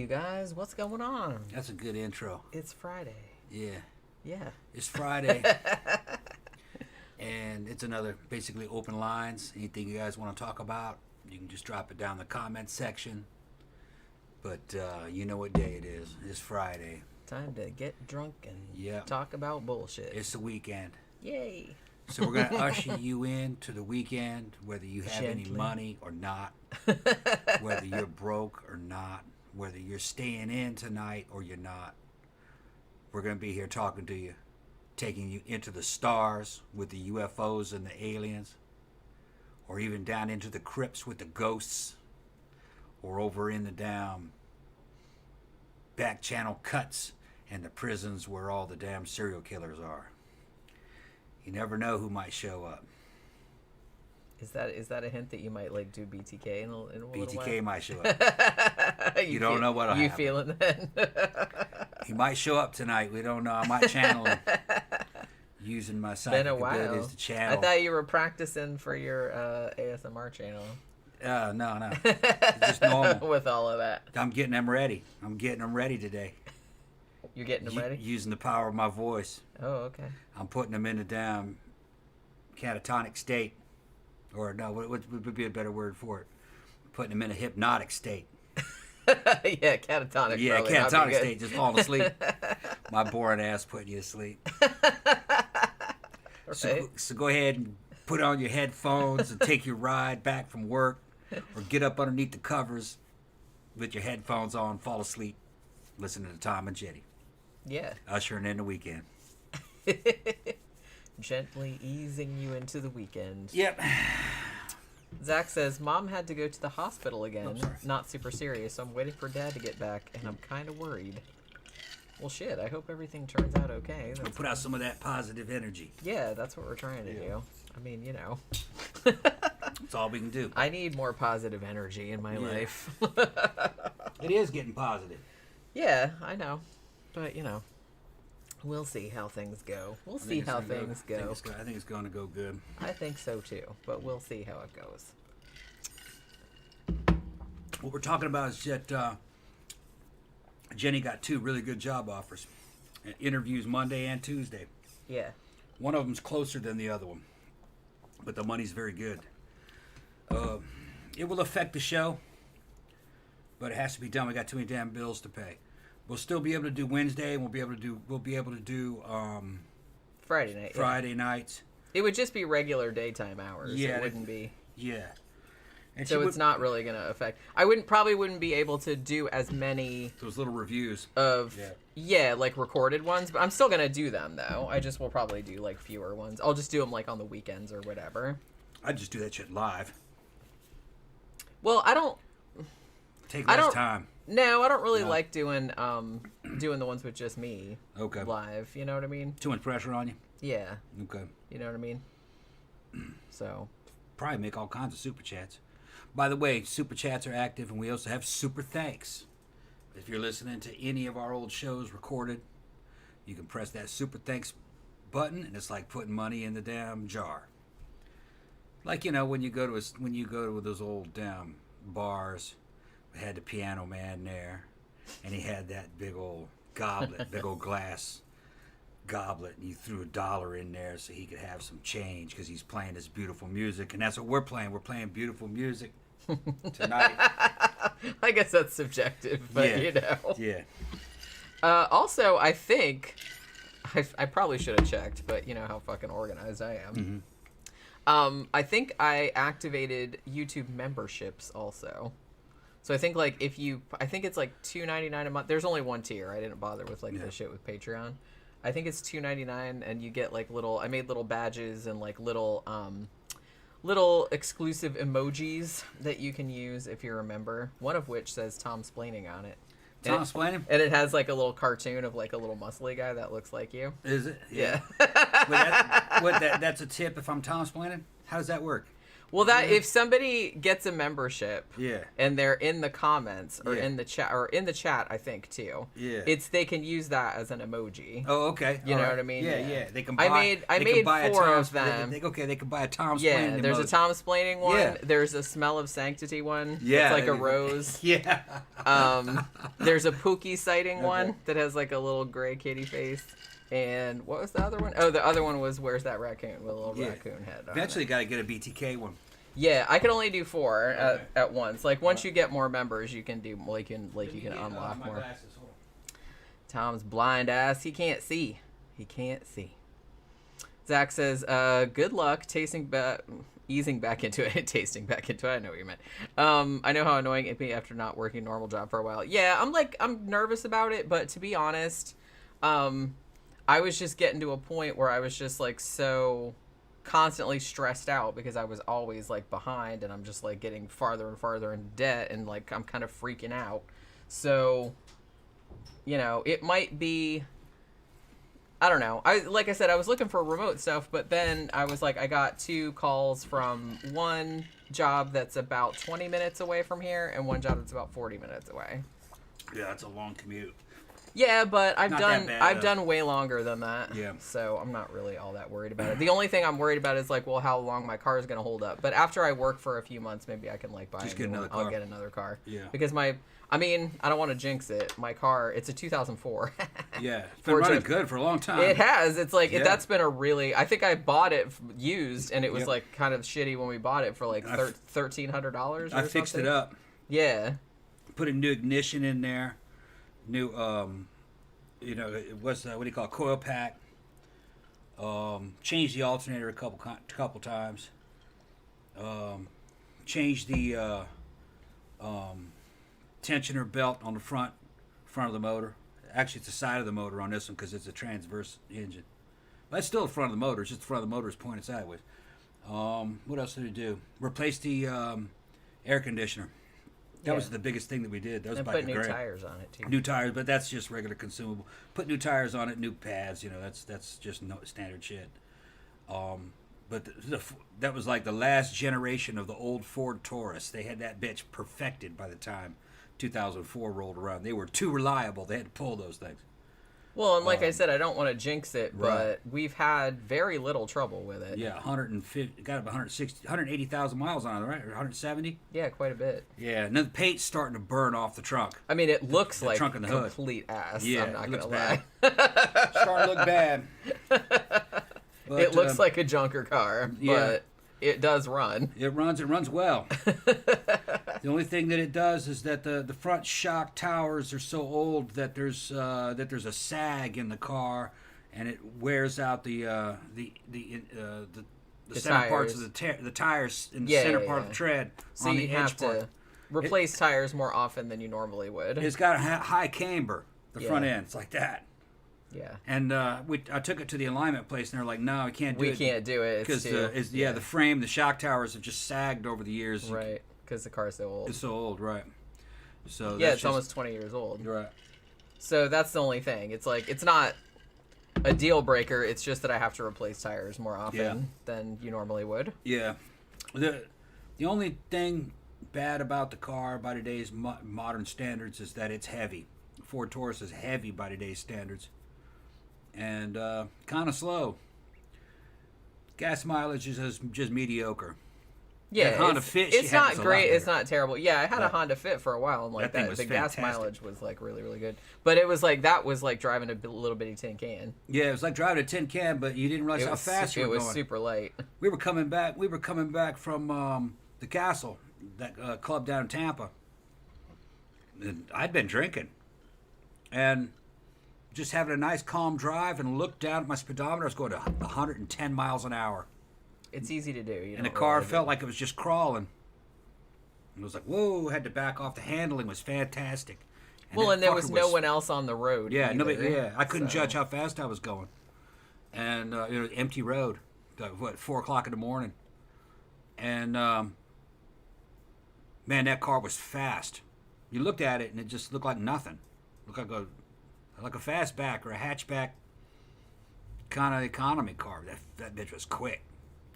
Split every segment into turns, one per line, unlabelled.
you guys. What's going on?
That's a good intro.
It's Friday.
Yeah.
Yeah.
It's Friday. And it's another basically open lines. Anything you guys want to talk about, you can just drop it down in the comment section. But you know what day it is. It's Friday.
Time to get drunk and
Yep.
talk about bullshit.
It's the weekend.
Yay.
So we're going to usher you in to the weekend, whether you have any
Gently.
money or not, whether you're broke or not, whether you're staying in tonight or you're not. We're going to be here talking to you, taking you into the stars with the UFOs and the aliens, or even down into the crypts with the ghosts, or over in the damn back channel cuts and the prisons where all the damn serial killers are. You never know who might show up.
Is that a hint that you might like do BTK in a little while?
BTK might show up. You don't know what'll
you
happen.
feeling then?
He might show up tonight. We don't know. I might channel him. Using my psychic
Been a while.
abilities to channel.
I thought you were practicing for your ASMR channel.
No. It's just normal.
With all of that.
I'm getting them ready. I'm getting them ready today.
You're getting them ready?
Using the power of my voice.
Oh, okay.
I'm putting them in a damn catatonic state. Or no, what would be a better word for it? Putting them in a hypnotic state.
Yeah, catatonic.
Yeah,
probably not
catatonic
be good.
state, just falling asleep. My boring ass putting you to sleep.
Right.
So go ahead and put on your headphones and take your ride back from work, or get up underneath the covers with your headphones on, fall asleep, listening to Tom and Jetty.
Yeah.
Ushering in the weekend.
Gently easing you into the weekend.
Yep.
Zach says, Mom had to go to the hospital again.
Oh, sorry.
Not super serious, so I'm waiting for Dad to get back, and I'm kind of worried. Well, shit, I hope everything turns out okay.
We'll put out some of that positive energy.
Yeah, that's what we're trying to do. I mean, you know.
That's all we can do.
I need more positive energy in my life.
It is getting positive.
Yeah, I know. But, you know, we'll see how things go. We'll see how things go.
I think it's going to go good.
I think so, too. But we'll see how it goes.
What we're talking about is that Jenny got 2 really good job offers. Interviews Monday and Tuesday.
Yeah.
One of them's closer than the other one, but the money's very good. It will affect the show, but it has to be done. We got too many damn bills to pay. We'll still be able to do Wednesday, and we'll be able to do
Friday night.
Friday nights.
It would just be regular daytime hours.
Yeah,
It wouldn't be.
Yeah. And
So it's not really gonna affect. I probably wouldn't be able to do as many
those little reviews
of like recorded ones, but I'm still gonna do them though. I just will probably do like fewer ones. I'll just do them like on the weekends or whatever.
I just do that shit live.
Well, I don't.
Take less time.
No, I don't really like doing the ones with just me.
Okay.
Live, you know what I mean?
Too much pressure on you.
Yeah.
Okay.
You know what I mean? So.
Probably make all kinds of super chats. By the way, super chats are active, and we also have super thanks. If you're listening to any of our old shows recorded, you can press that super thanks button, and it's like putting money in the damn jar. Like, you know, when you go to those old damn bars, we had the piano man there, and he had that big old goblet, big old glass goblet, and you threw $1 in there so he could have some change because he's playing this beautiful music, and that's what we're playing. We're playing beautiful music tonight.
I guess that's subjective, but you know.
Yeah.
Also, I think I probably should have checked, but you know how fucking organized I am.
Mm-hmm.
I think I activated YouTube memberships also. So I think like I think it's like $2.99 a month. There's only one tier. I didn't bother with the shit with Patreon. I think it's $2.99, and you get like I made little badges and like little exclusive emojis that you can use if you're a member. One of which says Tomsplaining on it.
Tomsplaining?
And it has like a little cartoon of like a little muscly guy that looks like you.
Is it?
Yeah.
That's a tip if I'm Tomsplaining? How does that work?
Well, that if somebody gets a membership,
Yeah.
and they're in the comments or in the chat, I think too.
Yeah.
They can use that as an emoji.
Oh, okay.
You know what I mean?
Yeah. They can
I
buy.
made 4 of them.
They can buy a Tom's.
Yeah, there's a Tom's Splaining one.
Yeah.
There's a Smell of Sanctity one.
Yeah.
It's like a rose.
Yeah.
There's a Pookie sighting one that has like a little gray kitty face. And what was the other one? Oh, the other one was Where's That Raccoon with a little raccoon head on
Eventually,
it.
got to get a BTK one.
Yeah, I can only do 4 at once. Like once you get more members, you can do you can unlock more. Tom's blind ass. He can't see. He can't see. Zach says, "Good luck easing back into it, tasting back into it." I know what you meant. I know how annoying it'd be after not working a normal job for a while. Yeah, I'm nervous about it, but to be honest, I was just getting to a point where I was just like so constantly stressed out because I was always like behind, and I'm just like getting farther and farther in debt, and like I'm kind of freaking out. So, you know, it might be, I don't know. Like I said, I was looking for remote stuff, but then I was like, I got 2 calls from one job that's about 20 minutes away from here and one job that's about 40 minutes away.
Yeah, that's a long commute.
Yeah, but I've
Not
done way longer than that.
Yeah.
So I'm not really all that worried about it. The only thing I'm worried about is like, well, how long my car is going to hold up. But after I work for a few months, maybe I can like buy
Just get another car.
I'll get another car.
Yeah.
Because I don't want to jinx it. My car, it's a 2004.
Yeah, it's been running good for a long time.
It has. It's like that's been a really. I think I bought it used, and it was like kind of shitty when we bought it for like $1,300.
I fixed it up.
Yeah.
Put a new ignition in there. New it was what do you call it, coil pack. Changed the alternator a couple times. Changed the tensioner belt on the front of the motor. Actually, it's the side of the motor on this one because it's a transverse engine. But it's still the front of the motor. It's just the front of the motor is pointed sideways. What else did we do? Replaced the air conditioner. That was the biggest thing that we did. That was
and
about
put new tires on it too.
New tires, but that's just regular consumable. Put new tires on it, new pads. That's just standard shit. But that was like the last generation of the old Ford Taurus. They had that bitch perfected by the time 2004 rolled around. They were too reliable. They had to pull those things.
Well, and like I said, I don't want to jinx it, but we've had very little trouble with it.
Yeah, 150, got about 180,000 miles on it, right? Or 170?
Yeah, quite a bit.
Yeah, and then the paint's starting to burn off the trunk.
I mean, it looks like
trunk and the hood.
complete ass.
Yeah,
I'm not
it
going to
looks
lie.
bad. Starting to look bad. But,
it looks like a junker car, but it does run.
It runs well. The only thing that it does is that the front shock towers are so old that there's a sag in the car, and it wears out the center parts of the tires in the center part of the tread
so
on
you
the
have
edge part.
to replace tires more often than you normally would.
It's got a high camber, the front end. It's like that.
Yeah.
And I took it to the alignment place, and they're like, "No, we can't do it.
We can't do it
because the frame, the shock towers have just sagged over the years.
Right, because the car's so old.
It's so old, right? So
yeah, it's almost 20 years old.
Right.
So that's the only thing. It's like it's not a deal breaker. It's just that I have to replace tires more often than you normally would.
Yeah. The only thing bad about the car by today's modern standards is that it's heavy. Ford Taurus is heavy by today's standards. And kind of slow. Gas mileage is just mediocre.
Yeah,
that Honda Fit.
It's not great. It's not terrible. Yeah, I had a Honda Fit for a while, and like
that
the gas mileage was like really, really good. But it was like that was like driving a little bitty tin can.
Yeah, it was like driving a tin can, but you didn't realize how fast you were going.
It was super light.
We were coming back from the Castle, that club down in Tampa. And I'd been drinking, and just having a nice calm drive, and looked down at my speedometer. I was going to 110 miles an hour.
It's easy to do.
And the car felt like it was just crawling. And it was like, whoa, had to back off. The handling was fantastic.
And there was no one else on the road.
Yeah,
either,
nobody. Yeah, I couldn't judge how fast I was going. And empty road, 4 o'clock in the morning. And man, that car was fast. You looked at it and it just looked like nothing. Looked like a fastback or a hatchback kind of economy car. That bitch was quick.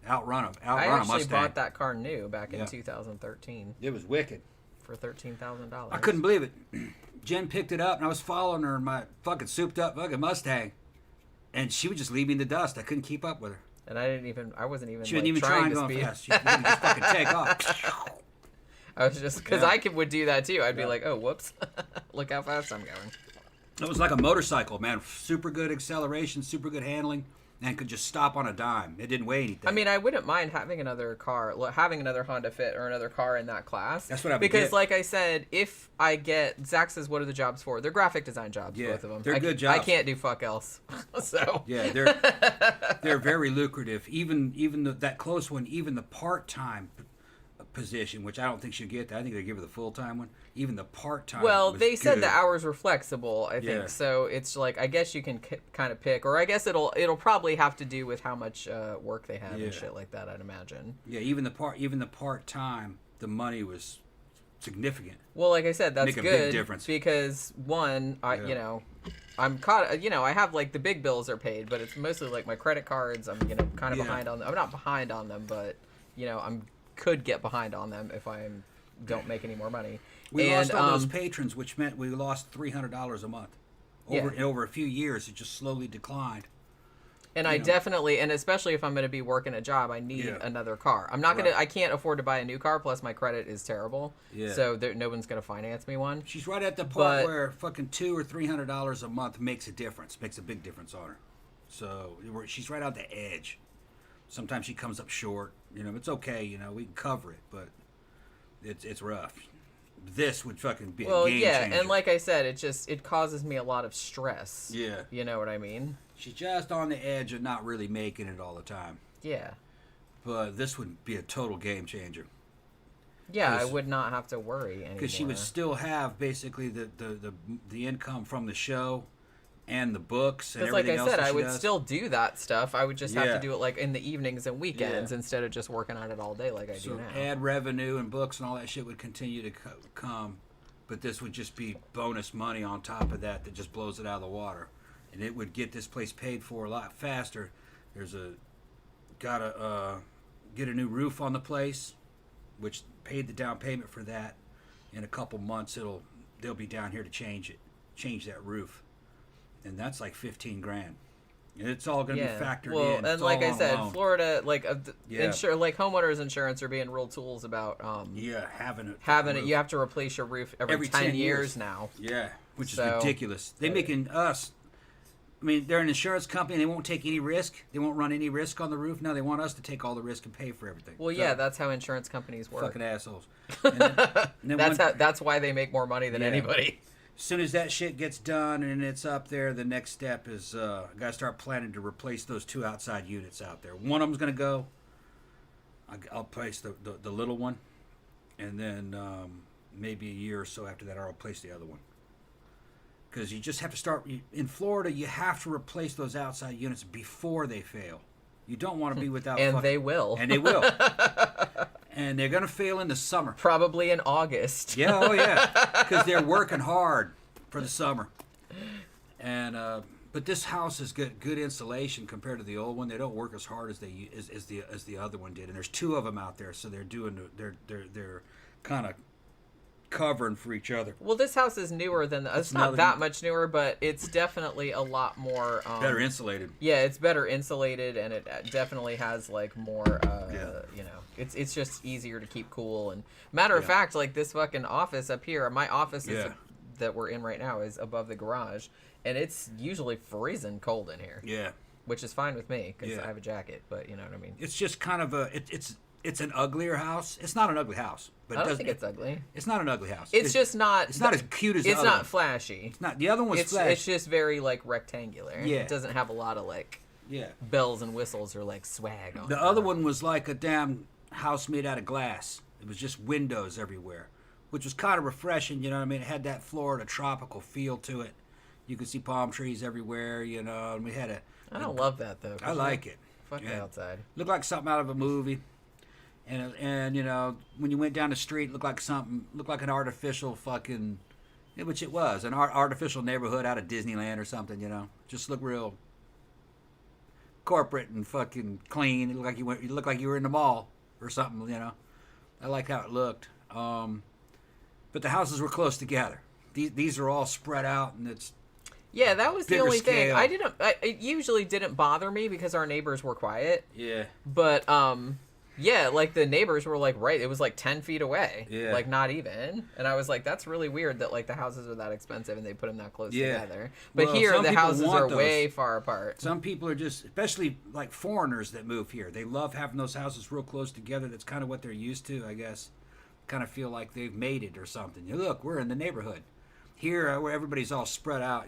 outrun a
I actually
Mustang.
bought that car new back in 2013
It was wicked.
for $13,000.
I couldn't believe it. Jen picked it up, and I was following her in my fucking souped-up fucking Mustang, and she would just leave me in the dust. I couldn't keep up with her.
And I wasn't even.
She wasn't even trying to go fast. She would just fucking take off.
I was just because I would do that too. I'd be like, oh, whoops, look how fast I'm going.
It was like a motorcycle, man. Super good acceleration, super good handling, and could just stop on a dime. It didn't weigh anything.
I mean, I wouldn't mind having another car, having another Honda Fit or another car in that class.
That's what I would
because,
get.
like I said, if I get Zach says, what are the jobs for? They're graphic design jobs, both of them.
They're good jobs.
I can't do fuck else. So
yeah, they're very lucrative. Even that close one, even the part-time position, which I don't think she'll get that. I think they give her the full-time one. Even the part-time.
Well,
was
they said
good.
the hours were flexible, I think.
Yeah.
So it's like, I guess you can kind of pick, or I guess it'll probably have to do with how much work they have and shit like that, I'd imagine.
Yeah, even the part-time, the money was significant.
Well, like I said, that's
Make a
good
big difference.
because one, I'm caught. I have like the big bills are paid, but it's mostly like my credit cards. I'm kind of behind on them. I'm not behind on them, but I'm could get behind on them if I don't make any more money.
We lost all those patrons, which meant we lost $300 a month. Over a few years, it just slowly declined.
And I definitely, and especially if I'm going to be working a job, I need another car. I'm not I can't afford to buy a new car, plus my credit is terrible. Yeah. So no one's going to finance me one.
She's right at the point where fucking $200 or $300 a month makes a difference, makes a big difference on her. So she's right on the edge. Sometimes she comes up short. It's okay, we can cover it, but it's rough. This would fucking be a game changer.
And like I said, it causes me a lot of stress.
Yeah.
You know what I mean?
She's just on the edge of not really making it all the time.
Yeah.
But this would be a total game changer.
Yeah, I would not have to worry anymore.
Because she would still have basically the income from the show and the books and everything else.
Because like I said, I would
does.
still do that stuff. I would just have to do it like in the evenings and weekends instead of just working on it all day like I do now.
Ad revenue and books and all that shit would continue to come, but this would just be bonus money on top of that just blows it out of the water. And it would get this place paid for a lot faster. Gotta get a new roof on the place, which paid the down payment for that. In a couple months, they'll be down here to change that roof. And that's like $15,000, and it's all going to be factored in.
Well, and like I said,
alone.
Florida, like like homeowners insurance are being real tools about.
Having
it. You have to replace your roof every 10 years now.
Yeah, which is ridiculous. They're making us. I mean, they're an insurance company. And they won't take any risk. They won't run any risk on the roof. Now they want us to take all the risk and pay for everything.
Well, yeah, that's how insurance companies work.
Fucking assholes. And then
that's why they make more money than anybody.
As soon as that shit gets done and it's up there, the next step is I got to start planning to replace those 2 outside units out there. One of them's going to go. I'll place the little one, and then maybe a year or so after that, I'll replace the other one. Because you just have to start in Florida. You have to replace those outside units before they fail. You don't want to be without.
They will.
And they will. And they're going to fail in the summer.
Probably in August.
Yeah, oh yeah, because they're working hard for the summer. And but this house has got good insulation compared to the old one. They don't work as hard as the other one did. And there's 2 of them out there, so they're kind of covering for each other.
Well, this house is newer than it's not that much newer, but it's definitely a lot more
better insulated.
Yeah, it's better insulated, and it definitely has like more. It's just easier to keep cool. And matter of fact, like this fucking office up here, my office that we're in right now is above the garage, and it's usually freezing cold in here. Yeah, which is fine with me because I have a jacket. But you know what I mean.
It's just kind of it's an uglier house. It's not an ugly house, but
I don't think it's ugly.
It's not an ugly house.
It's just not.
It's not as cute as the other
It's not
one.
flashy.
It's not. The other one was flashy.
It's just very like rectangular.
Yeah.
It doesn't have a lot of like bells and whistles or like swag on it.
The other one was like a damn house made out of glass. It was just windows everywhere, which was kind of refreshing. You know what I mean? It had that Florida tropical feel to it. You could see palm trees everywhere. And we had
I don't love that though.
I like it.
Fuck the outside.
Looked like something out of a movie. And when you went down the street, it looked like an artificial fucking, which it was, an artificial neighborhood out of Disneyland or something, just looked real corporate and fucking clean. You look like you were in the mall or something. I like how it looked. But the houses were close together. These are all spread out, and it's
yeah. That was the
bigger
only thing.
scale.
It usually didn't bother me because our neighbors were quiet.
Yeah.
But yeah, like the neighbors were like right. It was like 10 feet away.
Yeah.
Like not even. And I was like, that's really weird that like the houses are that expensive and they put them that close together. But
Well,
here
some
the
people
houses
want
are
those.
way far apart.
Some people are just, especially like foreigners that move here, they love having those houses real close together. That's kind of what they're used to, I guess. Kind of feel like they've made it or something. Look, we're in the neighborhood. Here, where everybody's all spread out,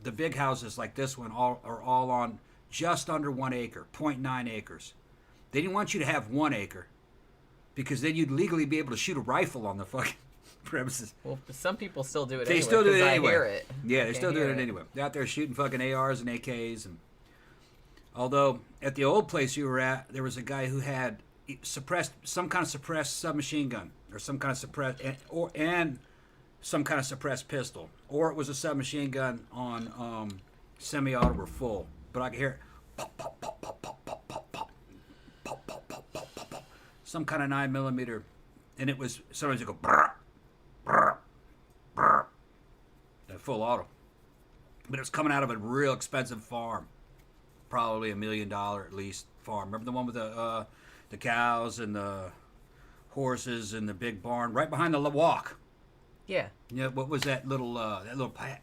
the big houses like this one are all on just under 1 acre, 0.9 acres. They didn't want you to have 1 acre because then you'd legally be able to shoot a rifle on the fucking premises.
Well, some people still do it
They
anyway.
still do it
'cause
anyway.
I hear it.
Yeah, they
I
still do
hear
it anyway. They're out there shooting fucking ARs and AKs. And although at the old place you were at, there was a guy who had some kind of suppressed submachine gun or some kind of suppressed and some kind of suppressed pistol, or it was a submachine gun on semi-auto or full. But I could hear it, pop, pop, pop, pop, pop, pop, pop, pop, pop, pop, pop, pop, pop, pop. Some kind of 9mm, and it was sometimes you go brr, brr, brr, full auto. But it was coming out of a real expensive farm, probably $1 million at least farm. Remember the one with the cows and the horses and the big barn right behind the walk?
Yeah.
Yeah. What was that little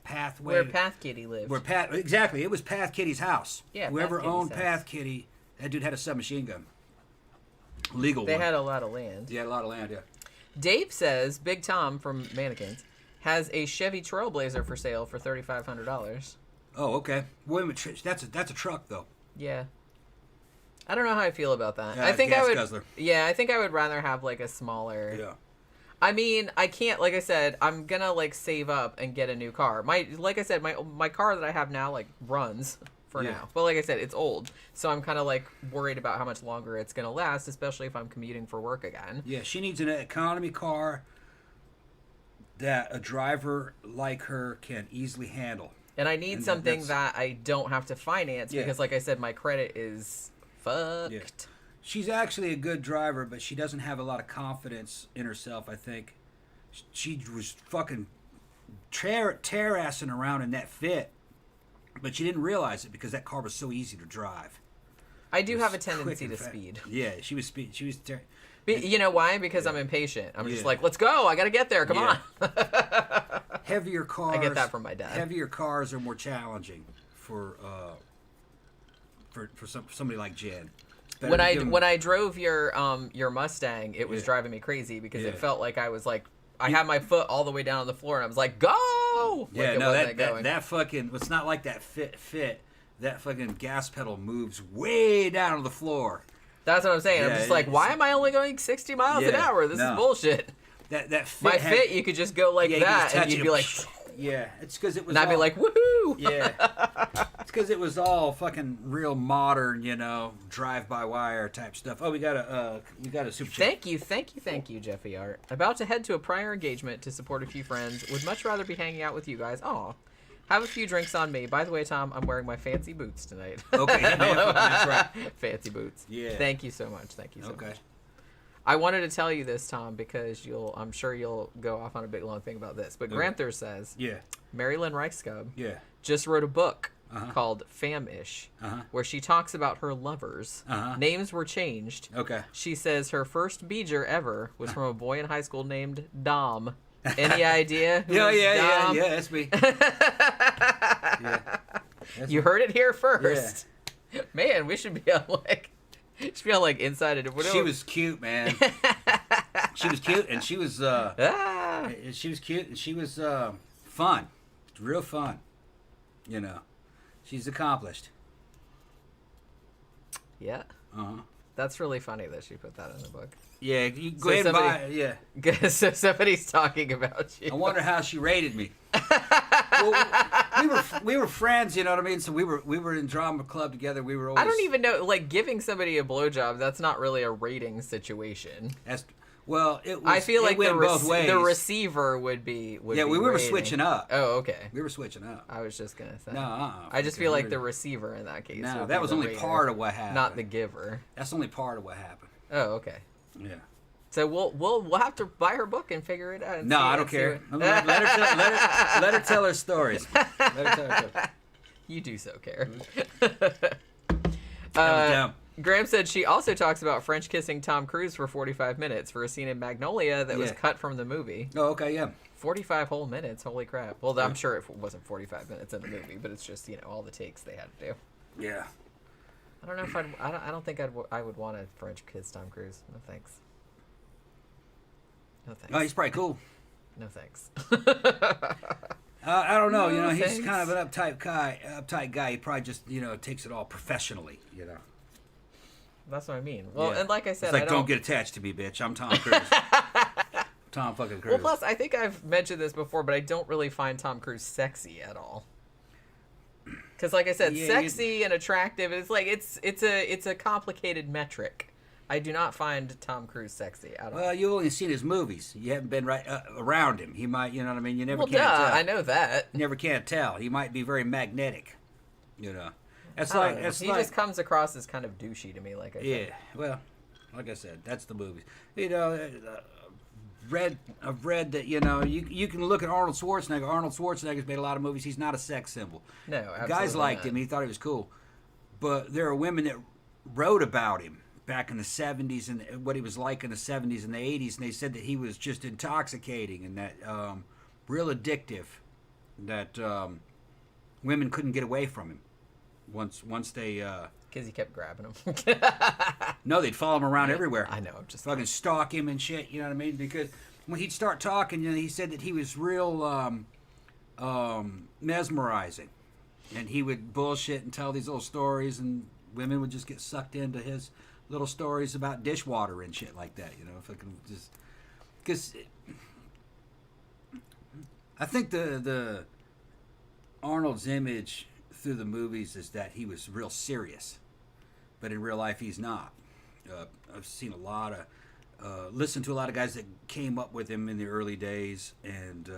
pathway?
Where Path Kitty lived.
Exactly. It was Path Kitty's house.
Yeah.
Whoever
Path Kitty's
owned
house.
Path Kitty, that dude had a submachine gun. Legal
They
one.
had a lot of land.
Yeah, a lot of land. Yeah.
Dave says Big Tom from Mannequins has a Chevy Trailblazer for sale for $3,500.
Oh, okay. Wait a minute. That's a truck though.
Yeah. I don't know how I feel about that.
Yeah,
I think I
gas
would.
guzzler.
Yeah, I think I would rather have like a smaller.
Yeah.
I mean, I can't. Like I said, I'm gonna like save up and get a new car. Like I said, my car that I have now like runs for
Yeah.
now. But like I said, it's old, so I'm kind of like worried about how much longer it's gonna last, especially if I'm commuting for work again.
Yeah, she needs an economy car that a driver like her can easily handle.
And I need
And
something
that's-
that I don't have to finance
Yeah.
because, like I said, my credit is fucked.
Yeah. She's actually a good driver, but she doesn't have a lot of confidence in herself, I think. She was fucking tear-assing around in that Fit, but she didn't realize it because that car was so easy to drive.
I do
It
have a
was quick
tendency
and
to
fast.
speed.
Yeah, she was speed.
You know why? Because I'm impatient. I'm just
Yeah.
like, let's go. I got to get there. Come
Yeah.
on.
Heavier cars.
I get that from my dad.
Heavier cars are more challenging for somebody like Jen. It's better
When
to
I
give 'em-
when I drove your Mustang, it was
Yeah.
driving me crazy because
Yeah.
it felt like I was like I had my foot all the way down on the floor and I was like, go!
Yeah,
like it
no,
wasn't
that
going.
that fucking. It's not like that fit. That fucking gas pedal moves way down to the floor.
That's what I'm saying. I'm
Yeah,
just like,
it's-
why am I only going 60 miles an
Yeah,
hour? This
no.
is bullshit.
That fit.
My
had-
Fit, you could just go like
yeah, you
that
just
and
touch
you'd
it
be like,
yeah, it's because it was.
and I'd be
all-
like, woohoo!
yeah, it's because it was all fucking real modern, drive-by-wire type stuff. Oh, we got a super chat.
Thank you, Jeffy Art. About to head to a prior engagement to support a few friends. Would much rather be hanging out with you guys. Aw. Have a few drinks on me. By the way, Tom, I'm wearing my fancy boots tonight.
Okay, yeah, man, that's right.
Fancy boots.
Yeah.
Thank you so much. Thank you so
Okay.
much. I wanted to tell you this, Tom, because I'm sure you'll go off on a big long thing about this. But
Okay.
Granthars says
Yeah.
Marilyn Reichskub
Yeah.
just wrote a book
Uh-huh.
called Fam-ish,
Uh-huh.
where she talks about her lovers.
Uh-huh.
Names were changed.
Okay.
She says her first beeger ever was from a boy in high school named Dom. Any idea? Who is Dom?
Yeah. That's me. Yeah. That's
You heard it here first. Man, we should be on like Inside It.
She was cute, man. She was cute, and she was she was cute, and she was fun, real fun. She's accomplished.
Yeah.
Uh-huh.
That's really funny that she put that in the book.
Yeah, you go
So
ahead and buy
somebody-
it. Yeah.
So somebody's talking about you.
I wonder how she rated me. Well, we were friends, you know what I mean? So we were in drama club together. We were always.
I don't even know, like, giving somebody a blowjob, that's not really a rating situation.
Well, it was.
I feel like
both ways.
the receiver would be.
Yeah, we were switching up.
Oh, okay.
We were switching up.
I was just gonna say.
No,
I just feel like the receiver in that case.
No, that was only part of what happened.
Not the giver.
That's only part of what happened.
Oh, okay.
Yeah.
So we'll have to buy her book and figure it out.
No, I don't care. Let her tell her stories. Let her tell her stories.
You do so care.
Down.
Graham said she also talks about French kissing Tom Cruise for 45 minutes for a scene in Magnolia that was cut from the movie.
Oh, okay, yeah.
45 whole minutes, holy crap. Well, I'm sure it wasn't 45 minutes in the movie, but it's just, all the takes they had to do.
Yeah.
I don't know if I don't think I would want to French kiss Tom Cruise. No thanks. No thanks.
Oh, he's probably cool.
No thanks.
I don't know.
No,
he's
thanks.
kind of an uptight guy. He probably just, takes it all professionally,
That's what I mean. Well,
Yeah.
and like I said,
it's like, don't get attached to me, bitch. I'm Tom Cruise. Tom fucking Cruise.
Well, plus, I think I've mentioned this before, but I don't really find Tom Cruise sexy at all. Because, like I said, sexy and attractive is like it's a complicated metric. I do not find Tom Cruise sexy at all.
Well, you've only seen his movies. You haven't been right around him. He might, you know what I mean. You never
well,
can't tell.
I know that.
You never can't tell. He might be very magnetic. That's
I
like
don't know.
that's
he
like
just comes across as kind of douchey to me. Like I said.
yeah. Well, like I said, that's the movies. I've read that you can look at Arnold Schwarzenegger. Arnold Schwarzenegger's made a lot of movies. He's not a sex symbol.
No, absolutely
Guys liked
not.
him. He thought he was cool. But there are women that wrote about him back in the 70s and what he was like in the 70s and the 80s, and they said that he was just intoxicating and that real addictive, that women couldn't get away from him once they
because he kept grabbing him.
no, they'd follow him around everywhere.
I know, just
fucking stalk him and shit. You know what I mean? Because when he'd start talking, he said that he was real mesmerizing, and he would bullshit and tell these little stories, and women would just get sucked into his little stories about dishwater and shit like that. Fucking just because I think the Arnold's image through the movies is that he was real serious, but in real life he's not. I've seen listened to a lot of guys that came up with him in the early days, and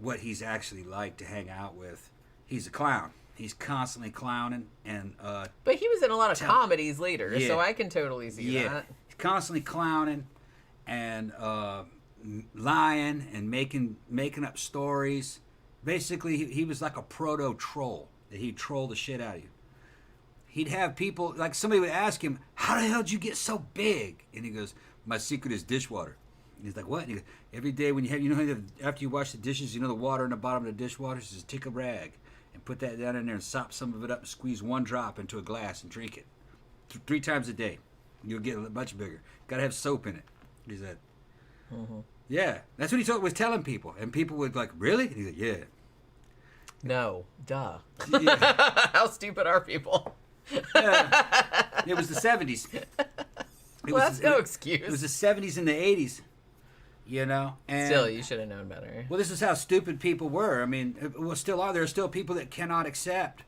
what he's actually like to hang out with. He's a clown. He's constantly clowning, and
but he was in a lot of comedies later,
Yeah.
so I can totally see that.
He's constantly clowning and lying and making up stories. Basically, he was like a proto-troll. He'd troll the shit out of you. He'd have people, like somebody would ask him, how the hell did you get so big? And he goes, my secret is dishwater. And he's like, what? And he goes, every day when you have, after you wash the dishes, the water in the bottom of the dishwater, just take a rag and put that down in there and sop some of it up and squeeze one drop into a glass and drink it. 3 times a day. You'll get much bigger. Got to have soap in it. He said, yeah, that's what he was telling people. And people would like, really? And he's like, yeah.
No, duh.
Yeah.
How stupid are people?
It was the 70s.
That's no excuse.
It was the 70s and the 80s, And
Still, you should have known better.
Well, this is how stupid people were. I mean, still are. There are still people that cannot accept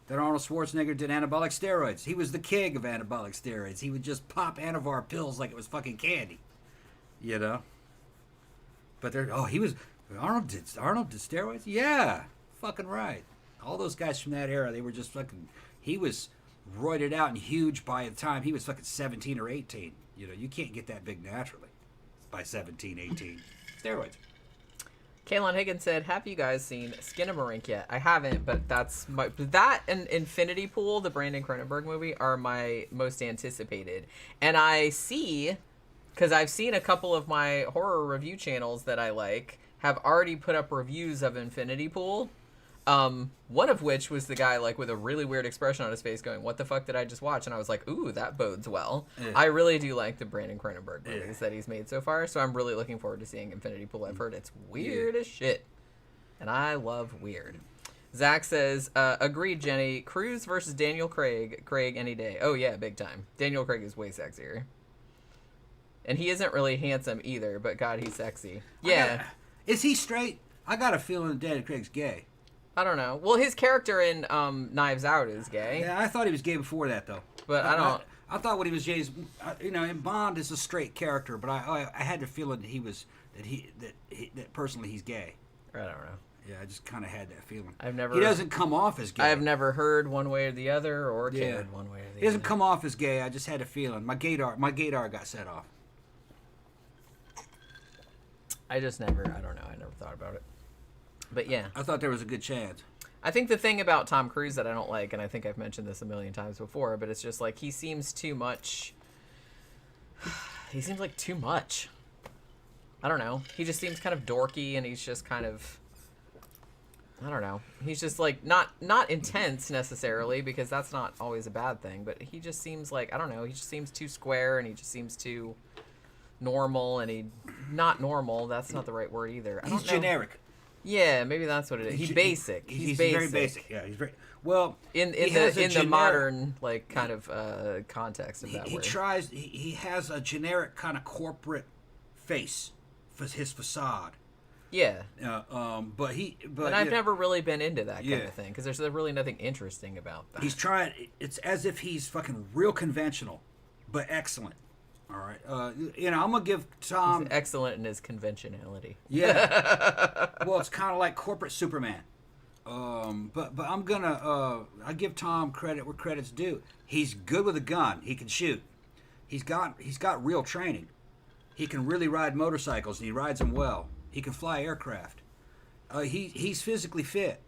that Arnold Schwarzenegger did anabolic steroids. He was the king of anabolic steroids. He would just pop Anavar pills like it was fucking candy, But Arnold did steroids? Yeah, fucking right. All those guys from that era, they were just fucking. He was roided out and huge by the time he was fucking 17 or 18. You can't get that big naturally by 17, 18. Steroids.
Kaylon Higgins said, have you guys seen Skinamarink yet? I haven't, but that and Infinity Pool, the Brandon Cronenberg movie, are my most anticipated. And I see, because I've seen a couple of my horror review channels that I like, have already put up reviews of Infinity Pool. One of which was the guy with a really weird expression on his face going, what the fuck did I just watch? And I was like, ooh, that bodes well. Yeah. I really do like the Brandon Cronenberg movies that he's made so far, so I'm really looking forward to seeing Infinity Pool. I've heard it's weird as shit, and I love weird. Zach says, agreed, Jenny. Cruise versus Daniel Craig. Craig any day. Oh yeah, big time. Daniel Craig is way sexier. And he isn't really handsome either, but God, he's sexy. Yeah.
Is he straight? I got a feeling that Daniel Craig's gay.
I don't know. Well, his character in Knives Out is gay.
Yeah, I thought he was gay before that, though.
But I don't...
I thought when he was James, in Bond is a straight character, but I had the feeling that personally he's gay.
I don't know.
Yeah, I just kind of had that feeling.
He
doesn't come off as gay.
I've never heard one way or the other, or cared one way or the other.
He doesn't come off as gay. I just had a feeling. My gaydar got set off.
I don't know. I never thought about it. But yeah.
I thought there was a good chance.
I think the thing about Tom Cruise that I don't like, and I think I've mentioned this a million times before, but it's just like he seems too much. He seems like too much. I don't know. He just seems kind of dorky, and he's just kind of. I don't know. He's just like not intense necessarily, because that's not always a bad thing. But he just seems like, I don't know. He just seems too square, and he just seems too normal, and he not normal. That's not the right word either. I don't know.
Generic.
Yeah, maybe that's what it is. He's basic. He's basic.
Very basic. Yeah, he's very well.
In the modern like kind of context of that word.
He has a generic kind of corporate face for his facade.
Yeah.
But
I've never really been into that kind of thing, because there's really nothing interesting about that.
He's trying. It's as if he's fucking real conventional, but excellent. All right. I'm gonna give Tom.
He's excellent in his conventionality.
Yeah. Well, it's kind of like corporate Superman. But I'm gonna I give Tom credit where credit's due. He's good with a gun. He can shoot. He's got real training. He can really ride motorcycles, and he rides them well. He can fly aircraft. He's physically fit.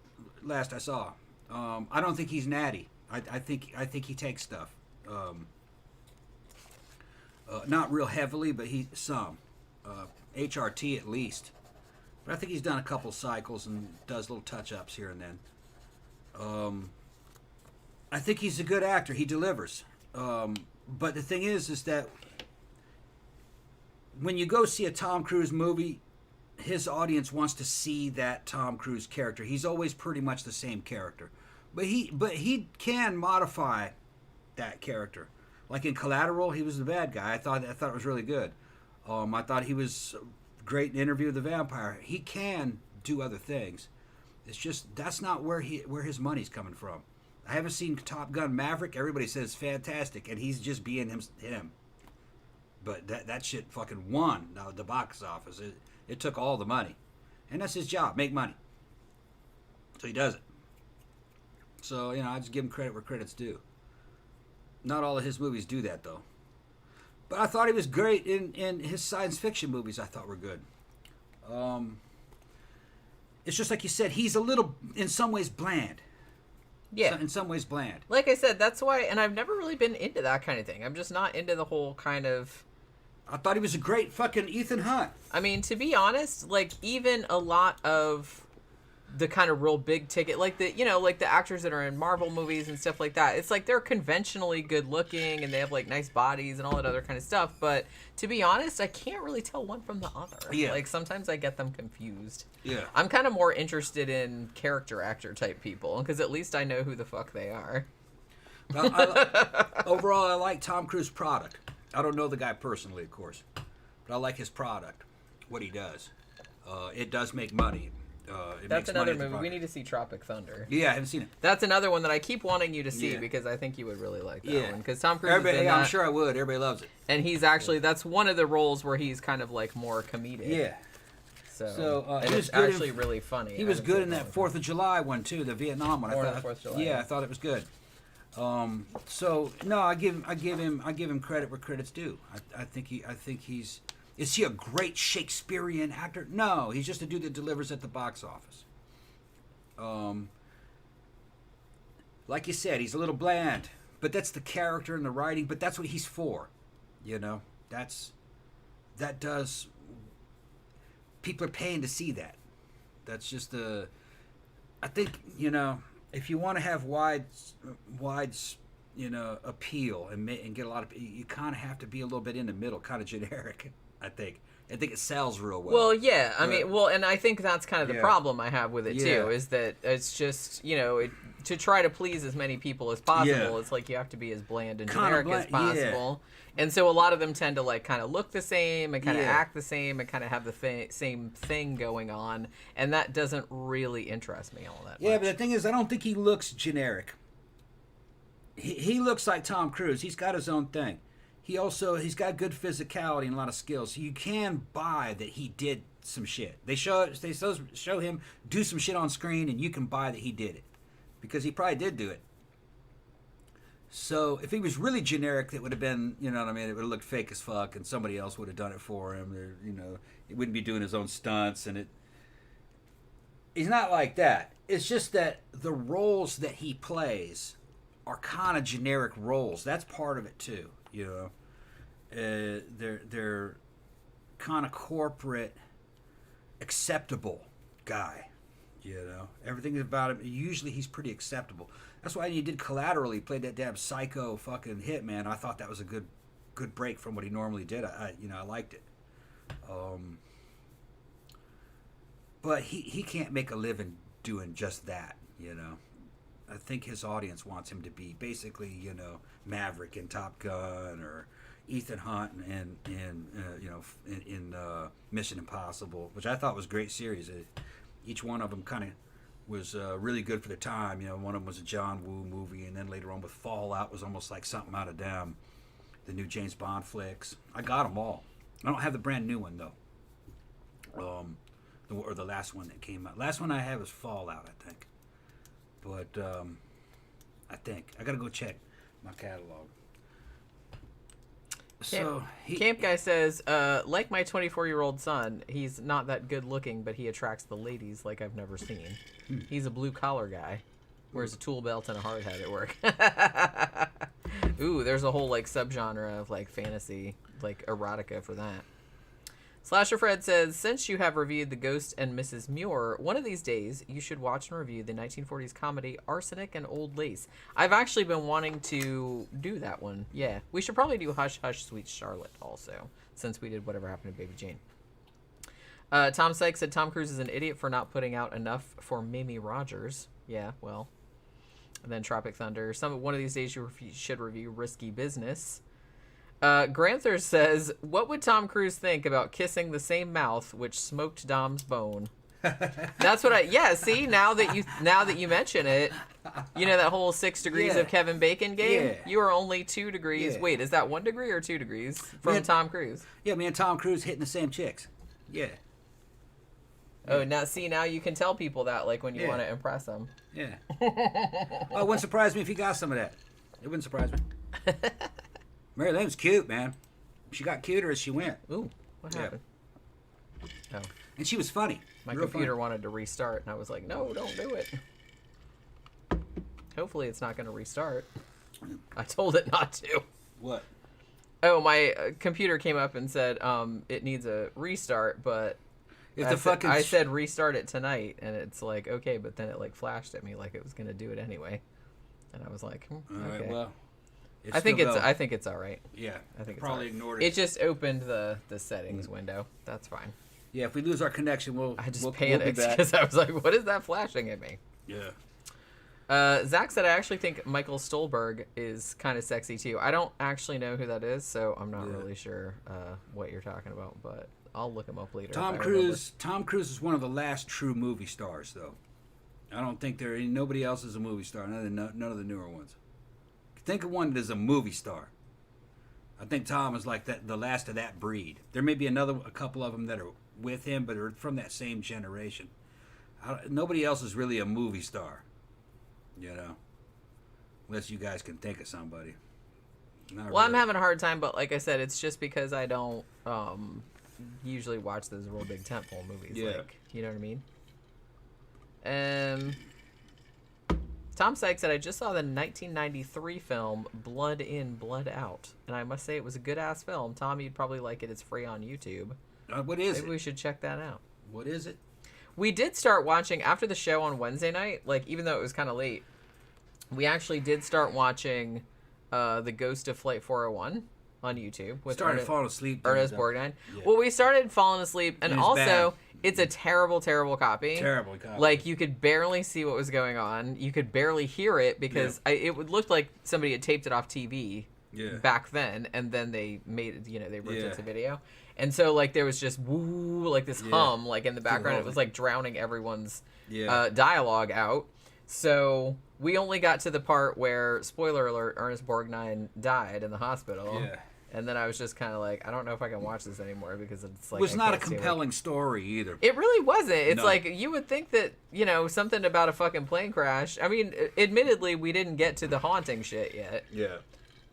Last I saw. I don't think he's natty. I think he takes stuff. Not real heavily, but some. HRT at least. But I think he's done a couple cycles and does little touch-ups here and then. I think he's a good actor. He delivers. But the thing is that when you go see a Tom Cruise movie, his audience wants to see that Tom Cruise character. He's always pretty much the same character. But he can modify that character. Like in Collateral, he was the bad guy. I thought it was really good. I thought he was great in Interview with the Vampire. He can do other things. It's just that's not where his money's coming from. I haven't seen Top Gun Maverick. Everybody says fantastic, and he's just being him. But that shit fucking won the box office. It took all the money, and that's his job, make money. So he does it. So I just give him credit where credit's due. Not all of his movies do that, though. But I thought he was great in his science fiction movies. I thought were good. It's just like you said, he's a little, in some ways, bland.
Yeah.
In some ways, bland.
Like I said, that's why, and I've never really been into that kind of thing. I'm just not into the whole kind of...
I thought he was a great fucking Ethan Hunt.
I mean, to be honest, like, even a lot of the kind of real big ticket, like the actors that are in Marvel movies and stuff like that, it's like they're conventionally good looking and they have like nice bodies and all that other kind of stuff. But to be honest, I can't really tell one from the other.
Yeah.
Like sometimes I get them confused.
Yeah.
I'm kind of more interested in character actor type people, because at least I know who the fuck they are.
Overall, I like Tom Cruise's product. I don't know the guy personally, of course, but I like his product, what he does. It does make money.
That's another movie. We need to see Tropic Thunder.
Yeah, I haven't seen it.
That's another one that I keep wanting you to see, because I think you would really like that one. Because Tom Cruise is in that.
I'm sure I would. Everybody loves it.
And he's actually, that's one of the roles where he's kind of like more comedic.
Yeah.
So and it's actually really funny.
He was good in that 4th of July one, too, the Vietnam one.
Or the 4th of July.
Yeah, I thought it was good. So no, I give him credit where credit's due. I think he's. Is he a great Shakespearean actor? No, he's just a dude that delivers at the box office. Like you said, he's a little bland, but that's the character and the writing. But that's what he's for, that does. People are paying to see that. That's just the. I think if you want to have wide appeal and get a lot of, you kind of have to be a little bit in the middle, kind of generic. I think it sells real well.
Well, yeah. I mean, and I think that's kind of the problem I have with it too, is that it's just to try to please as many people as possible. It's like you have to be as bland and generic as possible. And so a lot of them tend to like kind of look the same and kind of act the same and kind of have the same thing going on, and that doesn't really interest me all that much.
Yeah, but the thing is, I don't think he looks generic. he looks like Tom Cruise. He's got his own thing. He's got good physicality and a lot of skills. So you can buy that he did some shit. They show him do some shit on screen, and you can buy that he did it because he probably did do it. So if he was really generic, it would have been, you know what I mean? It would have looked fake as fuck, and somebody else would have done it for him. Or, you know, he wouldn't be doing his own stunts, and he's not like that. It's just that the roles that he plays are kind of generic roles. That's part of it too. You know, they're kind of corporate, acceptable guy. You know, everything about him. Usually, he's pretty acceptable. That's why he did Collateral. He played that damn psycho fucking hitman. I thought that was a good break from what he normally did. I liked it. But he can't make a living doing just that. You know, I think his audience wants him to be basically, you know, Maverick in Top Gun or Ethan Hunt in Mission Impossible, which I thought was a great series. Each one of them kind of was really good for the time. You know, one of them was a John Woo movie, and then later on with Fallout was almost like something out of the new James Bond flicks. I got them all. I don't have the brand new one though, or the last one that came out. Last one I have is Fallout, I think. But I gotta go check my catalog. So
Camp Guy says, like my 24-year-old son, he's not that good looking, but he attracts the ladies like I've never seen. He's a blue-collar guy. Wears a tool belt and a hard hat at work. Ooh, there's a whole, like, subgenre of, like, fantasy, like, erotica for that. Slasher Fred says, since you have reviewed The Ghost and Mrs. Muir, one of these days you should watch and review the 1940s comedy Arsenic and Old Lace. I've actually been wanting to do that one. Yeah. We should probably do Hush Hush Sweet Charlotte also, since we did Whatever Happened to Baby Jane. Tom Sykes said Tom Cruise is an idiot for not putting out enough for Mimi Rogers. Yeah, well. And then Tropic Thunder. One of these days you should review Risky Business. Gramthars says, what would Tom Cruise think about kissing the same mouth which smoked Dom's bone? That's what see, now that you mention it, you know that whole 6 degrees of Kevin Bacon game? Yeah. You are only 2 degrees. Yeah. Wait, is that 1 degree or 2 degrees from Tom Cruise?
Yeah, me and Tom Cruise hitting the same chicks. Yeah.
Oh, now you can tell people that, like, when you want to impress them.
Yeah. Oh, it wouldn't surprise me if he got some of that. It wouldn't surprise me. Mary Lane's cute, man. She got cuter as she went.
Ooh, what happened? Oh.
And she was funny.
My computer wanted to restart, and I was like, no, don't do it. Hopefully it's not going to restart. I told it not to.
What?
Oh, my computer came up and said it needs a restart, but I said restart it tonight, and it's like, okay, but then it like flashed at me like it was going to do it anyway. And I was like,
all
okay.
Right, well.
I think it's all right.
Yeah,
I think
probably
it's
ignored it.
It just opened the settings window. That's fine.
Yeah, if we lose our connection,
I just panicked because I was like, "What is that flashing at me?"
Yeah.
Zach said, "I actually think Michael Stolberg is kind of sexy too. I don't actually know who that is, so I'm not really sure what you're talking about, but I'll look him up later."
Tom Cruise is one of the last true movie stars, though. I don't think nobody else is a movie star. None of the newer ones. Think of one that is a movie star. I think Tom is like the last of that breed. There may be a couple of them that are with him, but are from that same generation. Nobody else is really a movie star, you know, unless you guys can think of somebody.
I'm having a hard time, but like I said, it's just because I don't usually watch those real big tentpole movies.
Yeah.
Like, you know what I mean? Tom Sykes said, I just saw the 1993 film Blood In, Blood Out, and I must say it was a good-ass film. Tom, you'd probably like it. It's free on YouTube.
What is it?
Maybe we should check that out.
What is it?
We did start watching, after the show on Wednesday night, like, even though it was kind of late, we actually did start watching The Ghost of Flight 401 on YouTube.
Started falling asleep.
Ernest Borgnine. Yeah. Well, we started falling asleep, and also... It's a terrible, terrible copy.
Terrible copy.
Like, you could barely see what was going on. You could barely hear it because it would look like somebody had taped it off TV back then, and then they made it, they ripped it to video. And so, like, there was just woo, like this hum, like, in the background. It was, like, drowning everyone's dialogue out. So we only got to the part where, spoiler alert, Ernest Borgnine died in the hospital.
Yeah.
And then I was just kind of like, I don't know if I can watch this anymore because it's like...
It was not a compelling story either.
It really wasn't. It's
No.
like, you would think that, something about a fucking plane crash. I mean, admittedly, we didn't get to the haunting shit yet.
Yeah.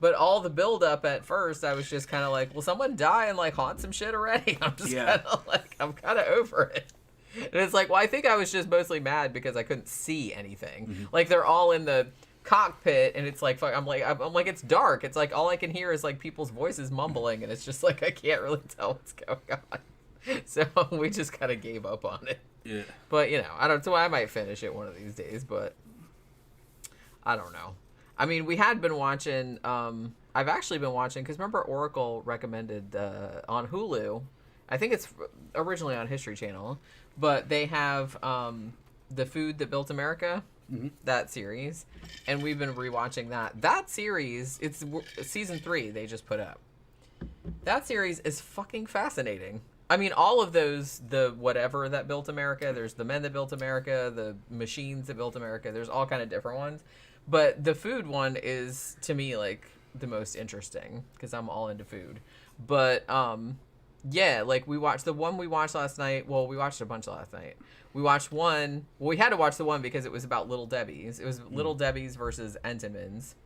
But all the build-up at first, I was just kind of like, will someone die and, like, haunt some shit already? I'm just kind of like, I'm kind of over it. And it's like, well, I think I was just mostly mad because I couldn't see anything.
Mm-hmm.
Like, they're all in the cockpit, and it's like, fuck, I'm like, it's dark. It's like, all I can hear is, like, people's voices mumbling, and it's just like, I can't really tell what's going on. So we just kind of gave up on it.
Yeah.
But, I don't, so I might finish it one of these days, but I don't know. I mean, we had been watching, I've actually been watching, because remember Oracle recommended on Hulu, I think it's originally on History Channel, but they have The Food That Built America, that series, and we've been rewatching that. That series, it's season 3 they just put up. That series is fucking fascinating. I mean, all of those, the whatever that built America, there's the men that built America, the machines that built America, there's all kind of different ones. But the food one is, to me, like, the most interesting, because I'm all into food. But, yeah, like, we watched the one we watched last night. Well, we watched a bunch last night. We watched one. Well, we had to watch the one because it was about Little Debbie's. It was Little Debbie's versus Entenmann's.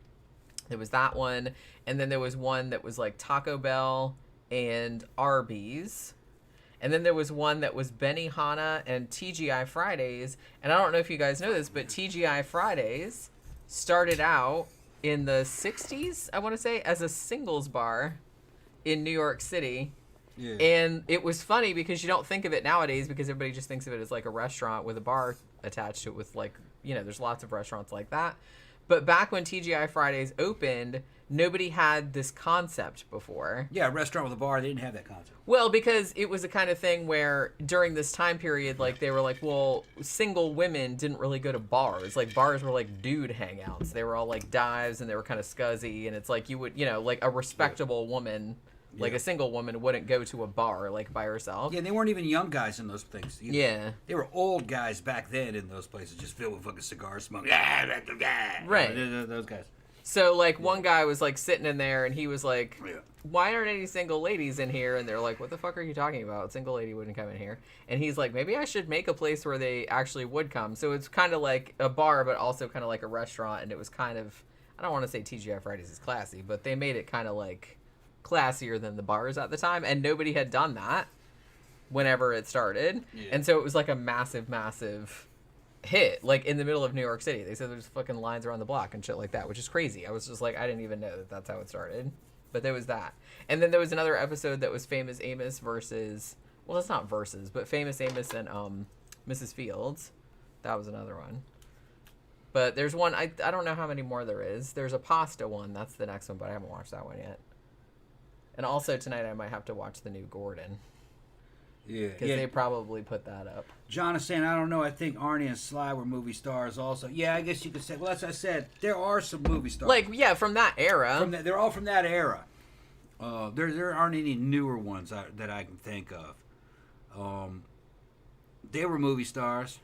There was that one. And then there was one that was, like, Taco Bell and Arby's. And then there was one that was Benihana and TGI Fridays. And I don't know if you guys know this, but TGI Fridays started out in the 60s, I want to say, as a singles bar in New York City. Yeah. And it was funny because you don't think of it nowadays because everybody just thinks of it as like a restaurant with a bar attached to it with like, there's lots of restaurants like that. But back when TGI Fridays opened, nobody had this concept before.
Yeah, a restaurant with a bar, they didn't have that concept.
Well, because it was a kind of thing where during this time period, like, they were like, well, single women didn't really go to bars. Like, bars were like dude hangouts. They were all like dives and they were kind of scuzzy. And it's like you would, like a respectable woman, like a single woman wouldn't go to a bar like by herself.
Yeah, they weren't even young guys in those things either.
Yeah.
They were old guys back then in those places, just filled with fucking cigar smoke.
Right.
Those guys.
So, like, one guy was, like, sitting in there, and he was like, why aren't any single ladies in here? And they're like, what the fuck are you talking about? A single lady wouldn't come in here. And he's like, maybe I should make a place where they actually would come. So it's kind of like a bar, but also kind of like a restaurant. And it was kind of, I don't want to say TGI Fridays is classy, but they made it kind of, like, classier than the bars at the time. And nobody had done that whenever it started. Yeah. And so it was, like, a massive, massive hit, like, in the middle of New York City. They said there's fucking lines around the block and shit like that, which is crazy. I was just like, I didn't even know that that's how it started. But there was that. And then there was another episode that was Famous Amos versus, well, that's not versus, but Famous Amos and Mrs. Fields. That was another one. But there's one, I don't know how many more there is. There's a pasta one. That's the next one, but I haven't watched that one yet. And also tonight I might have to watch the new Gordon. Yeah. Because they probably put that up.
John is saying, I don't know, I think Arnie and Sly were movie stars also. Yeah, I guess you could say, well, as I said, there are some movie stars.
Like, yeah, from that era.
They're all from that era. There aren't any newer ones that I can think of. They were movie stars.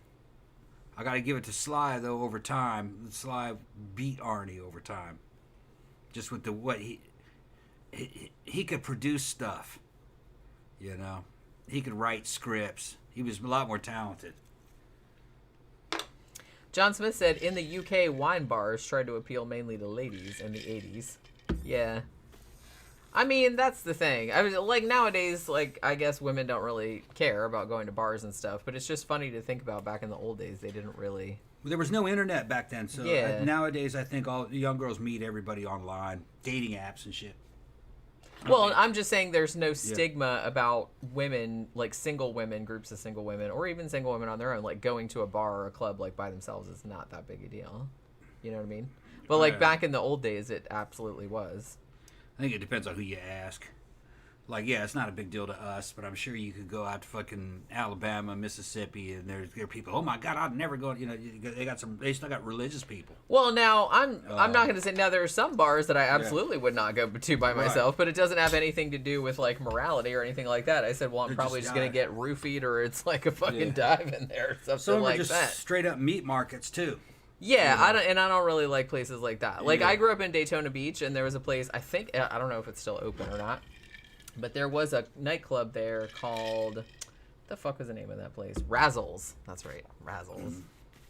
I got to give it to Sly, though, over time. Sly beat Arnie over time. Just with what he could produce stuff, He could write scripts. He was a lot more talented.
John Smith said, in the UK, wine bars tried to appeal mainly to ladies in the 80s. Yeah. I mean, that's the thing. I mean, like, nowadays, like, I guess women don't really care about going to bars and stuff, but it's just funny to think about back in the old days, they didn't really...
There was no internet back then, so nowadays I think all young girls meet everybody online, dating apps and shit.
Well, I'm just saying there's no stigma about women, like single women, groups of single women, or even single women on their own, like going to a bar or a club like by themselves is not that big a deal. You know what I mean? But like back in the old days, it absolutely was.
I think it depends on who you ask. Like, yeah, it's not a big deal to us, but I'm sure you could go out to fucking Alabama, Mississippi, and there are people, oh my God, I'd never go, they still got religious people.
Well, now, I'm not going to say, now there are some bars that I absolutely would not go to by myself, but it doesn't have anything to do with, like, morality or anything like that. I said, well, I'm probably just going to get roofied, or it's like a fucking dive in there or something like that.
Some are just straight up meat markets, too.
Yeah,
You know?
I don't really like places like that. Like, I grew up in Daytona Beach, and there was a place, I think, I don't know if it's still open or not, but there was a nightclub there called, what the fuck was the name of that place? Razzles. That's right, Razzles.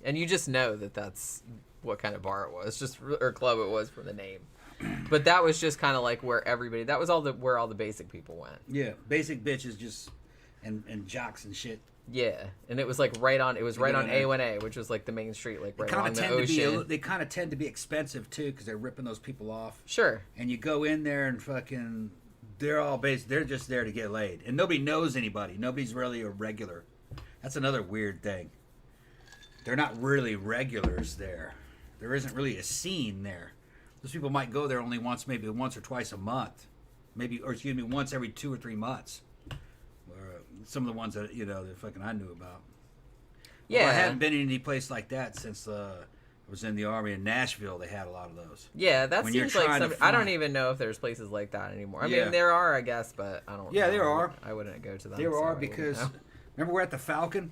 And you just know that that's what kind of bar it was, or club it was from the name. But that was just kind of like where everybody, that was where all the basic people went.
Yeah, basic bitches just, and jocks and shit.
Yeah, and it was like right on A1A, which was like the main street, like right along the ocean.
They kind of tend to be expensive too, because they're ripping those people off.
Sure.
And you go in there and fucking, they're just there to get laid, and nobody knows anybody. Nobody's really a regular. That's another weird thing. They're not really regulars there. There isn't really a scene there. Those people might go there maybe once or twice a month, once every 2 or 3 months. Some of the ones that that fucking I knew about.
Yeah,
I haven't been in any place like that since I was in the Army in Nashville. They had a lot of those.
Yeah, that seems like I don't even know if there's places like that anymore. I mean, there are, I guess, but I don't.
Yeah,
know.
there are.
I wouldn't go to them.
There are because remember we're at the Falcon.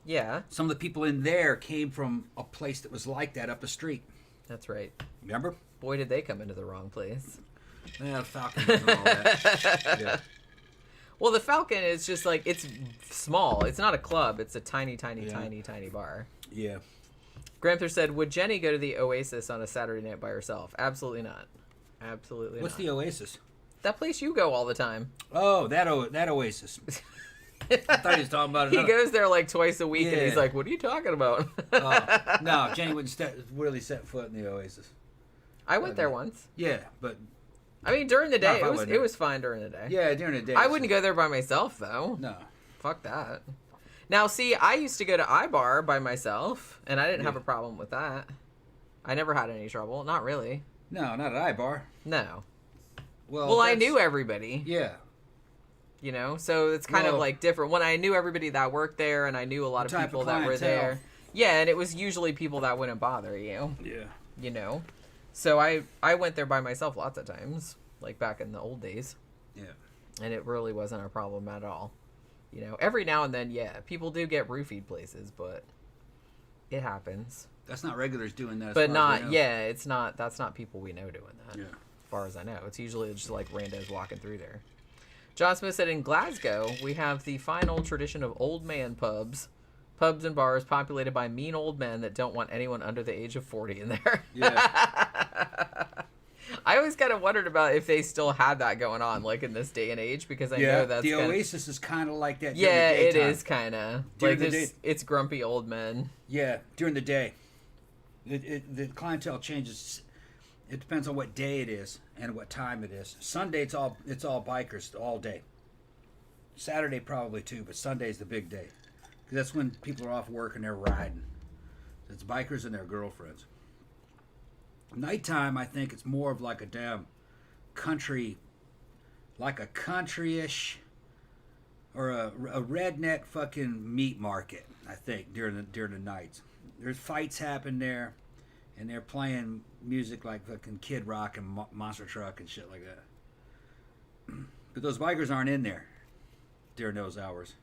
Yeah.
Some of the people in there came from a place that was like that up the street.
That's right.
Remember?
Boy, did they come into the wrong place.
Yeah, the Falcon wasn't all that. Yeah.
Well, the Falcon is just like, it's small. It's not a club. It's a tiny bar.
Yeah.
Gramthars said, would Jenny go to the Oasis on a Saturday night by herself? Absolutely not. Absolutely
What's
not.
the Oasis?
That place you go all the time.
Oh, that Oasis. I thought he was talking about another.
He goes there like twice a week, and he's like, what are you talking about?
No, Jenny wouldn't really set foot in the Oasis.
I went there once.
Yeah, but...
I mean, during the day, it was fine during the day.
Yeah, during the day.
I wouldn't go there by myself, though.
No.
Fuck that. Now, see, I used to go to iBar by myself, and I didn't have a problem with that. I never had any trouble. Not really.
No, not at iBar.
No.
Well,
I knew everybody.
Yeah.
You know, so it's kind of like different. When I knew everybody that worked there, and I knew a lot of people that were there. Yeah, and it was usually people that wouldn't bother you.
Yeah.
You know? So I went there by myself lots of times, like back in the old days.
Yeah. And
it really wasn't a problem at all. You know, every now and then, yeah, people do get roofied places, but it happens.
That's not regulars doing that.
But not, yeah, it's not, that's not people we know doing that.
Yeah.
As far as I know. It's usually just like randos walking through there. John Smith said, in Glasgow, we have the final tradition of old man pubs. Pubs and bars populated by mean old men that don't want anyone under the age of 40 in there. Yeah. I always kind of wondered about if they still had that going on, like in this day and age, because I know that's
the Oasis is kind of like that.
Yeah, it is kind of like it's grumpy old men.
Yeah, during the day, the clientele changes. It depends on what day it is and what time it is. Sunday, it's all bikers all day. Saturday probably too, but Sunday's the big day. That's when people are off work and they're riding. It's bikers and their girlfriends. Nighttime, I think it's more of like a damn country, like a country-ish or a redneck fucking meat market, I think, during the nights. There's fights happen there, and they're playing music like fucking Kid Rock and Monster Truck and shit like that. But those bikers aren't in there during those hours.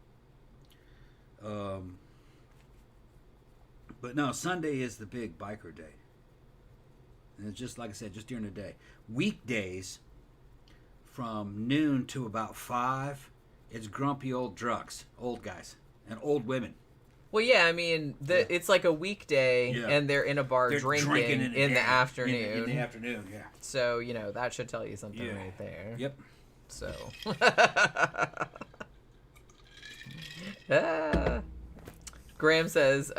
But no, Sunday is the big biker day. And it's just like I said, just during the day. Weekdays, from noon to about 5, it's grumpy old drunks, old guys, and old women.
Well, yeah, I mean, it's like a weekday, and they're in a bar drinking in the afternoon.
In the afternoon, yeah.
So, you know, that should tell you something right there.
Yep.
So. Graham says,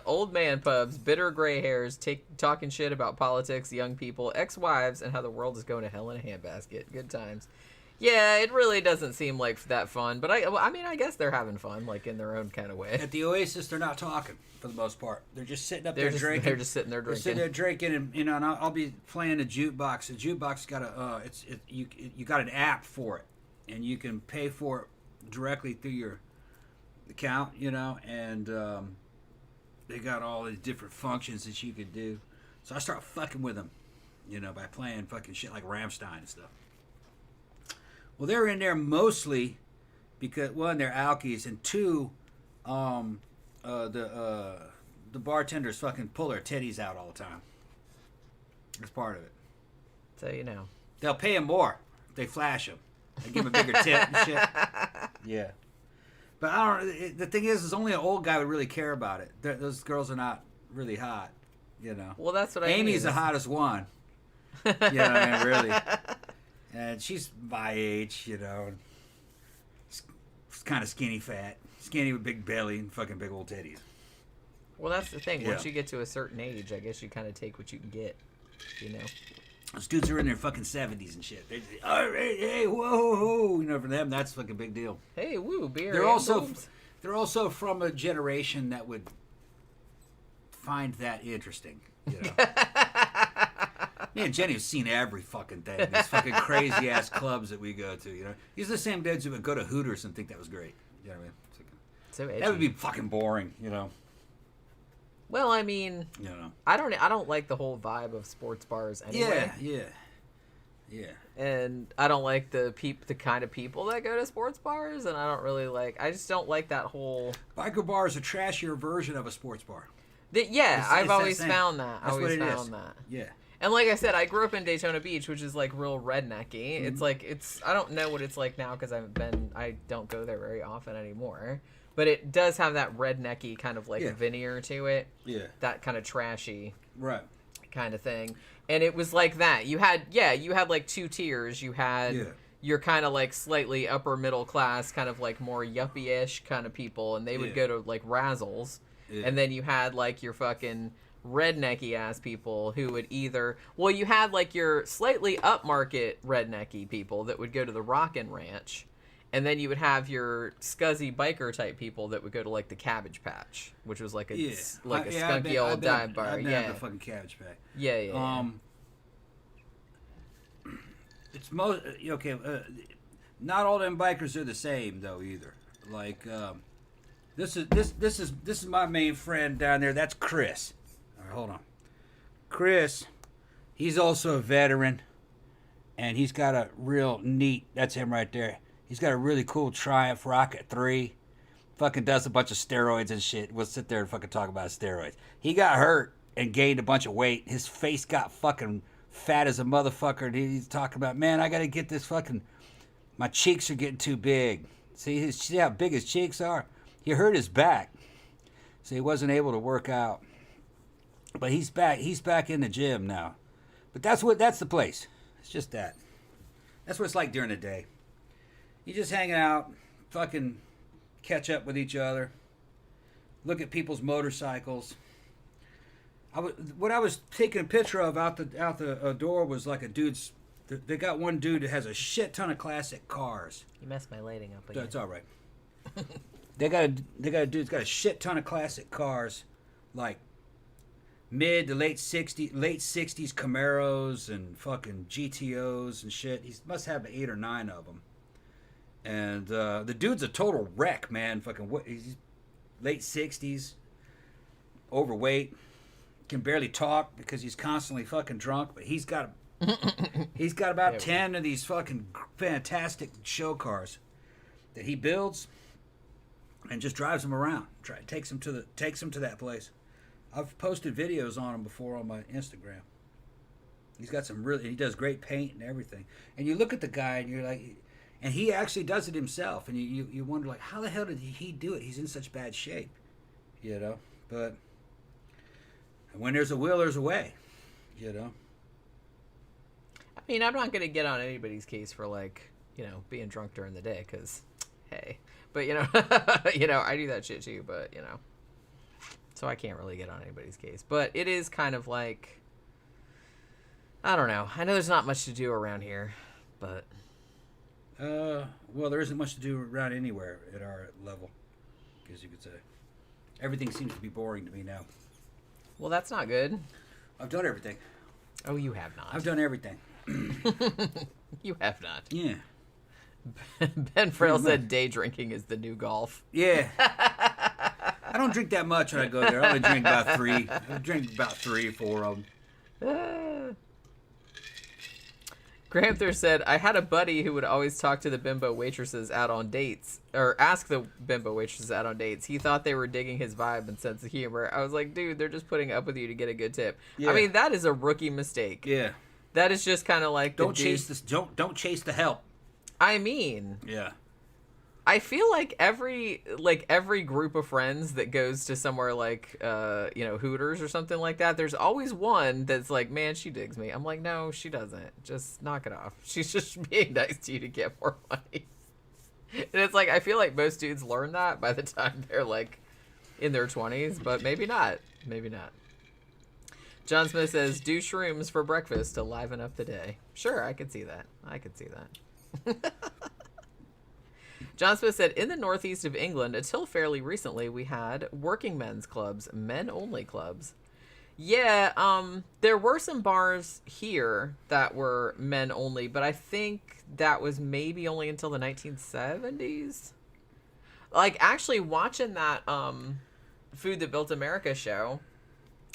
old man pubs, bitter gray hairs, talking shit about politics, young people, ex-wives, and how the world is going to hell in a handbasket. Good times. Yeah, it really doesn't seem like that fun, but I mean, I guess they're having fun, like in their own kind of way.
At the Oasis, they're not talking for the most part. They're just sitting up there drinking.
They're just sitting there drinking.
They're sitting there drinking, and you know, and I'll be playing a jukebox. The jukebox got you got an app for it, and you can pay for it directly through your account, you know, and they got all these different functions that you could do. So I start fucking with them, you know, by playing fucking shit like Rammstein and stuff. Well, they're in there mostly because, one, they're alkies, and two, the the bartenders fucking pull their titties out all the time. That's part of it.
So you know.
They'll pay him more. They flash him. They give him a bigger tip and shit. Yeah. But I don't. The thing is only an old guy would really care about it. Those girls are not really hot, you know.
Well, that's what I mean.
Amy's the hottest one. You know what I mean? Really. And she's my age, you know. Kind of skinny fat. Skinny with big belly and fucking big old titties.
Well, that's the thing.
Yeah.
Once you get to a certain age, I guess you kind of take what you can get, you know.
Those dudes are in their fucking 70s and shit. They just, all right, hey, whoa. You know, for them, that's a fucking big deal.
Hey, woo, beer.
They're also from a generation that would find that interesting, you know. Me and Jenny have seen every fucking thing. These fucking crazy ass clubs that we go to, you know. These are the same dudes who would go to Hooters and think that was great. You know what I mean?
So edgy.
That would be fucking boring, you know.
Well, I mean,
You know.
I don't like the whole vibe of sports bars anyway.
Yeah.
And I don't like the kind of people that go to sports bars, and I just don't like that whole.
Biker bar is a trashier version of a sports bar.
I've always found that.
That's what it is. Yeah.
And like I said, I grew up in Daytona Beach, which is like real rednecky.
Mm-hmm.
It's I don't know what it's like now because I don't go there very often anymore. But it does have that rednecky kind of like veneer to it.
Yeah.
That kind of trashy.
Right.
Kind of thing. And it was like that. You had like two tiers. You had your kind of like slightly upper middle class, kind of like more yuppie-ish kind of people, and they would go to like Razzles. Yeah. And then you had like your fucking rednecky ass people who would you had like your slightly upmarket rednecky people that would go to the Rockin' Ranch. And then you would have your scuzzy biker type people that would go to like the Cabbage Patch, which was like a skunky old dive bar.
I've been at the fucking Cabbage Patch.
Yeah.
It's not all them bikers are the same though either. Like this is my main friend down there. That's Chris. All right, hold on. Chris, he's also a veteran, and he's got a real neat. That's him right there. He's got a really cool Triumph Rocket 3. Fucking does a bunch of steroids and shit. We'll sit there and fucking talk about steroids. He got hurt and gained a bunch of weight. His face got fucking fat as a motherfucker. And he's talking about, man, I got to get this fucking... My cheeks are getting too big. See how big his cheeks are? He hurt his back. So he wasn't able to work out. But he's back. He's back in the gym now. But that's the place. It's just that. That's what it's like during the day. You just hanging out, fucking catch up with each other, look at people's motorcycles. What I was taking a picture of out the door was like a dude's. They got one dude that has a shit ton of classic cars.
You messed my lighting up again.
That's all right. They got a dude that's got a shit ton of classic cars, like mid to late 60s Camaros and fucking GTOs and shit. He must have 8 or 9 of them. And the dude's a total wreck, man. He's late 60s, overweight, can barely talk because he's constantly fucking drunk. But he's got about 10 of these fucking fantastic show cars that he builds and just drives them around. Takes them to that place. I've posted videos on him before on my Instagram. He's got he does great paint and everything. And you look at the guy and you're like. And he actually does it himself, and you wonder, like, how the hell did he do it? He's in such bad shape, you know? But when there's a will, there's a way, you know?
I mean, I'm not going to get on anybody's case for, like, you know, being drunk during the day, because, hey. But, you know, I do that shit too, but, you know. So I can't really get on anybody's case. But it is kind of like, I don't know. I know there's not much to do around here, but...
Well, there isn't much to do around anywhere at our level, I guess you could say. Everything seems to be boring to me now.
Well, that's not good.
I've done everything.
Oh, you have not.
I've done everything.
You have not.
Yeah.
Ben Frail said day drinking is the new golf.
Yeah. I don't drink that much when I go there. I only drink about 3. I drink about 3 or 4 of them.
Gramthars said, I had a buddy who would always talk to the bimbo waitresses out on dates, or ask the bimbo waitresses out on dates. He thought they were digging his vibe and sense of humor. I was like, dude, they're just putting up with you to get a good tip. Yeah. I mean, that is a rookie mistake.
Yeah.
That is just kind of like
don't chase the help.
I mean,
yeah.
I feel like every group of friends that goes to somewhere like Hooters or something like that, there's always one that's like, man, she digs me. I'm like, no, she doesn't. Just knock it off. She's just being nice to you to get more money. And it's like, I feel like most dudes learn that by the time they're like in their 20s, but maybe not. Maybe not. John Smith says, do shrooms for breakfast to liven up the day. Sure, I could see that. John Smith said, in the northeast of England, until fairly recently, we had working men's clubs, men-only clubs. Yeah, there were some bars here that were men-only, but I think that was maybe only until the 1970s. Like, actually, watching that Food That Built America show,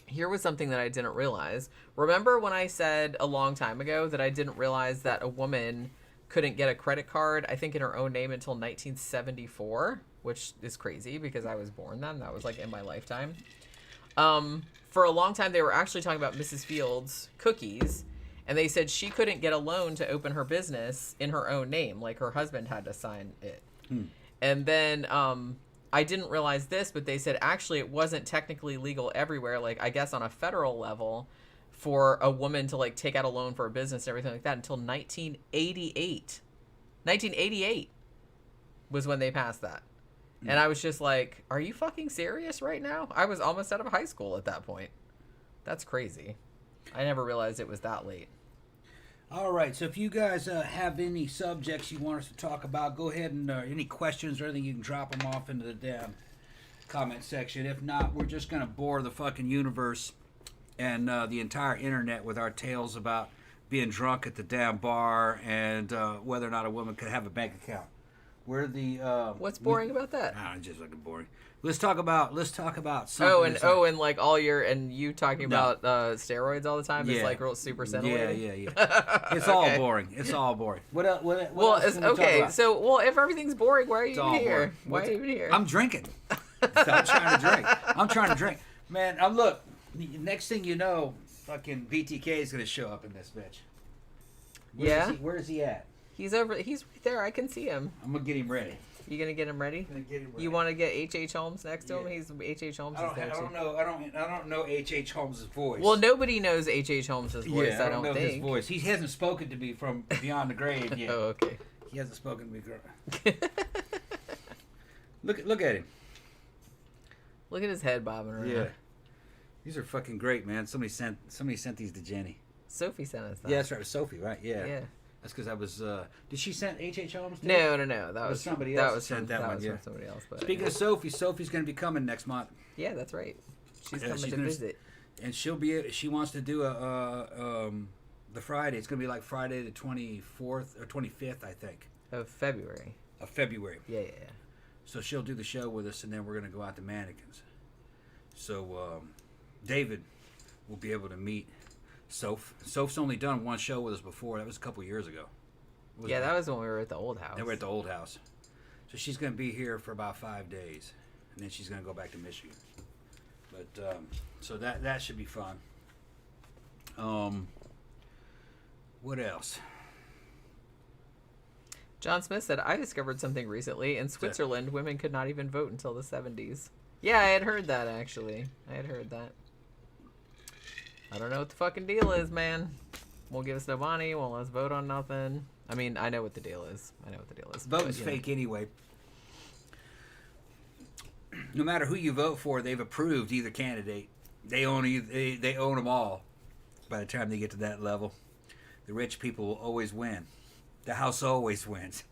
here was something that I didn't realize. Remember when I said a long time ago that I didn't realize that a woman couldn't get a credit card, I think, in her own name until 1974, which is crazy because I was born then. That was like in my lifetime. For a long time, they were actually talking about Mrs. Fields' cookies, and they said she couldn't get a loan to open her business in her own name. Like, her husband had to sign it. And then I didn't realize this, but they said actually it wasn't technically legal everywhere. Like, I guess on a federal level, for a woman to like take out a loan for a business and everything like that until 1988. 1988 was when they passed that. And I was just like, are you fucking serious right now? I was almost out of high school at that point. That's crazy. I never realized it was that late.
All right, so if you guys have any subjects you want us to talk about, go ahead and any questions or anything, you can drop them off into the damn comment section. If not, we're just going to bore the fucking universe and the entire internet with our tales about being drunk at the damn bar and whether or not a woman could have a bank account. We're the
what's boring about that?
Nah, it's just fucking boring. Let's talk about something.
And like all your and you talking about steroids all the time. It's like real super scintillating.
Yeah. It's all boring. It's all boring. What else?
Okay. So if everything's boring, why are you even here? Why are you even here?
I'm drinking. I'm trying to drink. Man, look. Next thing you know, fucking BTK is gonna show up in this bitch. Where is he at?
He's right there. I can see him.
I'm gonna get him ready.
You gonna get him ready?
I'm gonna get him ready.
You want to get H.H. Holmes next to him? He's H.H. Holmes. I
don't know H.H. Holmes' voice.
Well, nobody knows H.H. Holmes' voice.
Yeah, I don't know
think.
His voice. He hasn't spoken to me from beyond the grave yet.
Oh, okay.
He hasn't spoken to me. Look at him.
Look at his head bobbing around.
Yeah. These are fucking great, man. Somebody sent these to Jenny.
Sophie sent us that.
Yeah, that's right. It was Sophie, right? Yeah.
Yeah.
That's because I was. Did she send H.H. Holmes?
No. That was
somebody else.
That was from somebody else. But
speaking of Sophie, Sophie's going to be coming next month.
Yeah, that's right. She's coming to visit.
And she wants to do the Friday. It's going to be like Friday the 24th or 25th, I think.
Of February.
Yeah.
Yeah.
So she'll do the show with us, and then we're going to go out to Mannequins. So David will be able to meet Soph. Soph's only done one show with us before. That was a couple years ago.
That was when we were at the old house.
They were at the old house. So she's going to be here for about 5 days, and then she's going to go back to Michigan. But so that should be fun. What else?
John Smith said, I discovered something recently. In Switzerland, women could not even vote until the 70s. Yeah, I had heard that, actually. I don't know what the fucking deal is, man. Won't give us no money. Won't let us vote on nothing. I mean, I know what the deal is.
Voting's fake anyway. No matter who you vote for, they've approved either candidate. They own them all. By the time they get to that level, the rich people will always win. The house always wins.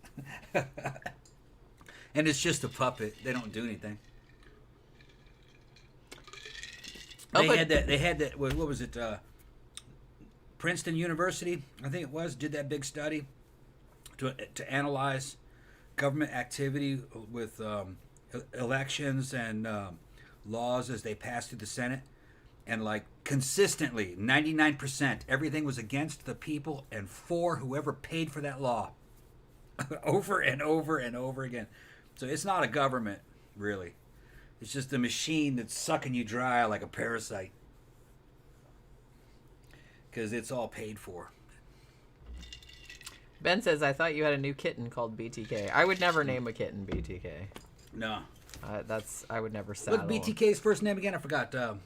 And it's just a puppet. They don't do anything. They had that. What was it? Princeton University, I think it was, did that big study to analyze government activity with elections and laws as they pass through the Senate. And like consistently, 99%, everything was against the people and for whoever paid for that law. Over and over and over again. So it's not a government, really. It's just a machine that's sucking you dry like a parasite. Because it's all paid for.
Ben says, I thought you had a new kitten called BTK. I would never name a kitten BTK.
No.
I would never saddle.
What's BTK's first name again? I forgot. Oh,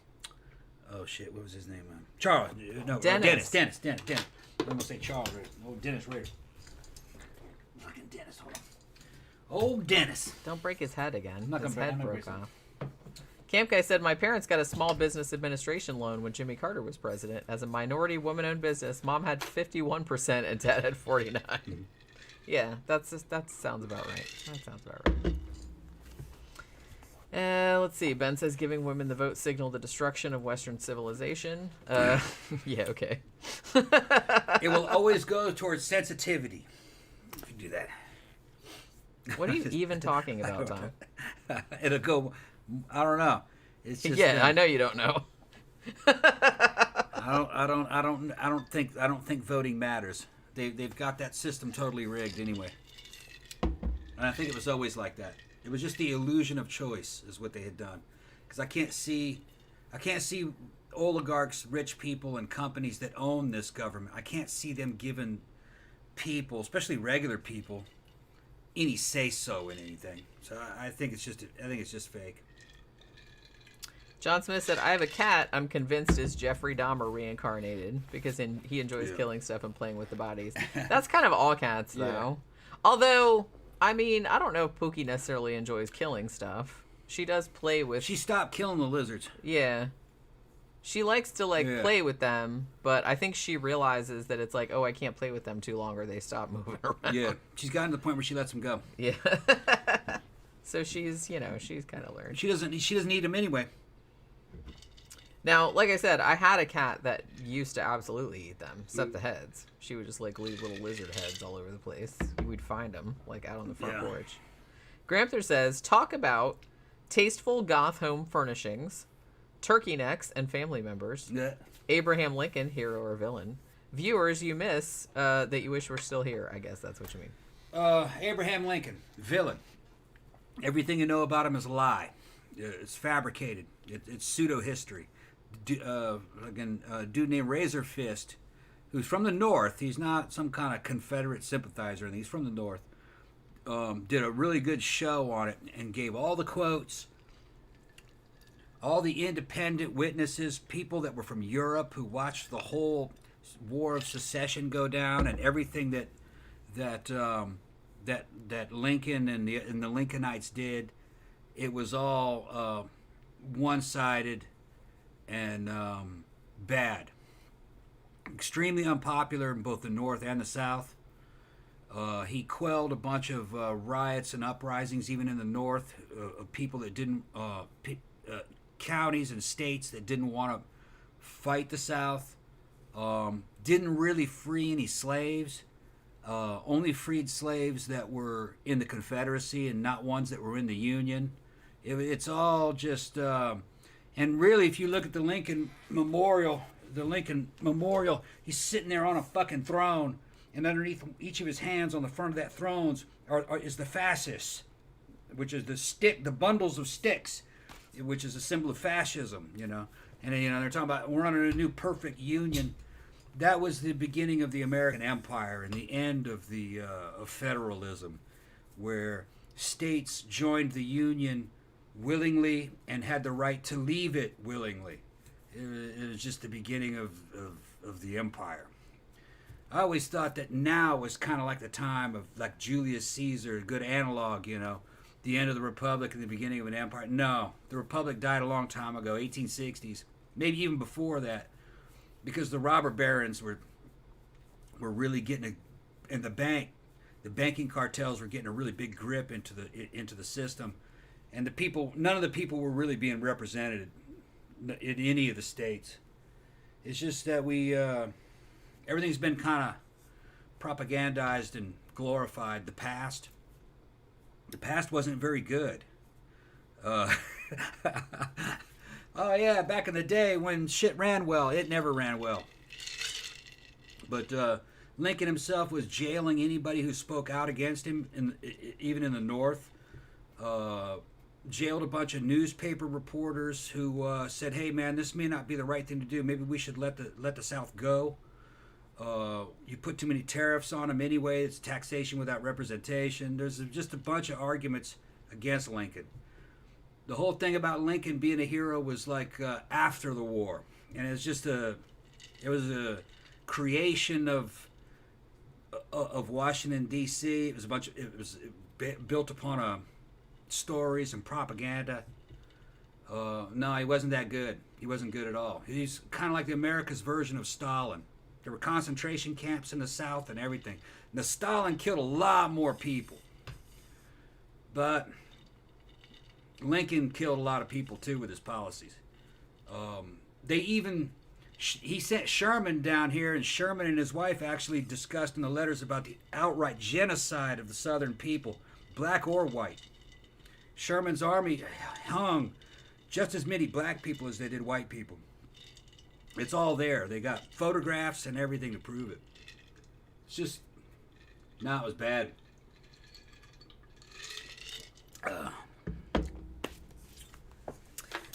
shit. What was his name? Charles. No,
Dennis.
Dennis. I'm going to say Charles. Oh, Dennis Rader. Fucking Dennis. Hold on. Oh, Dennis.
Don't break his head again.
Not
his
gonna
head
break
broke off. Camp Guy said, my parents got a small business administration loan when Jimmy Carter was president. As a minority woman-owned business, Mom had 51% and Dad had 49%. Yeah, that sounds about right. That sounds about right. Let's see. Ben says, giving women the vote signaled the destruction of Western civilization. Yeah, okay.
It will always go towards sensitivity if you do that.
What are you even talking about, Tom?
It'll go... I don't know. It's just
I know you don't know.
I don't think voting matters. They've got that system totally rigged anyway. And I think it was always like that. It was just the illusion of choice is what they had done. Because I can't see oligarchs, rich people, and companies that own this government. I can't see them giving people, especially regular people, any say so in anything. So I think it's just fake.
John Smith said, I have a cat I'm convinced is Jeffrey Dahmer reincarnated because he enjoys killing stuff and playing with the bodies. That's kind of all cats, though. Yeah. Although, I mean, I don't know if Pookie necessarily enjoys killing stuff. She does play with...
She stopped killing the lizards.
Yeah. She likes to, play with them, but I think she realizes that it's like, oh, I can't play with them too long or they stop moving around.
Yeah. She's gotten to the point where she lets them go.
Yeah. So she's kind of learned.
She doesn't eat them anyway.
Now, like I said, I had a cat that used to absolutely eat them, except the heads. She would just, leave little lizard heads all over the place. We'd find them, out on the front porch. Gramthars says, talk about tasteful goth home furnishings, turkey necks and family members, Abraham Lincoln, hero or villain, viewers you miss that you wish were still here. I guess that's what you mean.
Abraham Lincoln, villain. Everything you know about him is a lie. It's fabricated. It's pseudo-history. A dude named Razor Fist, who's from the North. He's not some kind of Confederate sympathizer. He's from the North. Did a really good show on it and gave all the quotes, all the independent witnesses, people that were from Europe who watched the whole War of Secession go down and everything that Lincoln and the Lincolnites did. It was all one-sided and bad. Extremely unpopular in both the North and the South. He quelled a bunch of riots and uprisings, even in the North, of people that didn't, counties and states that didn't want to fight the South. Didn't really free any slaves. Only freed slaves that were in the Confederacy and not ones that were in the Union. It's all just... and really, if you look at the Lincoln Memorial, he's sitting there on a fucking throne, and underneath each of his hands on the front of that throne is the fascists, which is the bundles of sticks, which is a symbol of fascism, And they're talking about we're under a new perfect union. That was the beginning of the American Empire and the end of of federalism, where states joined the Union willingly and had the right to leave it willingly. It was just the beginning of the empire. I always thought that now was kind of like the time of like Julius Caesar, a good analog, the end of the Republic and the beginning of an empire. No, the Republic died a long time ago, 1860s, maybe even before that, because the robber barons were really getting and the banking cartels were getting a really big grip into the system. And none of the people were really being represented in any of the states. It's just that everything's been kind of propagandized and glorified. The past wasn't very good. Oh yeah, back in the day when shit ran well, it never ran well. But Lincoln himself was jailing anybody who spoke out against him, even in the North. Jailed a bunch of newspaper reporters who said, "Hey man, this may not be the right thing to do. Maybe we should let the South go. You put too many tariffs on them anyway. It's taxation without representation." There's just a bunch of arguments against Lincoln. The whole thing about Lincoln being a hero was like after the war, and it was a creation of Washington D.C. It was built upon stories and propaganda. No, he wasn't that good. He wasn't good at all. He's kind of like the America's version of Stalin. There were concentration camps in the South and everything. Now, Stalin killed a lot more people, but Lincoln killed a lot of people too with his policies. He sent Sherman down here, and Sherman and his wife actually discussed in the letters about the outright genocide of the Southern people, black or white. Sherman's army hung just as many black people as they did white people. It's all there. They got photographs and everything to prove it. It's just, no, it was bad.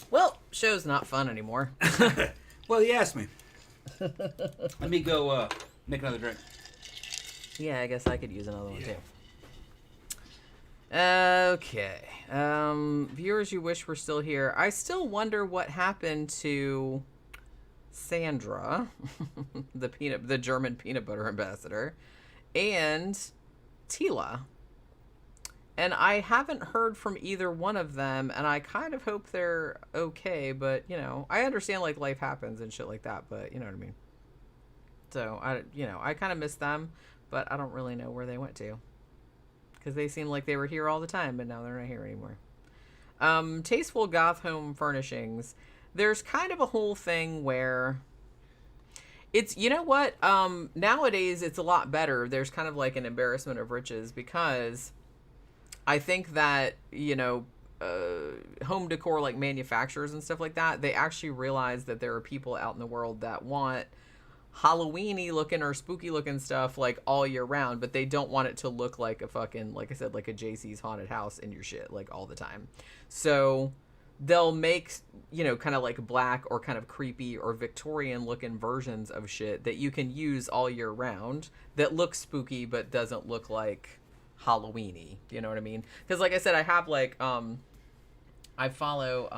Well, show's not fun anymore.
Well, he asked me. Let me go make another drink.
Yeah, I guess I could use another one too. Okay. Viewers you wish were still here. I still wonder what happened to Sandra, the German peanut butter ambassador, and Tila. And I haven't heard from either one of them, and I kind of hope they're okay, but, you know, I understand, like, life happens and shit like that, but you know what I mean? So, I kind of miss them, but I don't really know where they went to. Because they seem like they were here all the time, but now they're not here anymore. Tasteful Goth Home Furnishings. There's kind of a whole thing where it's, you know what? Nowadays, it's a lot better. There's kind of like an embarrassment of riches because I think that, you know, home decor, like manufacturers and stuff like that, they actually realize that there are people out in the world that want Halloween-y looking or spooky looking stuff like all year round, but they don't want it to look like a fucking, like I said, like a JC's haunted house in your shit like all the time. So they'll make, you know, kind of like black or kind of creepy or Victorian looking versions of shit that you can use all year round that looks spooky but doesn't look like Halloween-y. You know what I mean? Because like I said, I have like I follow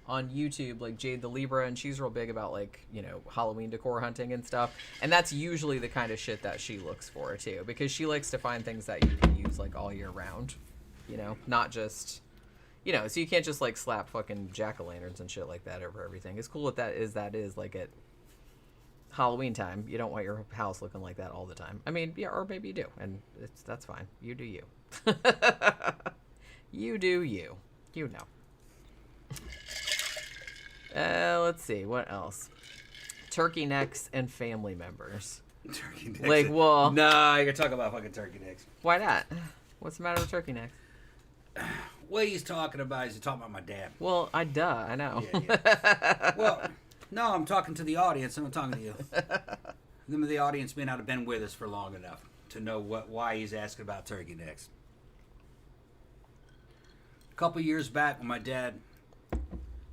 on YouTube like Jade the Libra, and she's real big about like, you know, Halloween decor hunting and stuff, and that's usually the kind of shit that she looks for too, because she likes to find things that you can use like all year round, you know, not just, you know, so you can't just like slap fucking jack-o'-lanterns and shit like that over everything. As cool as that is like at Halloween time, you don't want your house looking like that all the time. I mean, yeah, or maybe you do, and that's fine. You do you. You do you. You know. Let's see, what else? Turkey necks and family members.
Turkey necks.
Like, well,
nah, you're talking about fucking turkey necks.
why not? What's the matter with turkey necks?
What he's talking about is he's talking about my dad.
Well, I know.
Yeah. Well, no, I'm talking to the audience. I'm not talking to you. Some of the audience may not have been with us for long enough to know why he's asking about turkey necks. A couple years back, when my dad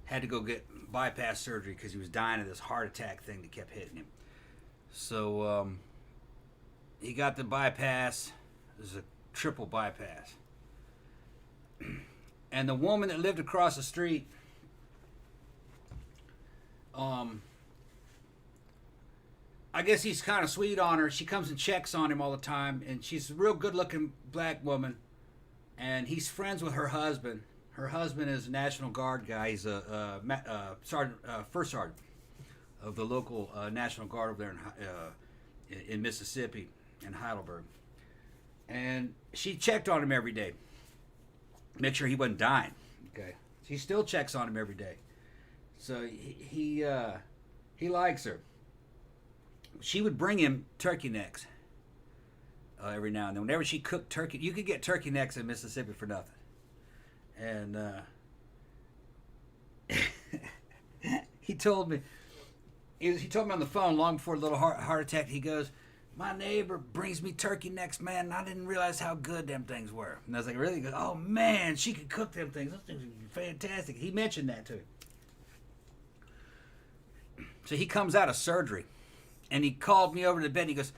had to go get bypass surgery because he was dying of this heart attack thing that kept hitting him. So he got the bypass. It was a triple bypass. And the woman that lived across the street, I guess he's kind of sweet on her. She comes and checks on him all the time, and she's a real good-looking black woman, and he's friends with her husband. Her husband is a National Guard guy. He's a sergeant, first sergeant of the local National Guard over there in Mississippi, in Heidelberg. And she checked on him every day, make sure he wasn't dying. Okay, she still checks on him every day. So he likes her. She would bring him turkey necks every now and then. Whenever she cooked turkey, you could get turkey necks in Mississippi for nothing. And he told me on the phone long before the little heart attack. He goes, my neighbor brings me turkey necks, man, and I didn't realize how good them things were. And I was like, really? He goes, oh, man, she could cook them things. Those things are fantastic. He mentioned that, too. So he comes out of surgery, and he called me over to the bed, and he goes,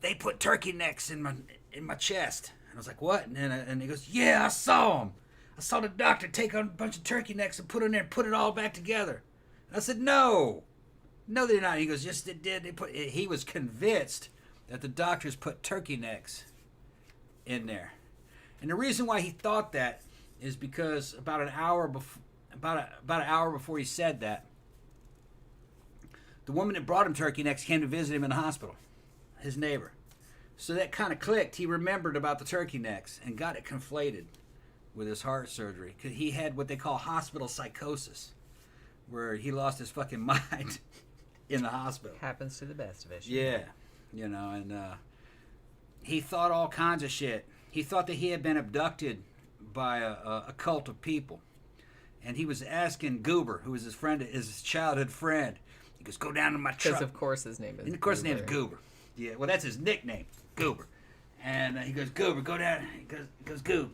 they put turkey necks in my chest. And I was like, what? And he goes, yeah, I saw them. I saw the doctor take a bunch of turkey necks and put it in there and put it all back together. And I said, no, they're not. He goes, yes, they did. He was convinced that the doctors put turkey necks in there. And the reason why he thought that is because about an hour before he said that, the woman that brought him turkey necks came to visit him in the hospital, his neighbor. So that kind of clicked. He remembered about the turkey necks and got it conflated with his heart surgery. 'Cause he had what they call hospital psychosis, where he lost his fucking mind in the hospital.
Happens to the best of us.
Yeah. You know, and he thought all kinds of shit. He thought that he had been abducted by a cult of people. And he was asking Goober, who was his childhood friend. He goes, go down to my truck.
Because of course his name is
And of course his name is Goober. Yeah, well, that's his nickname, Goober. And he goes, Goober, go down. He goes, Goober,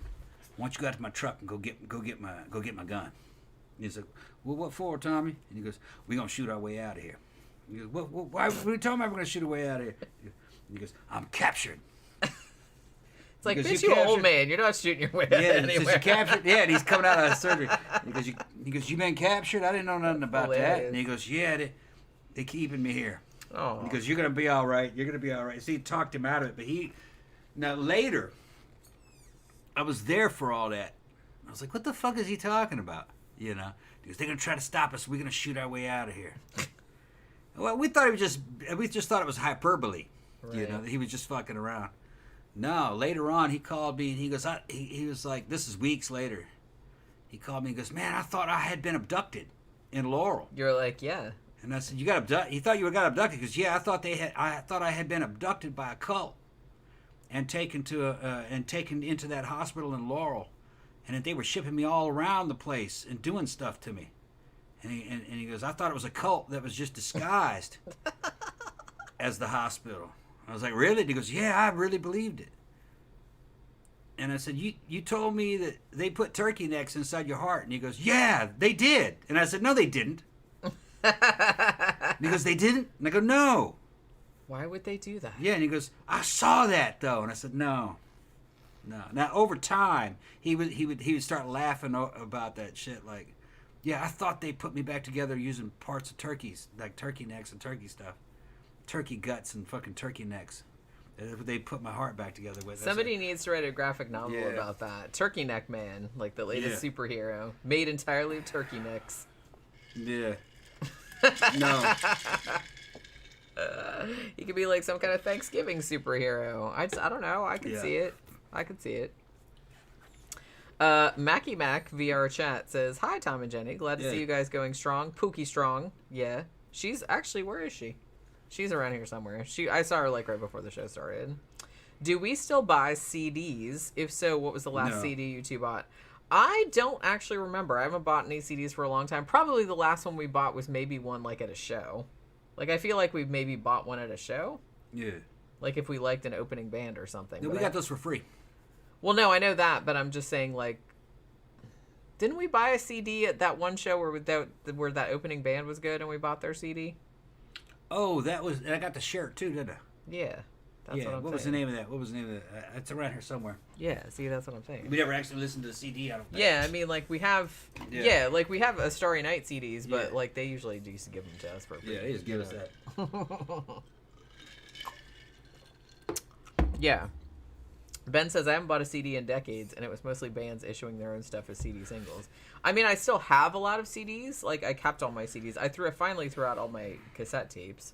why don't you go out to my truck and go get my gun? And he's like, well, what for, Tommy? And he goes, we're gonna shoot our way out of here. He goes, why are you telling me we're gonna shoot our way out of here? And he goes, I'm captured.
It's like, bitch, you old man. You're not shooting your way out anywhere.
You captured? Yeah, and he's coming out of surgery. He goes, you been captured? I didn't know nothing about that. And he goes, yeah, they keeping me here.
Oh.
He goes, you're going to be all right. You're going to be all right. So he talked him out of it. But now later, I was there for all that. I was like, what the fuck is he talking about? You know? He goes, they're going to try to stop us. We're going to shoot our way out of here. Well, we thought we just thought it was hyperbole. Right. You know, that he was just fucking around. No, later on, he called me and he goes, he was like, this is weeks later. He called me and goes, man, I thought I had been abducted in Laurel.
You're like, yeah.
And I said, you got abducted? He thought you got abducted because, yeah, I thought I had been abducted by a cult and taken into that hospital in Laurel, and that they were shipping me all around the place and doing stuff to me. And he goes, I thought it was a cult that was just disguised as the hospital. I was like, really? And he goes, yeah, I really believed it. And I said, you told me that they put turkey necks inside your heart. And he goes, yeah, they did. And I said, no, they didn't. And he goes, they didn't? And I go, no.
Why would they do that?
Yeah, and he goes, I saw that though. And I said, no. Now over time, he would start laughing about that shit. Like, yeah, I thought they put me back together using parts of turkeys, like turkey necks and turkey stuff, turkey guts and fucking turkey necks. They put my heart back together with.
Somebody needs to write a graphic novel about that. Turkey Neck Man, like the latest superhero, made entirely of turkey necks.
Yeah. No.
He could be like some kind of Thanksgiving superhero. I don't know. I could see it. Mackie Mac via our chat says, hi, Tom and Jenny. Glad to see you guys going strong. Pookie strong. Yeah. She's actually, where is she? She's around here somewhere. I saw her like right before the show started. Do we still buy CDs? If so, what was the last CD you two bought? I don't actually remember. I haven't bought any CDs for a long time. Probably the last one we bought was maybe one like at a show. Like I feel like we've maybe bought one at a show. Yeah. Like if we liked an opening band or something.
Yeah, we got those for free.
Well, no, I know that, but I'm just saying like, didn't we buy a CD at that one show where that opening band was good and we bought their CD?
Oh, that was, and I got the shirt too, didn't I?
Yeah. That's what I'm
saying. Was the name of that? What was the name of that? It's around here somewhere.
Yeah, see, that's what I'm saying.
We never actually listened to the CD, I don't think.
Yeah, I mean, like, we have... Yeah, like, we have a Starry Night CDs, but, like, they usually used to give them to us for free.
Yeah, they just give us that.
Yeah. Ben says, I haven't bought a CD in decades, and it was mostly bands issuing their own stuff as CD singles. I mean, I still have a lot of CDs. Like, I kept all my CDs. I finally threw out all my cassette tapes,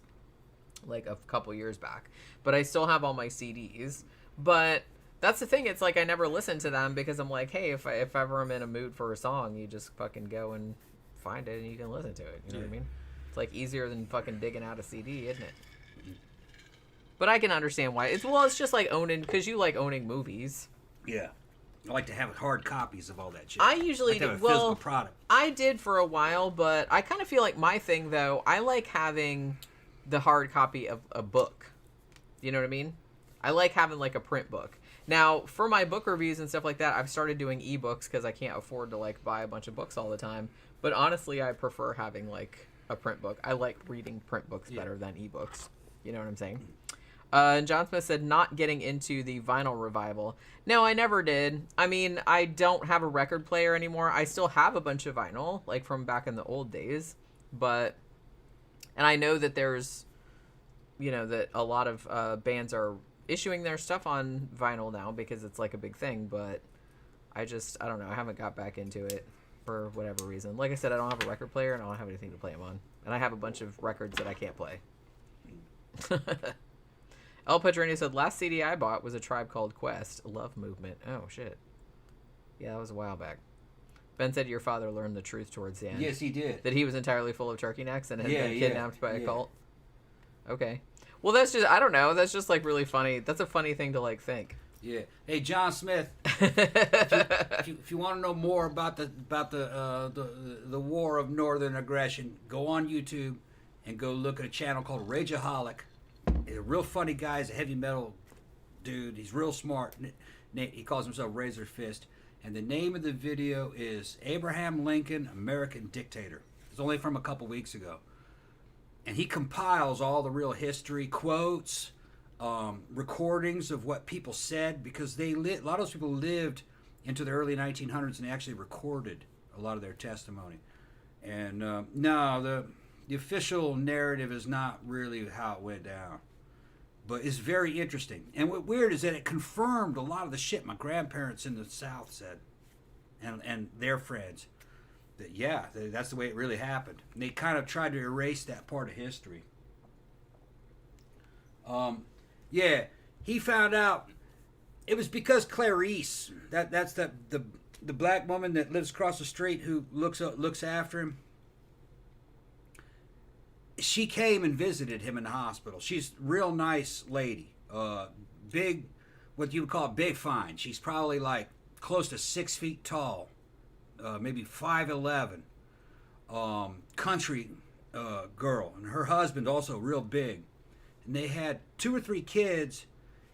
like, a couple years back. But I still have all my CDs. But that's the thing. It's like I never listen to them because I'm like, hey, if ever I'm in a mood for a song, you just fucking go and find it and you can listen to it. You know what I mean? It's, like, easier than fucking digging out a CD, isn't it? But I can understand why. It's just like owning, because you like owning movies.
Yeah. I like to have hard copies of all that shit.
I usually
like to have a
do.
physical
Well,
product.
I did for a while, but I kind of feel like my thing, though, I like having the hard copy of a book. You know what I mean? I like having, like, a print book. Now, for my book reviews and stuff like that, I've started doing ebooks because I can't afford to, like, buy a bunch of books all the time. But honestly, I prefer having, like, a print book. I like reading print books better than ebooks. You know what I'm saying? And John Smith said, not getting into the vinyl revival. No, I never did. I mean, I don't have a record player anymore. I still have a bunch of vinyl, like from back in the old days. But, and I know that there's, you know, that a lot of bands are issuing their stuff on vinyl now because it's like a big thing. But I don't know. I haven't got back into it for whatever reason. Like I said, I don't have a record player and I don't have anything to play them on. And I have a bunch of records that I can't play. El Pedrini said, last CD I bought was A Tribe Called Quest, Love Movement. Oh, shit. Yeah, that was a while back. Ben said your father learned the truth towards the end.
Yes, he did.
That he was entirely full of turkey necks and had been kidnapped by a cult. Okay. Well, that's just, I don't know. That's just, like, really funny. That's a funny thing to, like, think.
Yeah. Hey, John Smith, if you want to know more about the war of northern aggression, go on YouTube and go look at a channel called Rageaholic. He's a real funny guy. He's a heavy metal dude. He's real smart. He calls himself Razor Fist. And the name of the video is Abraham Lincoln, American Dictator. It's only from a couple weeks ago. And he compiles all the real history, quotes, recordings of what people said, because a lot of those people lived into the early 1900s and actually recorded a lot of their testimony. And no, the official narrative is not really how it went down. But it's very interesting. And what weird is that it confirmed a lot of the shit my grandparents in the South said. And their friends. That, yeah, that's the way it really happened. And they kind of tried to erase that part of history. Yeah, he found out it was because Clarice, that's the black woman that lives across the street who looks after him. She came and visited him in the hospital. She's a real nice lady. Big, what you would call big fine. She's probably like close to 6 feet tall. Maybe 5'11". Country girl. And her husband also real big. And they had 2 or 3 kids.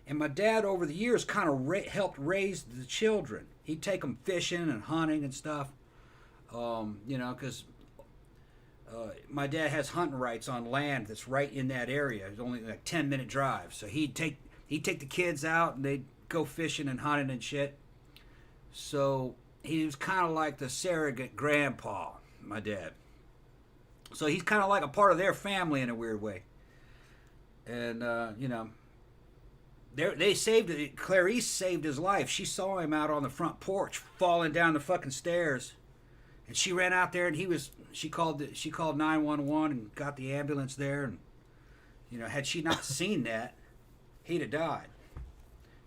And my dad over the years kind of helped raise the children. He'd take them fishing and hunting and stuff. Because my dad has hunting rights on land that's right in that area. It's only like 10-minute drive. So he'd take the kids out and they'd go fishing and hunting and shit. So he was kind of like the surrogate grandpa, my dad. So he's kind of like a part of their family in a weird way. And Clarice saved his life. She saw him out on the front porch falling down the fucking stairs. And she ran out there, and she called 911 and got the ambulance there. And had she not seen that, he'd have died.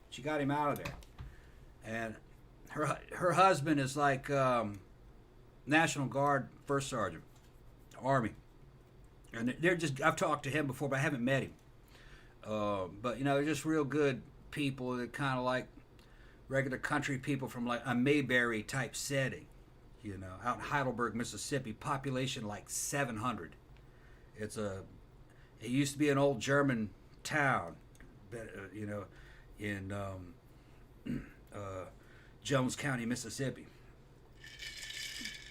She got him out of there. And her husband is like National Guard First Sergeant, Army. And I've talked to him before, but I haven't met him. But they're just real good people. They're kind of like regular country people from like a Mayberry type setting. Out in Heidelberg, Mississippi, population like 700. It used to be an old German town, in Jones County, Mississippi.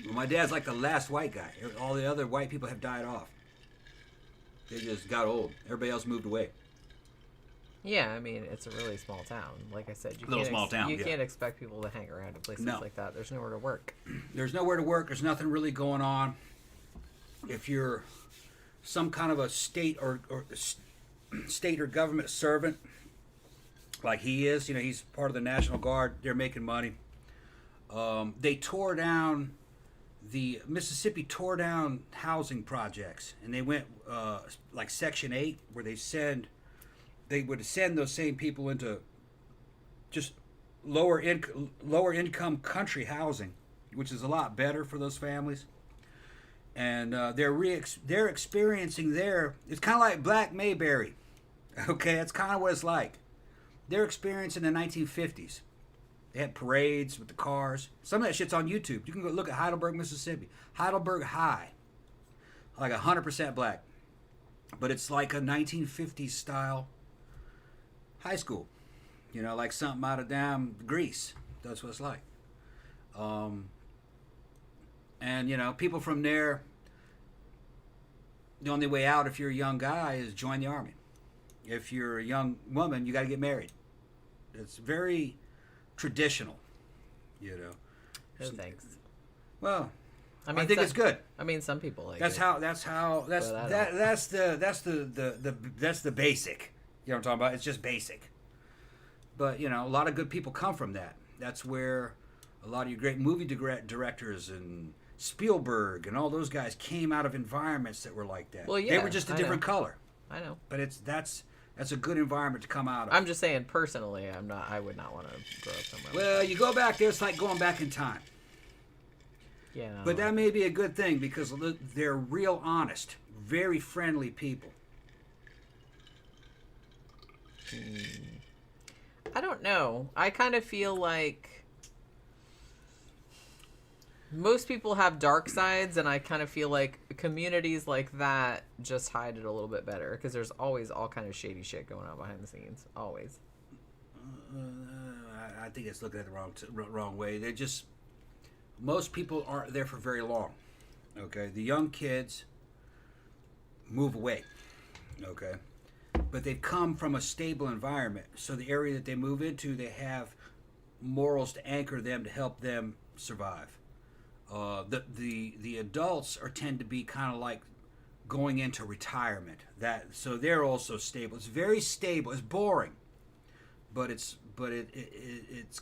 Well, my dad's like the last white guy. All the other white people have died off. They just got old. Everybody else moved away.
Yeah, I mean, it's a really small town. Like I said, you can't expect people to hang around in places like that. There's nowhere to work.
There's nowhere to work. There's nothing really going on. If you're some kind of a state or government servant, like he is, he's part of the National Guard. They're making money. They tore down Mississippi tore down housing projects, and they went like Section 8, where they would send those same people into just lower income country housing, which is a lot better for those families. And they're experiencing there. It's kind of like Black Mayberry. Okay, that's kind of what it's like. They're experiencing the 1950s. They had parades with the cars. Some of that shit's on YouTube. You can go look at Heidelberg, Mississippi. Heidelberg High. Like 100% black. But it's like a 1950s style high school. You know, like something out of damn Greece. That's what it's like. And, you know, people from there, the only way out if you're a young guy is join the army. If you're a young woman, you got to get married. It's very traditional, you know.
No thanks.
Well, I think it's good.
I mean, some people like
that's
it.
That's the basic. You know what I'm talking about? It's just basic. But, you know, a lot of good people come from that. That's where a lot of your great movie directors and Spielberg and all those guys came out of environments that were like that.
Well, yeah,
they were just a different color.
I know.
But that's a good environment to come out of.
I'm just saying, personally, I would not want to grow up somewhere.
Well,
like
you go back there, it's like going back in time.
Yeah. No,
but that may be a good thing because they're real honest, very friendly people.
I don't know. I kind of feel like most people have dark sides, and I kind of feel like communities like that just hide it a little bit better because there's always all kind of shady shit going on behind the scenes. Always.
I think it's looking at the wrong way. They're just, most people aren't there for very long. Okay, the young kids move away. Okay, but they've come from a stable environment, so the area that they move into, they have morals to anchor them to help them survive. The adults tend to be kind of like going into retirement. So they're also stable. It's very stable. It's boring, but it's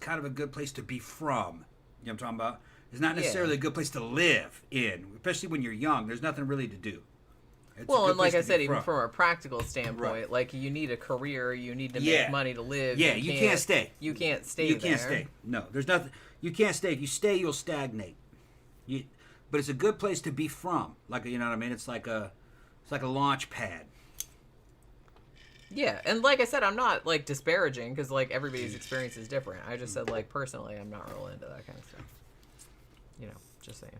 kind of a good place to be from. You know what I'm talking about? It's not necessarily a good place to live in, especially when you're young. There's nothing really to do.
Well, and like I said, even from a practical standpoint, like you need a career, you need to make money to live.
Yeah, you can't stay.
You can't stay.
You can't stay. No, there's nothing. You can't stay. If you stay, you'll stagnate. But it's a good place to be from. Like, you know what I mean? It's like a launch pad.
Yeah, and like I said, I'm not like disparaging because like everybody's experience is different. I just said like personally, I'm not real into that kind of stuff. You know, just saying.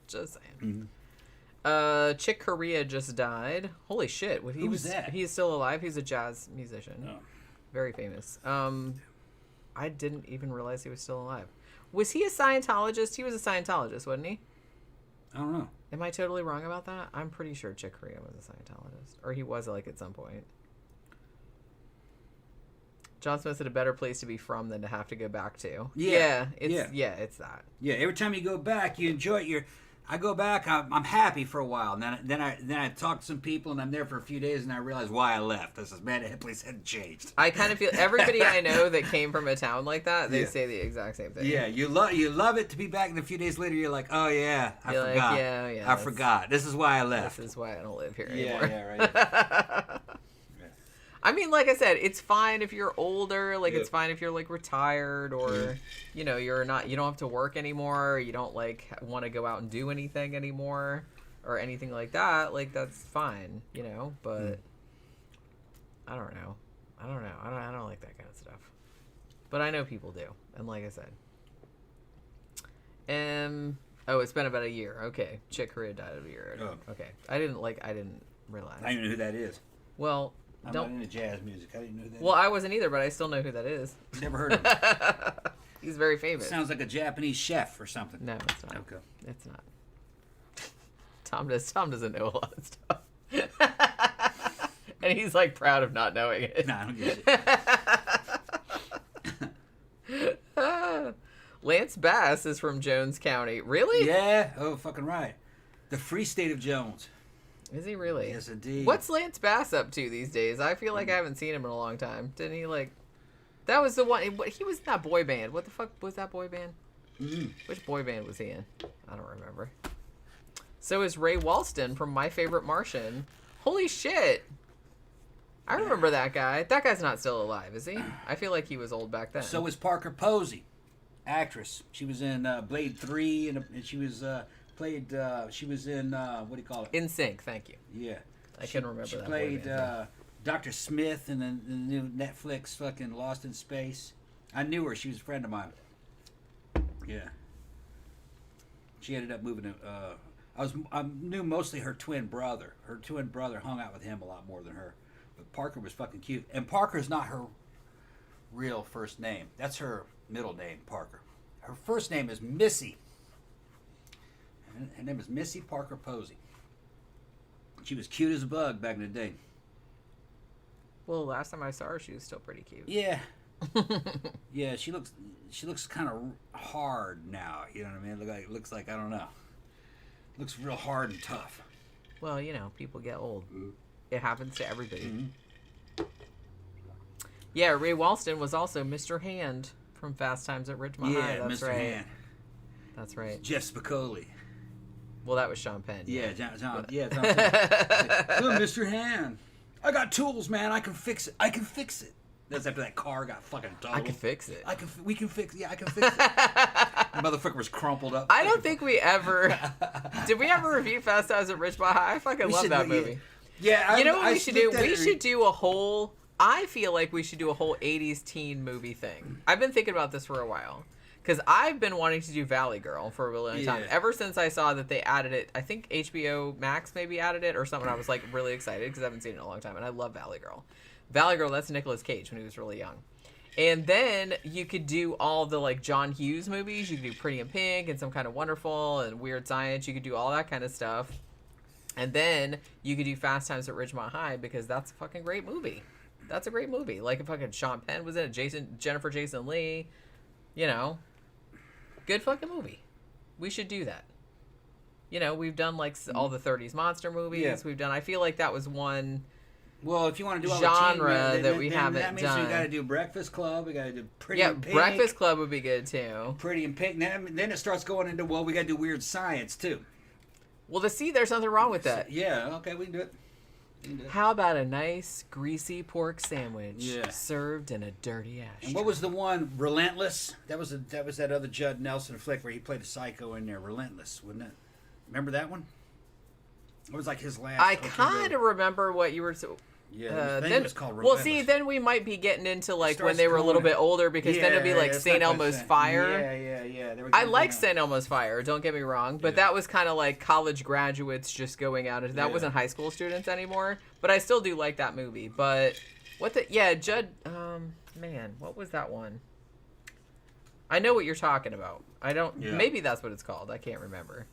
Just saying. Mm-hmm. Chick Corea just died. Holy shit!
Who's that?
He's still alive. He's a jazz musician.
Oh.
Very famous. I didn't even realize he was still alive. Was he a Scientologist? He was a Scientologist, wasn't he?
I don't know.
Am I totally wrong about that? I'm pretty sure Chick Corea was a Scientologist. Or he was, like, at some point. John Smith had a better place to be from than to have to go back to. Yeah, it's that.
Yeah, every time you go back, you enjoy it. I go back, I'm happy for a while, and then I talk to some people, and I'm there for a few days, and I realize why I left. I says, man, that place hadn't changed.
I kind of feel everybody I know that came from a town like that, they say the exact same thing.
Yeah, you love it to be back, and a few days later, you're like, oh yeah, I forgot. I forgot. This is why I left.
This is why I don't live here anymore.
Yeah, right.
I mean, like I said, it's fine if you're older. Like, it's fine if you're, like, retired or, you know, you don't have to work anymore. You don't, like, want to go out and do anything anymore or anything like that. Like, that's fine, you know? But I don't know. I don't like that kind of stuff. But I know people do. And like I said. It's been about a year. Okay. Chick Corea died of a year ago. Oh. Okay. I didn't realize.
I don't even know who that is.
Well...
I'm not into jazz music. I didn't know that.
Well, I wasn't either, but I still know who that is.
Never heard of him.
He's very famous.
Sounds like a Japanese chef or something.
No, it's not.
Okay.
It's not. Tom doesn't know a lot of stuff. And he's like proud of not knowing it.
No, I don't get it.
Lance Bass is from Jones County. Really?
Yeah. Oh, fucking right. The Free State of Jones.
Is he really?
Yes, indeed.
What's Lance Bass up to these days? I feel like I haven't seen him in a long time. Didn't he, like... That was the one... He was in that boy band. What the fuck was that boy band?
Mm-hmm.
Which boy band was he in? I don't remember. So is Ray Walston from My Favorite Martian. Holy shit! I remember that guy. That guy's not still alive, is he? I feel like he was old back then.
So is Parker Posey, actress. She was in Blade 3, and she was... she was in, what do you call it?
In Sync, thank you.
Yeah.
I couldn't remember that.
She played Dr. Smith in the new Netflix fucking Lost in Space. I knew her. She was a friend of mine. Yeah. She ended up moving to. I knew mostly her twin brother. Her twin brother hung out with him a lot more than her. But Parker was fucking cute. And Parker's not her real first name. That's her middle name, Parker. Her first name is Missy. Her name is Missy Parker Posey. She was cute as a bug back in the day.
Well, last time I saw her, she was still pretty cute.
Yeah. Yeah, she looks kind of hard now. You know what I mean? Looks like I don't know. Looks real hard and tough.
Well, you know, people get old. It happens to everybody. Mm-hmm. Yeah, Ray Walston was also Mr. Hand from Fast Times at Ridgemont High. That's
Mr.
right.
Hand.
That's right.
Jeff Spicoli.
Well, that was Sean Penn.
Yeah, John Penn. Look, Mr. Hand. I got tools, man. I can fix it. That's after that car got fucking totaled.
I can fix it.
We can fix it. Yeah, I can fix it. The motherfucker was crumpled up.
I don't think we ever... Did we ever review Fast Times at Ridgemont High? I fucking love that movie.
Yeah.
You know what we should do? We should do a whole... I feel like we should do a whole 80s teen movie thing. I've been thinking about this for a while. Because I've been wanting to do Valley Girl for a really long time. Ever since I saw that they added it. I think HBO Max maybe added it or something. I was like really excited because I haven't seen it in a long time. And I love Valley Girl. Valley Girl, that's Nicolas Cage when he was really young. And then you could do all the like John Hughes movies. You could do Pretty in Pink and Some Kind of Wonderful and Weird Science. You could do all that kind of stuff. And then you could do Fast Times at Ridgemont High because that's a fucking great movie. That's a great movie. Like if fucking Sean Penn was in it, Jennifer Jason Leigh, you know. Good fucking movie. We should do that. You know, we've done like all the 30s monster movies. Yeah. We've done. I feel like that was one.
Well, if you want to do all
genre
the teen,
that we haven't
that means
done,
we got to do Breakfast Club. We got to do Pretty in Pink.
Breakfast Club would be good too.
Pretty in Pink. Then it starts going into we got to do Weird Science too.
Well, there's nothing wrong with that.
Yeah. Okay, we can do it.
How about a nice greasy pork sandwich served in a dirty ashtray?
And what was the one? Relentless. That was that other Judd Nelson flick where he played a psycho in there. Relentless, wasn't it? Remember that one? It was like his last.
I kind of remember what you were.
Yeah, then, it was called Relentless.
Well, see, then we might be getting into like when they were a little bit older because then it'd be like St. Elmo's Fire.
Yeah.
I like St. Elmo's Fire. Don't get me wrong, but that was kind of like college graduates just going out. That wasn't high school students anymore. But I still do like that movie. But Judd. Man, what was that one? I know what you're talking about. I don't. Yeah. Maybe that's what it's called. I can't remember.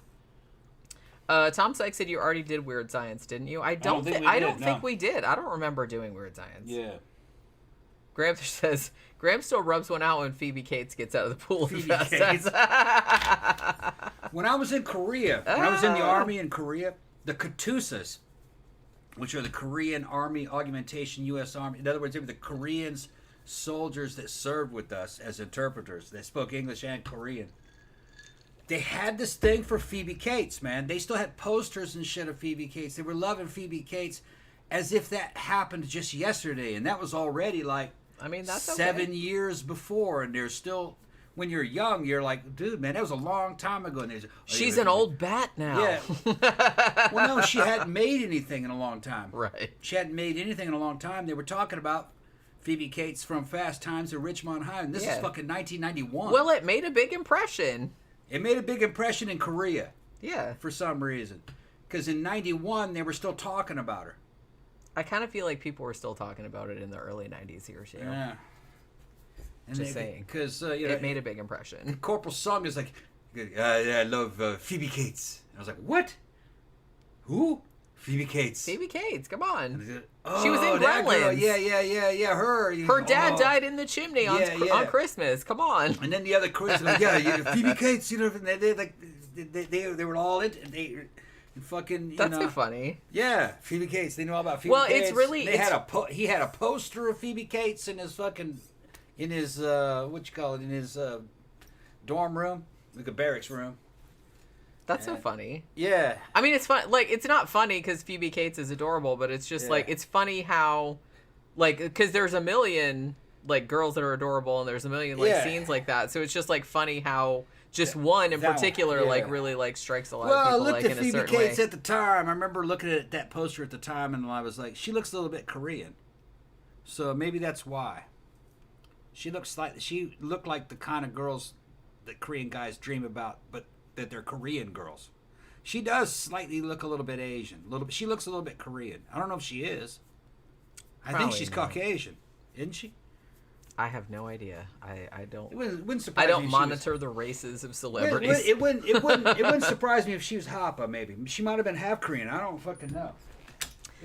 Tom Sykes said you already did Weird Science, didn't you? I don't think we did. I don't remember doing Weird Science.
Yeah.
Gramthars says Graham still rubs one out when Phoebe Cates gets out of the pool.
When I was in Korea, when I was in the army in Korea, the Katusas, which are the Korean Army Augmentation U.S. Army, in other words, they were the Koreans soldiers that served with us as interpreters. They spoke English and Korean. They had this thing for Phoebe Cates, man. They still had posters and shit of Phoebe Cates. They were loving Phoebe Cates as if that happened just yesterday. And that was already like
that's
7 years before. And they're still, when you're young, you're like, dude, man, that was a long time ago. And
she's an old bat now.
Yeah. Well, no, she hadn't made anything in a long time.
Right.
She hadn't made anything in a long time. They were talking about Phoebe Cates from Fast Times at Ridgemont High. And this is fucking 1991.
Well, it made a big impression.
It made a big impression in Korea.
Yeah.
For some reason. Because in 91, they were still talking about her.
I kind of feel like people were still talking about it in the early 90s here, too.
Yeah. And
just saying.
Because,
it made a big impression.
Corporal Sung is like, I love Phoebe Cates. I was like, what? Who? Phoebe Cates.
Phoebe Cates, come on.
Oh,
she was in Gremlins.
Yeah, her.
Her dad died in the chimney on Christmas. Come on.
And then the other crews like, Phoebe Cates, they were all into it. Fucking,
that's so funny.
Yeah, Phoebe Cates. They know all about Phoebe Cates.
Well, it's really...
He had a poster of Phoebe Cates in his fucking... In his, in his dorm room. Like a barracks room.
That's so funny.
Yeah.
I mean, it's fun. Like, it's not funny because Phoebe Cates is adorable, but it's just like, it's funny how, like, because there's a million, like, girls that are adorable and there's a million, like, scenes like that. So it's just, like, funny how just one in particular, like, really, like, strikes a lot of people, like, in a certain way. Well, I looked at Phoebe Cates
at the time. I remember looking at that poster at the time and I was like, she looks a little bit Korean. So maybe that's why. She looked like the kind of girls that Korean guys dream about, but that they're Korean girls. She does slightly look a little bit Asian. She looks a little bit Korean. I don't know if she is. I think she's Caucasian, isn't she?
I have no idea. I don't.
It wouldn't surprise
I
me
don't
if
monitor the races of celebrities.
It wouldn't surprise me if she was Hapa. Maybe she might have been half Korean. I don't fucking know.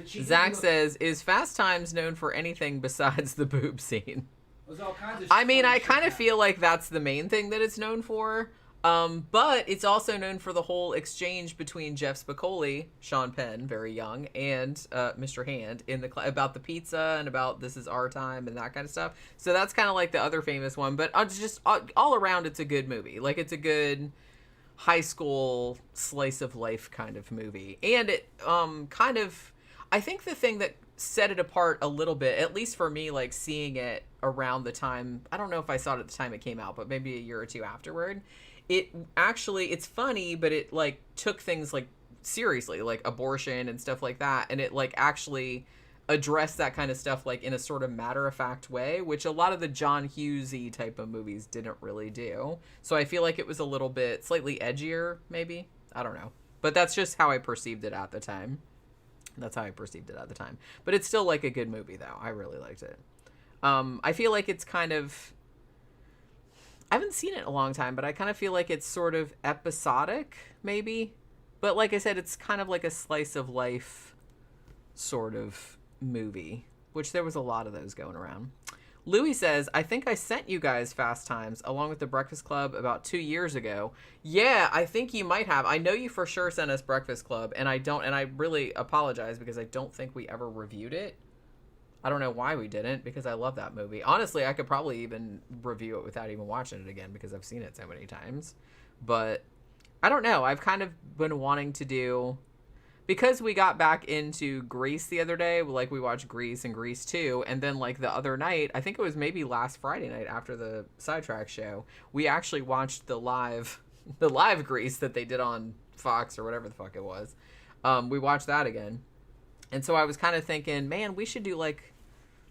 Zach says, "Is Fast Times known for anything besides the boob scene?"
All kinds of
I mean, I kind of feel like that's the main thing that it's known for. But it's also known for the whole exchange between Jeff Spicoli, Sean Penn, very young, and Mr. Hand about the pizza and about this is our time and that kind of stuff. So that's kind of like the other famous one. But just all around, it's a good movie. Like, it's a good high school slice of life kind of movie. And it kind of, I think the thing that set it apart a little bit, at least for me, like seeing it around the time, I don't know if I saw it at the time it came out, but maybe a year or two afterward. It's funny, but it like took things like seriously, like abortion and stuff like that, and it like actually addressed that kind of stuff like in a sort of matter-of-fact way, which a lot of the John Hughesy type of movies didn't really do. So I feel like it was a little bit slightly edgier, maybe. I don't know, but that's just how I perceived it at the time. But it's still like a good movie, though. I really liked it. I feel like it's kind of, I haven't seen it in a long time, but I kind of feel like it's sort of episodic, maybe. But like I said, it's kind of like a slice of life sort of movie, which there was a lot of those going around. Louis says, I think I sent you guys Fast Times along with the Breakfast Club about 2 years ago. Yeah, I think you might have. I know you for sure sent us Breakfast Club, and I really apologize because I don't think we ever reviewed it. I don't know why we didn't, because I love that movie. Honestly, I could probably even review it without even watching it again because I've seen it so many times. But I don't know. I've kind of been wanting to do, because we got back into Grease the other day, like we watched Grease and Grease 2, and then like the other night, I think it was maybe last Friday night after the Sidetracks show, we actually watched the live Grease that they did on Fox or whatever the fuck it was. We watched that again. And so I was kind of thinking, man, we should do like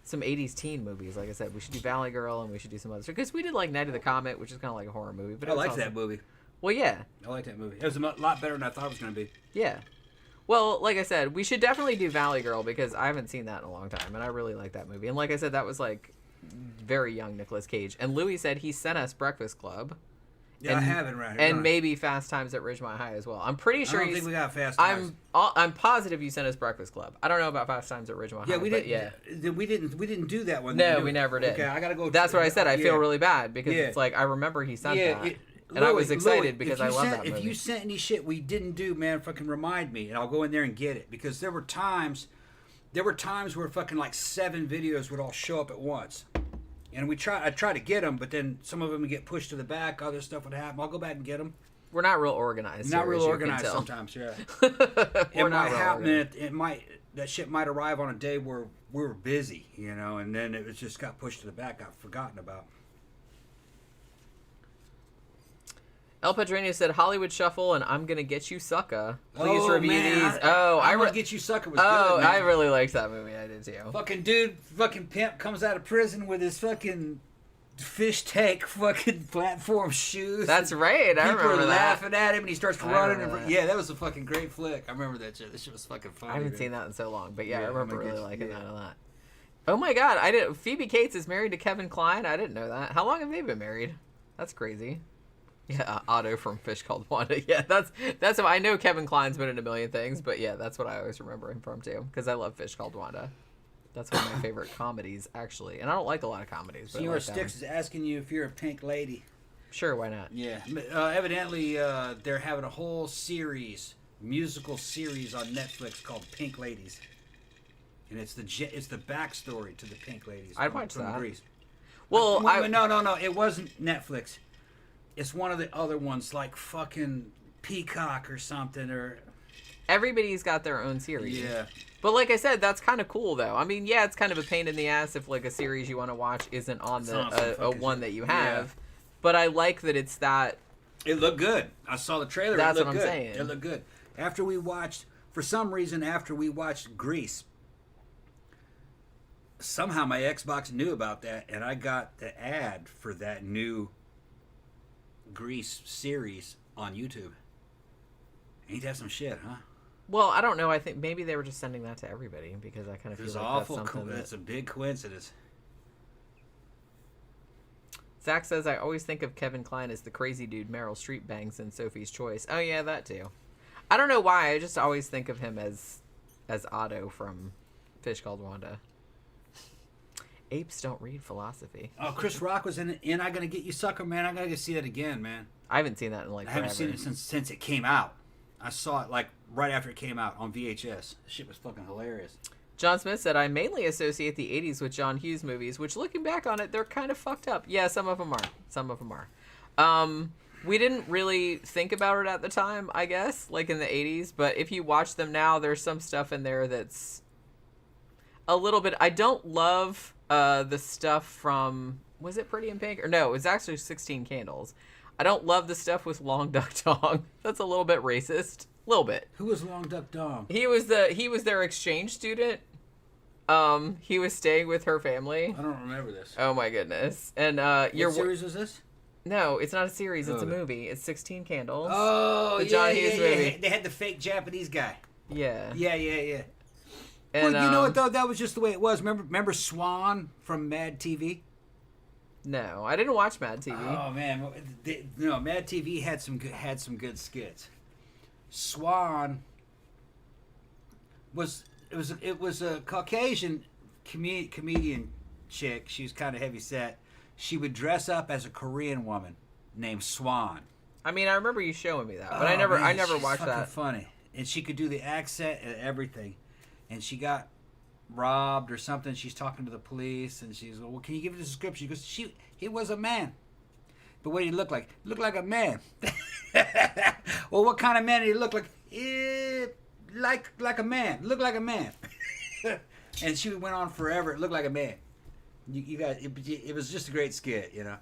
some 80s teen movies. Like I said, we should do Valley Girl and we should do some other stuff. Because we did like Night of the Comet, which is kind of like a horror movie. But
I liked that movie.
Well, yeah.
I liked that movie. It was a lot better than I thought it was going to be.
Yeah. Well, like I said, we should definitely do Valley Girl because I haven't seen that in a long time. And I really like that movie. And like I said, that was like very young Nicolas Cage. And Louis said he sent us Breakfast Club.
Yeah, I have it right here.
And maybe Fast Times at Ridgemont High as well. I'm pretty sure
I don't think we got Fast Times.
I'm positive you sent us Breakfast Club. I don't know about Fast Times at Ridgemont High.
We didn't do that one.
No, we never did.
Okay, I gotta go.
That's what I said. I feel really bad because it's like I remember he sent that. And I was excited because I love that movie.
If you sent any shit we didn't do, man, fucking remind me, and I'll go in there and get it. Because there were times where fucking like 7 videos would all show up at once, and I try to get them, but then some of them would get pushed to the back. Other stuff would happen. I'll go back and get them.
We're not real organized.
Not real organized sometimes. Yeah. It might happen. That shit might arrive on a day where we were busy, and then it just got pushed to the back, got forgotten about.
El Padrino said Hollywood Shuffle and I'm Gonna Get You Sucka. Please review these.
I'm Gonna Get You Sucka was good.
Oh, I really liked that movie. I did too.
Fucking pimp comes out of prison with his fucking fish tank fucking platform shoes.
That's right. I remember that.
People are laughing at him and he starts running. Yeah, that was a fucking great flick. I remember that shit. That shit was fucking funny.
I haven't seen that in so long, but yeah, I remember really liking that a lot. Oh my god, Phoebe Cates is married to Kevin Kline. I didn't know that. How long have they been married? That's crazy. Yeah, Otto from Fish Called Wanda. Yeah, that's what I know. Kevin Kline's been in a million things, but yeah, that's what I always remember him from too, because I love Fish Called Wanda. That's one of my favorite comedies, actually, and I don't like a lot of comedies. But
Senor Sticks is asking you if you're a pink lady.
Sure, why not?
Yeah, evidently they're having a whole musical series on Netflix called Pink Ladies, and it's the backstory to the Pink Ladies.
I'd watch that.
Greece.
Well,
no, it wasn't Netflix. It's one of the other ones, like fucking Peacock or something, or...
Everybody's got their own series.
Yeah.
But like I said, that's kind of cool, though. I mean, yeah, it's kind of a pain in the ass if, like, a series you want to watch isn't on a one that you have. Yeah. But I like that it's that...
It looked good. I saw the trailer.
That's what I'm saying.
It looked good. After we watched Grease, somehow my Xbox knew about that, and I got the ad for that new Grease series on YouTube. Ain't that some shit, huh?
Well, I don't know. I think maybe they were just sending that to everybody because I kind of feel
It's
like
awful.
that's something
That's a big coincidence.
Zach says, I always think of Kevin Kline as the crazy dude Meryl Streep bangs in Sophie's Choice. Oh, yeah, that too. I don't know why. I just always think of him as Otto from Fish Called Wanda. Apes don't read philosophy.
Oh, Chris Rock was in I Gotta Get You Sucker, man. I gotta go see that again, man.
I haven't seen that in like forever.
I haven't seen it since it came out. I saw it like right after it came out on VHS. Shit was fucking hilarious.
John Smith said, I mainly associate the 80s with John Hughes movies, which looking back on it, they're kind of fucked up. Yeah, some of them are. Some of them are. We didn't really think about it at the time, I guess, like in the 80s. But if you watch them now, there's some stuff in there that's a little bit... I don't love the stuff from... Was it Pretty in Pink? Or no, it was actually 16 Candles. I don't love the stuff with Long Duck Dong. That's a little bit racist. A little bit.
Who was Long Duck Dong?
He was their exchange student. He was staying with her family.
I don't remember this.
Oh my goodness. And
what series was this?
No, it's not a series. It's a movie. It's 16 Candles.
Oh,
the John Hughes movie.
Yeah. They had the fake Japanese guy.
Yeah.
Yeah.
And,
well, you know what though? That was just the way it was. Remember Swan from Mad TV?
No, I didn't watch Mad TV.
Oh man, Mad TV had some good skits. Swan was a Caucasian comedian chick. She was kind of heavy set. She would dress up as a Korean woman named Swan.
I mean, I remember you showing me that, but I never watched that.
Funny, and she could do the accent and everything. And she got robbed or something. She's talking to the police, and she's, well, can you give it a description? She goes, he was a man. But what did he look like? He looked like a man. Well, what kind of man did he look like? Like a man. Looked like a man. And she went on forever. It looked like a man. You guys, it was just a great skit, you know.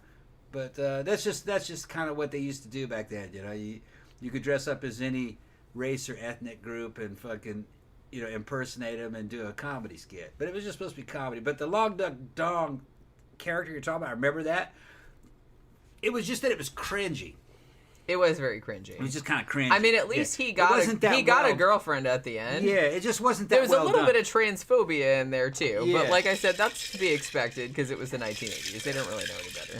But that's just kind of what they used to do back then, you know. You could dress up as any race or ethnic group and fucking, you know, impersonate them and do a comedy skit. But it was just supposed to be comedy. But the Long Duck Dong character you're talking about, I remember that. It was just that it was cringy.
It was very cringy.
It was just kind of cringy.
I mean, at least he got a girlfriend at the end.
Yeah, it just wasn't that
There was
well
a little
done.
bit of transphobia in there, too.
Yeah.
But like I said, that's to be expected because it was the 1980s. They didn't really know any better.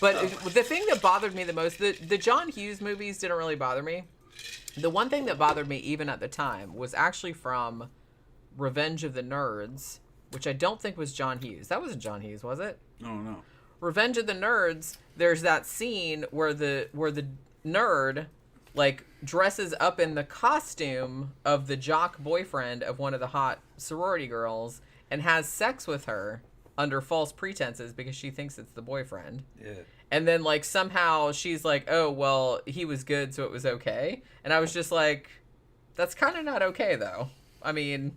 But the thing that bothered me the most, the John Hughes movies didn't really bother me. The one thing that bothered me even at the time was actually from Revenge of the Nerds, which I don't think was John Hughes. That wasn't John Hughes, was it?
Oh, no.
Revenge of the Nerds, there's that scene where the nerd like dresses up in the costume of the jock boyfriend of one of the hot sorority girls and has sex with her under false pretenses because she thinks it's the boyfriend.
Yeah.
And then like somehow she's like, oh, well, he was good, so it was okay. And I was just like, that's kind of not okay though. I mean,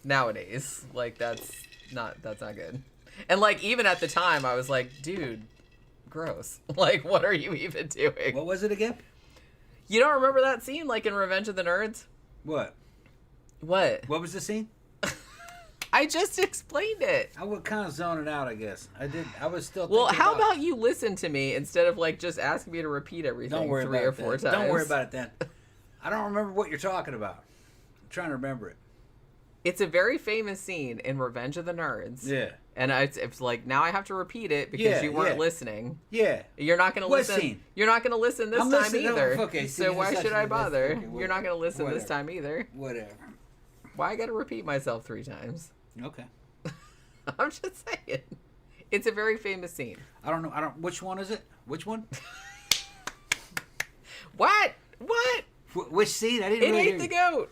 nowadays, like that's not good. And like even at the time I was like, dude, gross. Like, what are you even doing?
What was it again?
You don't remember that scene, like in Revenge of the Nerds?
What?
What?
What was the scene?
I just explained it.
I was kind of zoning out, I guess. I was still
Well,
thinking
how about you listen to me instead of, like, just asking me to repeat everything 3 or 4 times?
Don't worry about it then. I don't remember what you're talking about. I'm trying to remember it.
It's a very famous scene in Revenge of the Nerds.
Yeah.
And it's like, now I have to repeat it because you weren't listening.
Yeah.
You're not going to listen.
What scene?
You're not going to listen this
I'm
time
listening.
either.
No, okay,
so why should I bother?
Okay,
You're not going to listen this
Whatever.
time either.
Whatever.
Why I got to repeat myself 3 times?
Okay.
I'm just saying. It's a very famous scene.
I don't know. Which one is it? Which one?
What?
Which scene? I didn't
It
really
ate the
hear
goat.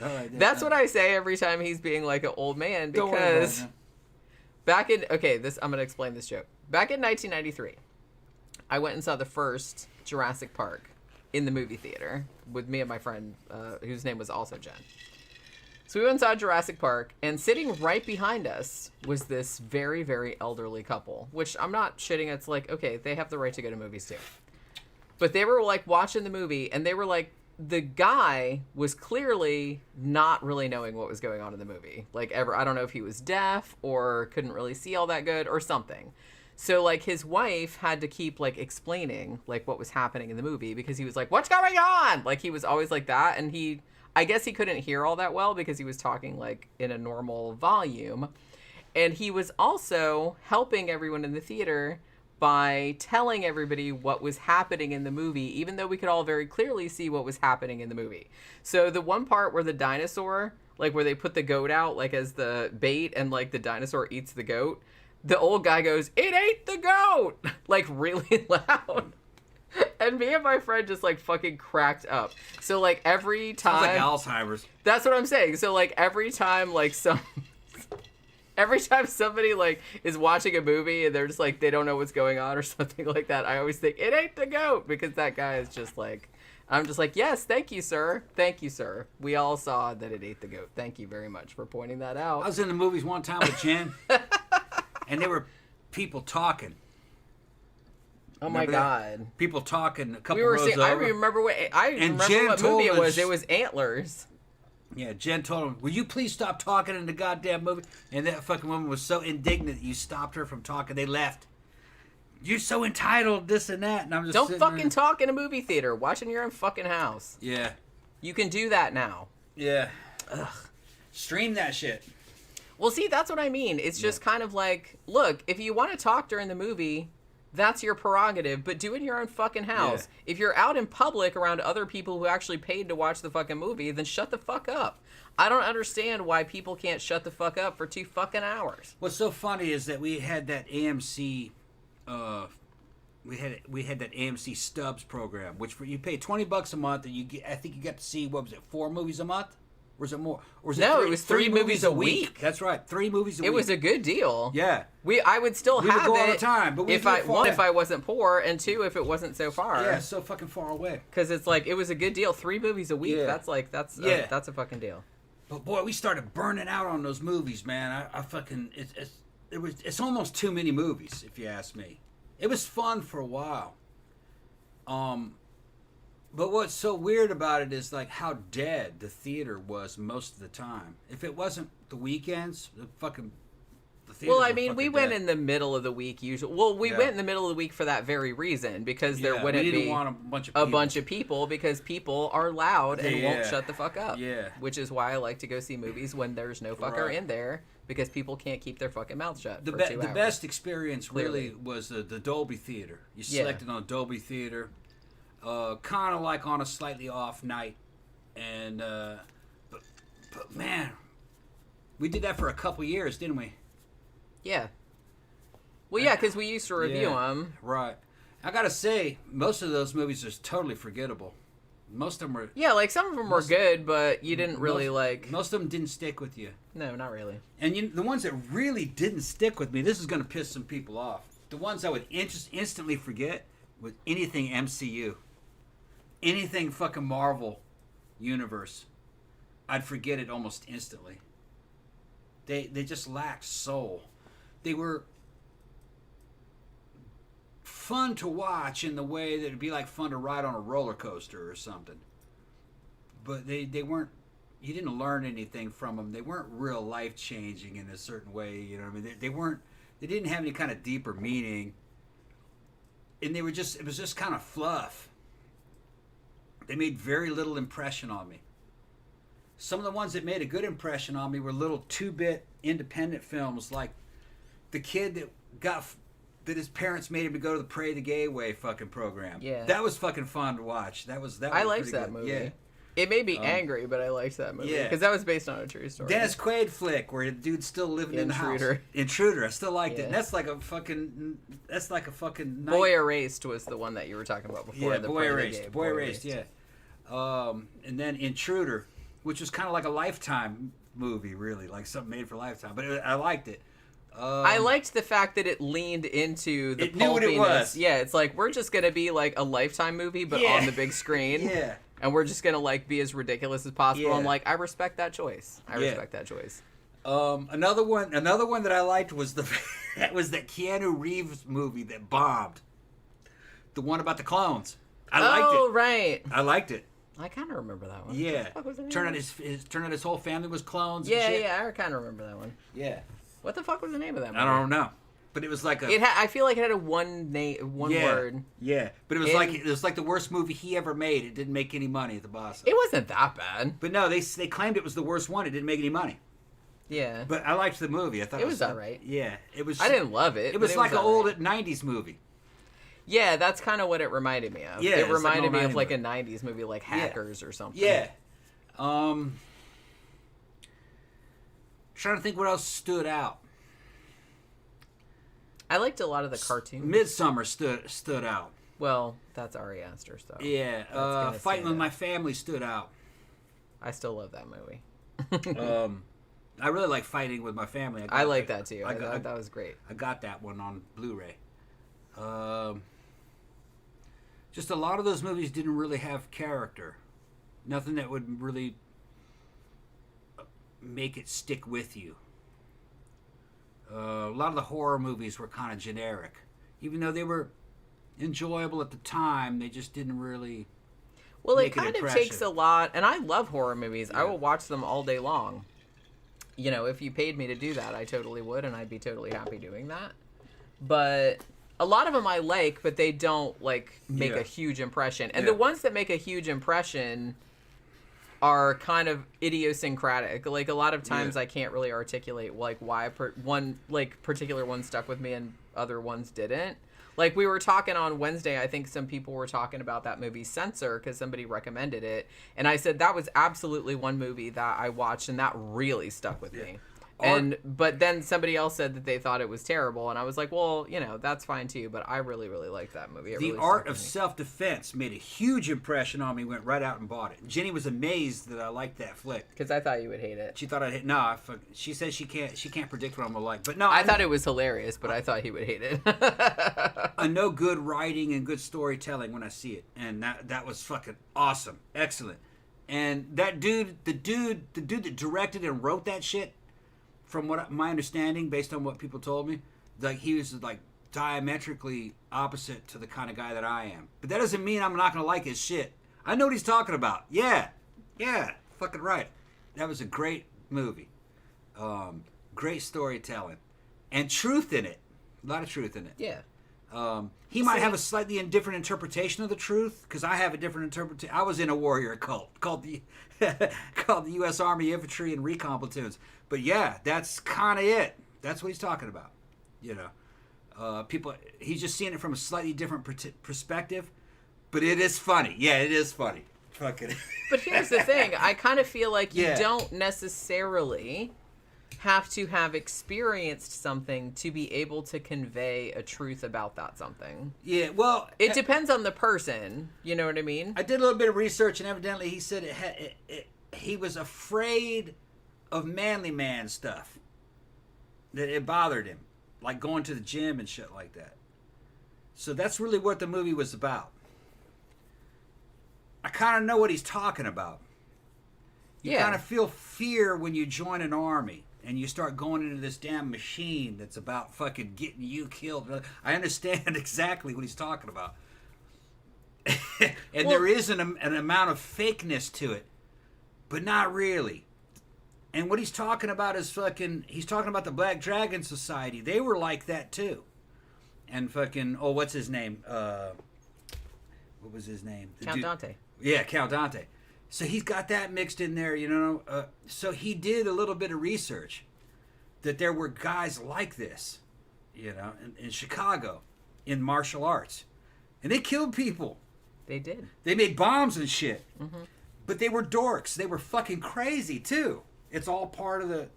All right,
That's what I say every time he's being like an old man
Don't worry about
because
it,
I'm going to explain this joke. Back in 1993, I went and saw the first Jurassic Park in the movie theater with me and my friend whose name was also Jen. So we went and saw Jurassic Park, and sitting right behind us was this very, very elderly couple, which I'm not shitting. It's like, okay, they have the right to go to movies too. But they were like watching the movie, and they were like the guy was clearly not really knowing what was going on in the movie. Like, I don't know if he was deaf or couldn't really see all that good or something. So, like, his wife had to keep, like, explaining, like, what was happening in the movie because he was like, what's going on? Like, he was always like that. And I guess he couldn't hear all that well because he was talking, like, in a normal volume. And he was also helping everyone in the theater by telling everybody what was happening in the movie, even though we could all very clearly see what was happening in the movie. So the one part where the dinosaur, like, where they put the goat out, like, as the bait and, like, the dinosaur eats the goat, the old guy goes, "It ate the goat!" like, really loud. And me and my friend just, like, fucking cracked up. So, like, every time...
Sounds like Alzheimer's.
That's what I'm saying. So, like, every time, like, every time somebody, like, is watching a movie and they're just, like, they don't know what's going on or something like that, I always think, "It ate the goat!" Because that guy is just, like... I'm just like, "Yes, thank you, sir. Thank you, sir. We all saw that it ate the goat. Thank you very much for pointing that out."
I was in the movies one time with Jen, and there were people talking.
Oh my God!
People talking a couple rows over.
I remember what movie it was. It was Antlers.
Yeah, Jen told him, "Will you please stop talking in the goddamn movie?" And that fucking woman was so indignant that you stopped her from talking. They left. "You're so entitled, this and that." And I'm just
don't fucking talk in a movie theater. Watch in your own fucking house.
Yeah.
You can do that now.
Yeah. Ugh. Stream that shit.
Well, see, that's what I mean. It's just kind of like, look, if you want to talk during the movie, that's your prerogative, but do it in your own fucking house. Yeah. If you're out in public around other people who actually paid to watch the fucking movie, then shut the fuck up. I don't understand why people can't shut the fuck up for 2 fucking hours.
What's so funny is that we had that AMC, we had that AMC Stubs program, which you pay $20 a month, and I think you got to see, what was it, 4 movies a month? Or was it more? Or was
it was three movies a week.
That's right, 3 movies a week.
It was a good deal.
Yeah.
I would still have
would go
it
all the time, but
if I wasn't poor, and 2, if it wasn't so far.
Yeah, so fucking far away.
Because it's like, it was a good deal. 3 movies a week.
Yeah.
That's a fucking deal.
But boy, we started burning out on those movies, man. It's almost too many movies, if you ask me. It was fun for a while. But what's so weird about it is, like, how dead the theater was most of the time. If it wasn't the weekends, the theater.
Well, I mean, we went in the middle of the week usually. Well, we went in the middle of the week for that very reason, because there wouldn't be
want a
bunch of people, because people are loud and won't shut the fuck up.
Yeah.
Which is why I like to go see movies when there's no fucker in there, because people can't keep their fucking mouths shut for 2 hours.
The best experience really was the Dolby Theater. You selected on Dolby Theater. Kind of like on a slightly off night, and but man, we did that for a couple years, didn't we?
Yeah. Well, yeah, because we used to review them.
Right. I gotta say, most of those movies are totally forgettable. Most of them were.
Yeah, like some of them were good, but you didn't really like.
Most of them didn't stick with you.
No, not really.
And the ones that really didn't stick with me, this is gonna piss some people off. The ones I would instantly forget was anything MCU. Anything fucking Marvel universe, I'd forget it almost instantly. They just lacked soul. They were fun to watch in the way that it'd be like fun to ride on a roller coaster or something. But they weren't. You didn't learn anything from them. They weren't real life changing in a certain way. You know what I mean? They weren't. They didn't have any kind of deeper meaning. And they were just. It was just kind of fluff. They made very little impression on me. Some of the ones that made a good impression on me were little 2-bit independent films, like the kid that his parents made him to go to the Pray the Gay Way fucking program.
Yeah,
that was fucking fun to watch. I
liked that movie. Yeah. It made me angry, but I liked that movie. Yeah, because that was based on a true story.
Dennis Quaid flick where the dude's still living in the house. Intruder. I still liked it. And that's like a fucking.
Boy Erased was the one that you were talking about before.
Yeah, Boy Erased. Yeah. And then Intruder, which was kind of like a Lifetime movie, really, like something made for Lifetime. But I liked it.
I liked the fact that it leaned into the
pulpiness. Knew what it was.
Yeah, it's like, we're just gonna be like a Lifetime movie, but on the big screen.
Yeah.
And we're just gonna like be as ridiculous as possible.
Yeah.
I'm like, I respect that choice. Respect that choice.
Another one that I liked was that Keanu Reeves movie that bombed. The one about the clones. I liked it.
Oh, right.
I liked it.
I kind of remember that one.
Yeah.
What the fuck was the name
Turned
of
out
it?
his whole family was clones.
Yeah,
and shit.
yeah, I kind of remember that one.
Yeah.
What the fuck was the name of that movie?
I don't know, but it was like a.
I feel like it had a one word.
Yeah, but it was like the worst movie he ever made. It didn't make any money at the box office.
It wasn't that bad.
But no, they claimed it was the worst one. It didn't make any money.
Yeah.
But I liked the movie. I thought
it was alright.
Yeah, it was.
I didn't love it.
It was like an old '90s movie.
Yeah, that's kind of what it reminded me of.
Yeah,
it reminded me of
like
a '90s movie, like Hackers or something.
Yeah. Trying to think what else stood out.
I liked a lot of the cartoons.
Midsummer stood out.
Well, that's Ari Aster stuff.
Yeah. Fighting with My Family stood out.
I still love that movie.
I really like Fighting with My Family.
I like that too. I thought that was great.
I got that one on Blu-ray. Just a lot of those movies didn't really have character. Nothing that would really make it stick with you. A lot of the horror movies were kind of generic. Even though they were enjoyable at the time, they just didn't really
it kind of takes a lot, and I love horror movies.
Yeah.
I will watch them all day long. You know, if you paid me to do that, I totally would, and I'd be totally happy doing that. But a lot of them I like, but they don't, make a huge impression. And the ones that make a huge impression are kind of idiosyncratic. Like, a lot of times I can't really articulate, why one particular one stuck with me and other ones didn't. Like, we were talking on Wednesday, I think some people were talking about that movie Censor because somebody recommended it. And I said that was absolutely one movie that I watched and that really stuck with me. But then somebody else said that they thought it was terrible, and I was like, well, that's fine too, but I really, really liked that movie.
The Art of Self-Defense made a huge impression on me, went right out and bought it. Jenny was amazed that I liked that flick.
Because I thought you would hate it.
She thought I'd hate she says she can't predict what I'm gonna like. But no,
I thought it was hilarious, but I thought he would hate it.
I know good writing and good storytelling when I see it, and that was fucking awesome. Excellent. And that dude, the dude that directed and wrote that shit, from my understanding, based on what people told me, he was diametrically opposite to the kind of guy that I am. But that doesn't mean I'm not gonna like his shit. I know what he's talking about. Yeah, fucking right. That was a great movie. Great storytelling, and truth in it. A lot of truth in it.
Yeah.
He might have a slightly different interpretation of the truth, because I have a different interpretation. I was in a warrior cult called the U.S. Army Infantry and Recon Platoons. But yeah, that's kind of it. That's what he's talking about. He's just seeing it from a slightly different perspective. But it is funny. Yeah, it is funny. Fucking.
But here's the thing. I kind of feel like you don't necessarily have to have experienced something to be able to convey a truth about that something.
Yeah, well,
it depends on the person. You know what I mean?
I did a little bit of research, and evidently he said he was afraid of manly man stuff. That it bothered him, like going to the gym and shit like that. So that's really what the movie was about. I kind of know what he's talking about. You kind of feel fear when you join an army and you start going into this damn machine that's about fucking getting you killed. I understand exactly what he's talking about. And there is an amount of fakeness to it, but not really. And what he's talking about is he's talking about the Black Dragon Society. They were like that too. And what's his name? What was his name?
Count Dante.
Yeah, Count Dante. So he's got that mixed in there, So he did a little bit of research that there were guys like this, in Chicago, in martial arts. And they killed people.
They did.
They made bombs and shit.
Mm-hmm.
But they were dorks. They were fucking crazy, too. It's all part of the...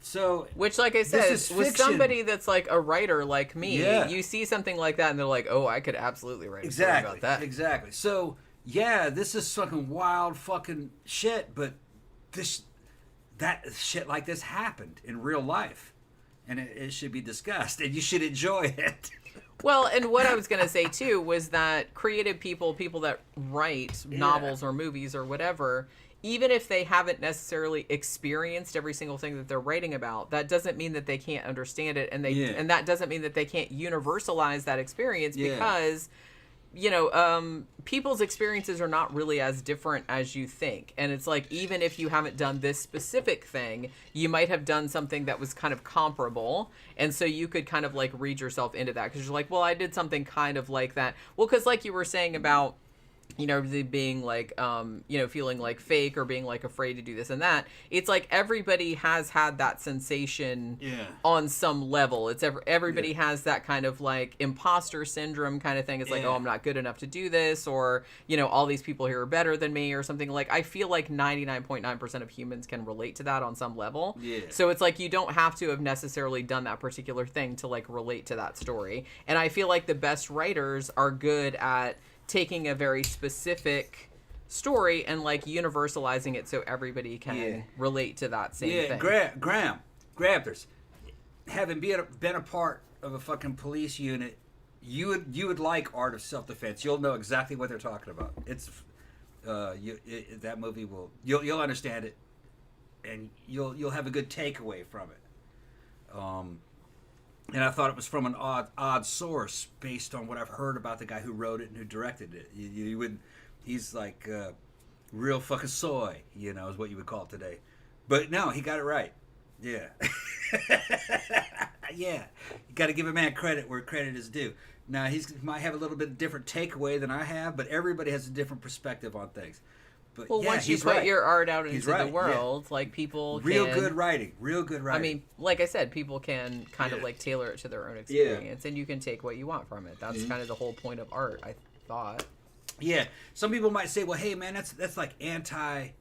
So,
which, like I said, with somebody that's like a writer like me, you see something like that and they're like, oh, I could absolutely write a story about that.
Exactly. So, yeah, this is fucking wild fucking shit, but that shit like this happened in real life. And it should be discussed, and you should enjoy it.
Well, and what I was going to say, too, was that creative people that write novels or movies or whatever, even if they haven't necessarily experienced every single thing that they're writing about, that doesn't mean that they can't understand it, and that doesn't mean that they can't universalize that experience, because people's experiences are not really as different as you think. And it's like, even if you haven't done this specific thing, you might have done something that was kind of comparable. And so you could kind of like read yourself into that because you're like, well, I did something kind of like that. Well, because like you were saying about, being like, feeling like fake or being like afraid to do this and that. It's like everybody has had that sensation on some level. It's everybody has that kind of like imposter syndrome kind of thing. It's like, oh, I'm not good enough to do this, or, all these people here are better than me or something. Like, I feel like 99.9% of humans can relate to that on some level. Yeah. So it's like, you don't have to have necessarily done that particular thing to like relate to that story. And I feel like the best writers are good at taking a very specific story and like universalizing it so everybody can relate to that same thing.
Gramthars, having been a part of a fucking police unit, you would like Art of Self-Defense. You'll know exactly what they're talking about. It's that movie you'll understand it, and you'll have a good takeaway from it. And I thought it was from an odd source based on what I've heard about the guy who wrote it and who directed it. He's like real fucking soy, is what you would call it today. But no, he got it right. Yeah. Yeah. You got to give a man credit where credit is due. Now, he might have a little bit different takeaway than I have, but everybody has a different perspective on things. But
once you put your art out into the world, like people can...
Real good writing.
I mean, like I said, people can kind of like tailor it to their own experience, and you can take what you want from it. That's kind of the whole point of art, I thought. Yeah.
Some people might say, well, hey, man, that's like anti-karate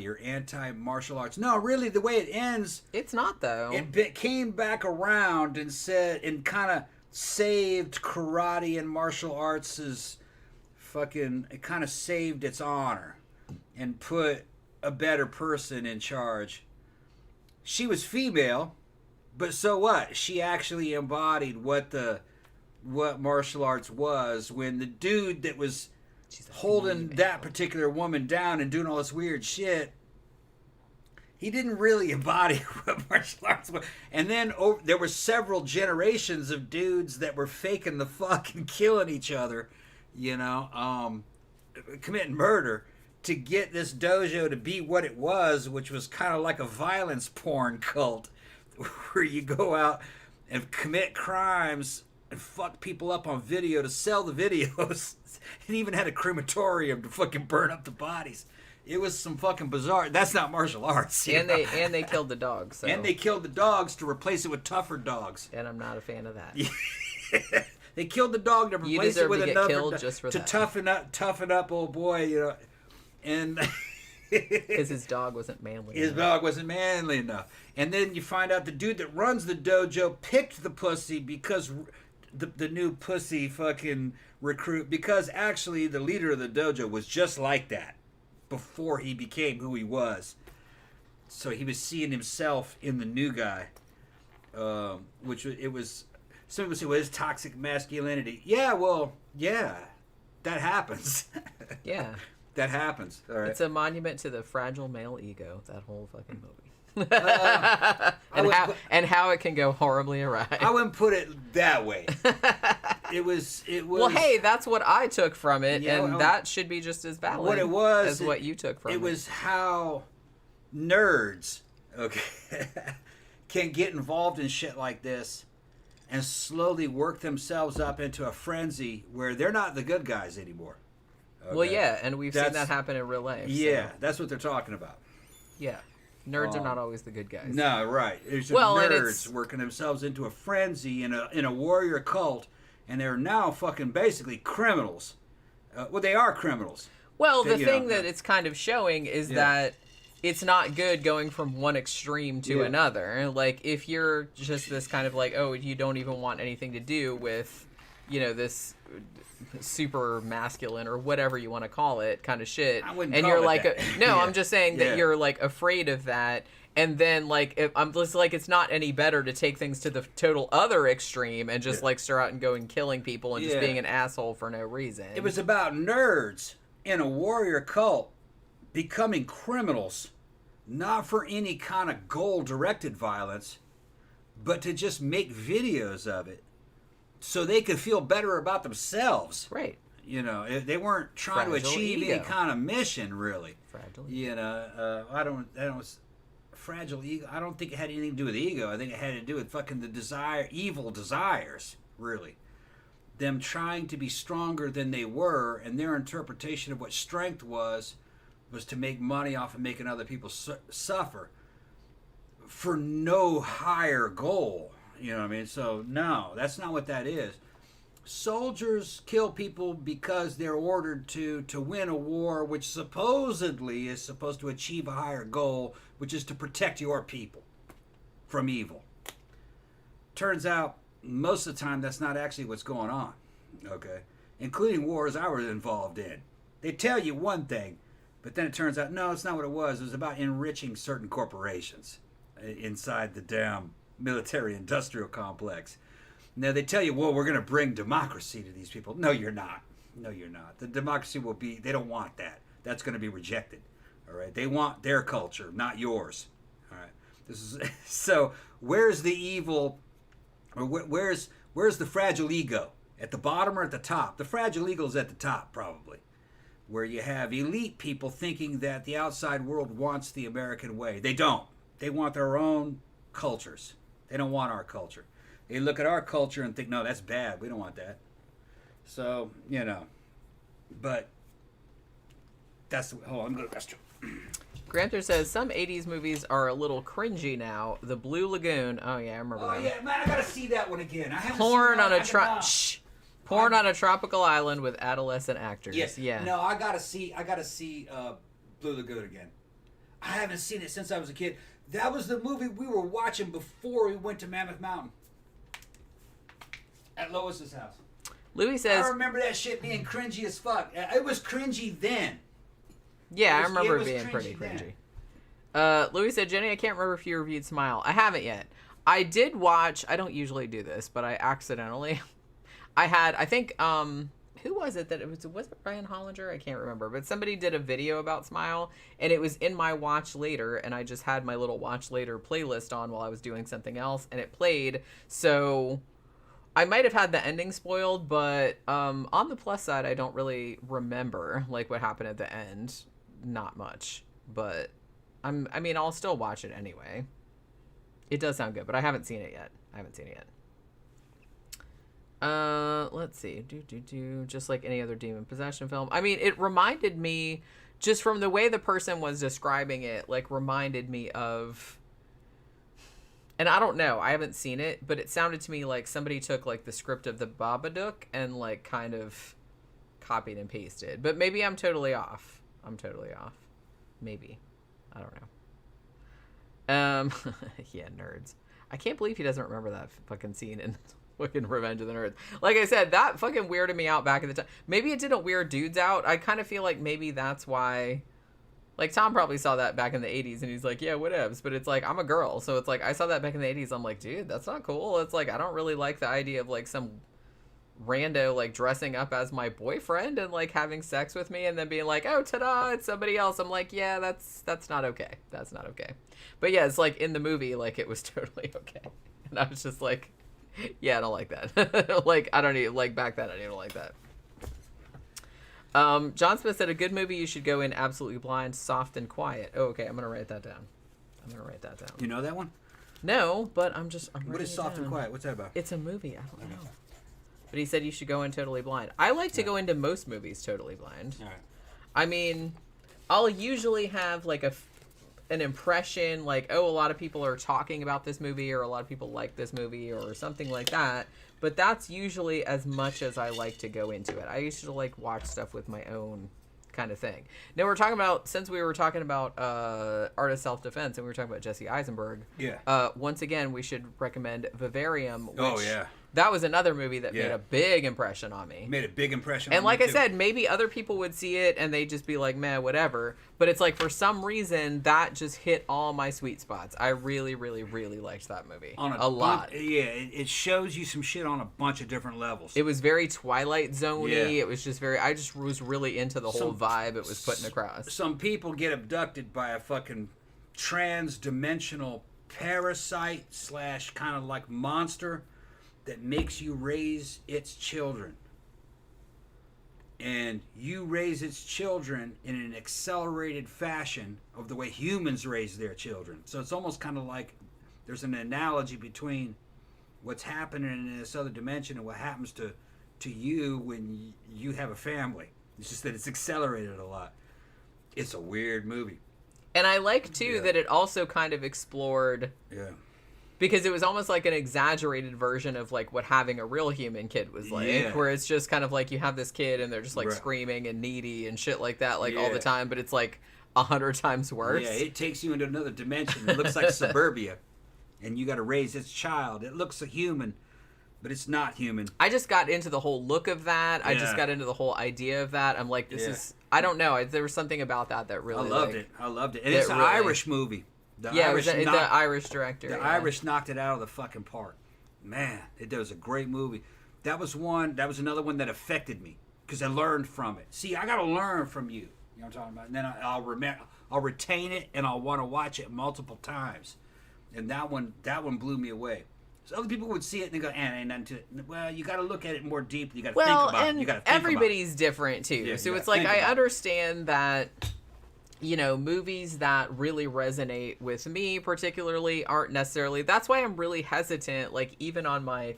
or anti-martial arts. No, really, the way it ends...
It's not, though.
It came back around and said, and kind of saved karate and martial arts' it kind of saved its honor and put a better person in charge. She was female, but so what? She actually embodied what martial arts was, when the dude that was holding that particular woman down and doing all this weird shit, he didn't really embody what martial arts was. And then there were several generations of dudes that were faking the fuck and killing each other, committing murder to get this dojo to be what it was, which was kind of like a violence porn cult where you go out and commit crimes and fuck people up on video to sell the videos. It even had a crematorium to fucking burn up the bodies. It was some fucking bizarre. That's not martial arts.
And they killed the dogs. So.
And they killed the dogs to replace it with tougher dogs.
And I'm not a fan of that.
They killed the dog to replace it with another
just for
to
that.
toughen up, old boy, and
because his dog wasn't manly.
His dog wasn't manly enough, and then you find out the dude that runs the dojo picked the pussy because the new pussy fucking recruit, because actually the leader of the dojo was just like that before he became who he was. So he was seeing himself in the new guy, which it was. Some people say, well, it's toxic masculinity. Yeah, well, that happens.
Yeah.
That happens. All right.
It's a monument to the fragile male ego, that whole fucking movie. And how it can go horribly awry.
I wouldn't put it that way. It was.
Well, hey, that's what I took from it, and that should be just as valid
what it was,
as what you took from it.
It was how nerds, can get involved in shit like this and slowly work themselves up into a frenzy where they're not the good guys anymore. Okay?
Well, yeah, and we've seen that happen in real life.
Yeah,
so.
That's what they're talking about.
Yeah. Nerds are not always the good guys.
No, right. There's nerds working themselves into a frenzy in a warrior cult, and they're now fucking basically criminals. Well, they are criminals.
Well, the thing that it's kind of showing is that it's not good going from one extreme to another. Like, if you're just this kind of like, oh, you don't even want anything to do with, this super masculine or whatever you want to call it kind of shit.
I wouldn't
and
call
you're
it
like,
that.
I'm just saying that you're like afraid of that. And then like, I'm just like, it's not any better to take things to the total other extreme and just like start out and going killing people and just being an asshole for no reason.
It was about nerds in a warrior cult becoming criminals, not for any kind of goal-directed violence, but to just make videos of it so they could feel better about themselves.
Right.
You know, they weren't trying
Fragile
to achieve
ego.
any kind of mission, really.
Fragile.
You know, fragile ego. I don't think it had anything to do with ego. I think it had to do with fucking evil desires, really. Them trying to be stronger than they were, and their interpretation of what strength was to make money off of making other people suffer for no higher goal. You know what I mean? So, no, that's not what that is. Soldiers kill people because they're ordered to win a war which supposedly is supposed to achieve a higher goal, which is to protect your people from evil. Turns out, most of the time, that's not actually what's going on, okay? Including wars I was involved in. They tell you one thing, but then it turns out, no, it's not what it was. It was about enriching certain corporations inside the damn military-industrial complex. Now, they tell you, well, we're going to bring democracy to these people. No, you're not. No, you're not. The democracy will be, they don't want that. That's going to be rejected, all right? They want their culture, not yours, all right? This is so where's the evil, or where's the fragile ego? At the bottom or at the top? The fragile ego is at the top, probably, where you have elite people thinking that the outside world wants the American way. They don't. They want their own cultures. They don't want our culture. They look at our culture and think, no, that's bad. We don't want that. So, you know, but that's the, hold on, I'm going to rest you.
Gramthars says some 80s movies are a little cringy now. The Blue Lagoon. Oh yeah, I remember that.
Oh yeah, man, I got to see that one again. I haven't
Porn
seen
on a porn on a tropical island with adolescent actors.
Yes.
Yeah.
No, I got to see Blue Lagoon again. I haven't seen it since I was a kid. That was the movie we were watching before we went to Mammoth Mountain. At Lois's house.
Louis says,
I remember that shit being cringy as fuck. It was cringy then.
yeah, I remember it being pretty cringy. Louis said, Jenny, I can't remember if you reviewed Smile. I haven't yet. I did watch, I don't usually do this, but I accidentally, I think, who was it that was it Ryan Hollinger? I can't remember, but somebody did a video about Smile, and it was in my watch later, and I just had my little watch later playlist on while I was doing something else, and it played, so I might have had the ending spoiled, but on the plus side, I don't really remember like what happened at the end. Not much, but I mean, I'll still watch it anyway. It does sound good, but I haven't seen it yet. Let's see. Just like any other demon possession film. I mean, it reminded me, just from the way the person was describing it, like reminded me of, and I don't know, I haven't seen it, but it sounded to me like somebody took like the script of the Babadook and like kind of copied and pasted. But maybe I'm totally off. Maybe. I don't know. Yeah, nerds. I can't believe he doesn't remember that fucking scene in fucking Revenge of the Nerds. Like I said, that fucking weirded me out back in the time. Maybe it didn't weird dudes out. I kind of feel like maybe that's why. Like, Tom probably saw that back in the 80s, and he's like, yeah, whatevs. But it's like, I'm a girl, so it's like, I saw that back in the 80s. I'm like, dude, that's not cool. It's like, I don't really like the idea of, like, some rando, like, dressing up as my boyfriend and, like, having sex with me and then being like, oh, ta-da, it's somebody else. I'm like, yeah, that's not okay. That's not okay. But, yeah, it's like, in the movie, like, it was totally okay. And I was just like, yeah, I don't like that. Like, I don't even, like, back then, I didn't even like that. John Smith said, a good movie you should go in absolutely blind, soft and quiet. Oh, okay, I'm going to write that down.
You know that one?
No, but I'm
What is Soft and Quiet? What's that about?
It's a movie. I don't know. But he said you should go in totally blind. I like to go into most movies totally blind.
All right.
I mean, I'll usually have like an impression, like, oh, a lot of people are talking about this movie, or a lot of people like this movie, or something like that. But that's usually as much as I like to go into it. I used to like watch stuff with my own kind of thing. Now since we were talking about Art of Self-Defense and we were talking about Jesse Eisenberg.
Yeah.
Once again, we should recommend Vivarium. Which,
yeah.
That was another movie that made a big impression on me.
Made a big impression
on me,
too.
I said, maybe other people would see it and they'd just be like, meh, whatever. But it's like, for some reason, that just hit all my sweet spots. I really, really, really liked that movie. A lot.
Yeah, it shows you some shit on a bunch of different levels.
It was very Twilight Zone-y. Yeah. It was just I just was really into the whole vibe it was putting across.
Some people get abducted by a fucking trans-dimensional parasite / kind of like monster that makes you raise its children. And you raise its children in an accelerated fashion of the way humans raise their children. So it's almost kind of like there's an analogy between what's happening in this other dimension and what happens to you when you have a family. It's just that it's accelerated a lot. It's a weird movie.
And I like, too, that it also kind of explored...
Yeah.
Because it was almost like an exaggerated version of like what having a real human kid was like, where it's just kind of like you have this kid and they're just like screaming and needy and shit like that like all the time, but it's like 100 times worse.
Yeah, it takes you into another dimension. It looks like suburbia, and you got to raise its child. It looks a human, but it's not human.
I just got into the whole look of that. I just got into the whole idea of that. I'm like, this is, I don't know. There was something about that really.
I loved it. And it's an Irish movie. The Irish
director.
The Irish knocked it out of the fucking park. Man, it was a great movie. That was another one that affected me because I learned from it. See, I got to learn from you. You know what I'm talking about? And then I'll remember, I'll retain it, and I'll want to watch it multiple times. And that one blew me away. So other people would see it and they go, ain't nothing to it. Well, you got to look at it more deeply. You got to think about it. You got to think
everybody's different too.
Yeah,
so it's like I understand that. You know, movies that really resonate with me particularly aren't necessarily... That's why I'm really hesitant, like, even on my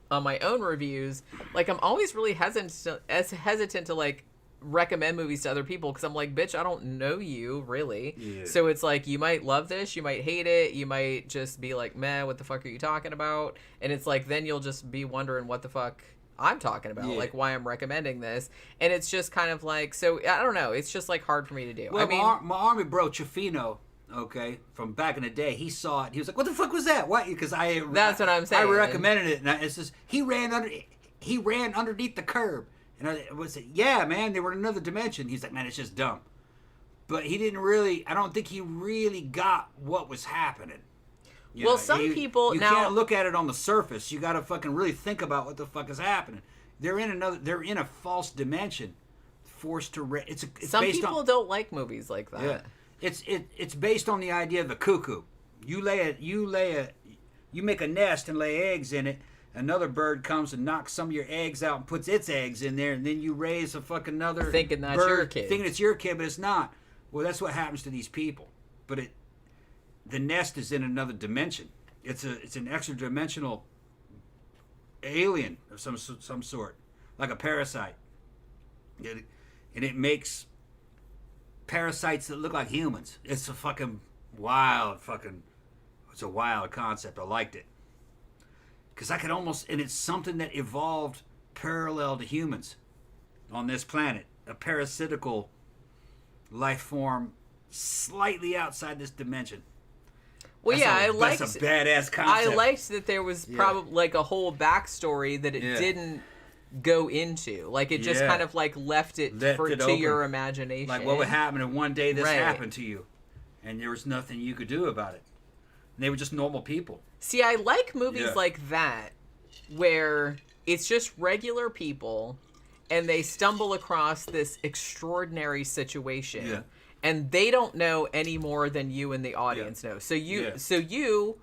own reviews. Like, I'm always really hesitant to, like, recommend movies to other people because I'm like, bitch, I don't know you, really. Yeah. So it's like, you might love this, you might hate it, you might just be like, meh, what the fuck are you talking about? And it's like, then you'll just be wondering what the fuck... I'm talking about, like why I'm recommending this, and it's just kind of like, so I don't know, it's just like hard for me to do.
Well, I mean, my army bro Chifino, okay, from back in the day, he saw it. He was like, "What the fuck was that?" What? Because that's
what I'm saying.
I recommended it, and it's just he ran underneath the curb, and I was like, "Yeah, man, they were in another dimension." He's like, "Man, it's just dumb," but he didn't really. I don't think he really got what was happening.
You people
you can't look at it on the surface. You got to fucking really think about what the fuck is happening. They're in a false dimension, forced to.
Some people don't like movies like that.
Yeah, it's based on the idea of the cuckoo. You make a nest and lay eggs in it. Another bird comes and knocks some of your eggs out and puts its eggs in there, and then you raise a fucking another
thinking that's
bird,
your kid.
Thinking it's your kid, but it's not. Well, that's what happens to these people. But the nest is in another dimension. It's an extra dimensional alien of some sort, like a parasite. And it makes parasites that look like humans. It's a fucking wild it's a wild concept. I liked it. Because I could almost, and it's something that evolved parallel to humans on this planet. A parasitical life form slightly outside this dimension.
Well,
that's a badass concept.
I liked that there was probably like a whole backstory that it didn't go into. Like it just kind of like left it to your imagination.
Like what would happen if one day this happened to you, and there was nothing you could do about it. And they were just normal people.
See, I like movies like that, where it's just regular people, and they stumble across this extraordinary situation. Yeah. And they don't know any more than you and the audience know. So you,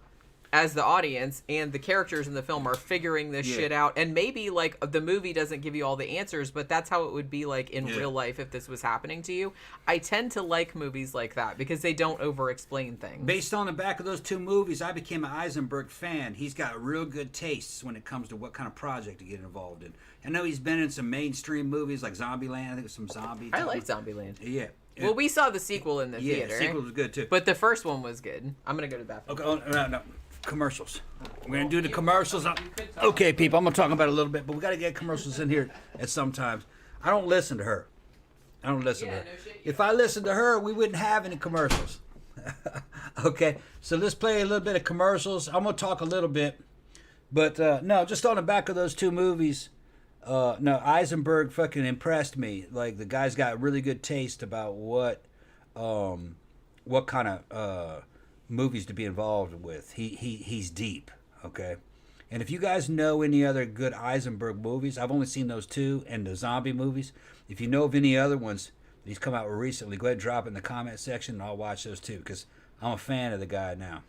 as the audience and the characters in the film are figuring this shit out. And maybe like the movie doesn't give you all the answers, but that's how it would be like in real life if this was happening to you. I tend to like movies like that because they don't over-explain things.
Based on the back of those two movies, I became an Eisenberg fan. He's got real good tastes when it comes to what kind of project to get involved in. I know he's been in some mainstream movies like Zombieland. I think it's some zombie.
I like Zombieland.
Yeah.
Well, we saw the sequel in the theater.
Yeah, the sequel was good, too.
But the first one was good. I'm going to go to the bathroom.
Okay, no. Commercials. We're going to do the commercials. Okay, people, I'm going to talk about it a little bit, but we got to get commercials in here at some times. I don't listen to her. No shit, if I listened to her, we wouldn't have any commercials. Okay, so let's play a little bit of commercials. I'm going to talk a little bit. But, no, just on the back of those two movies... no, Eisenberg fucking impressed me. Like the guy's got really good taste about what kind of movies to be involved with. He's deep, okay. And if you guys know any other good Eisenberg movies, I've only seen those two and the zombie movies. If you know of any other ones that he's come out with recently, go ahead and drop it in the comment section, and I'll watch those too because I'm a fan of the guy now.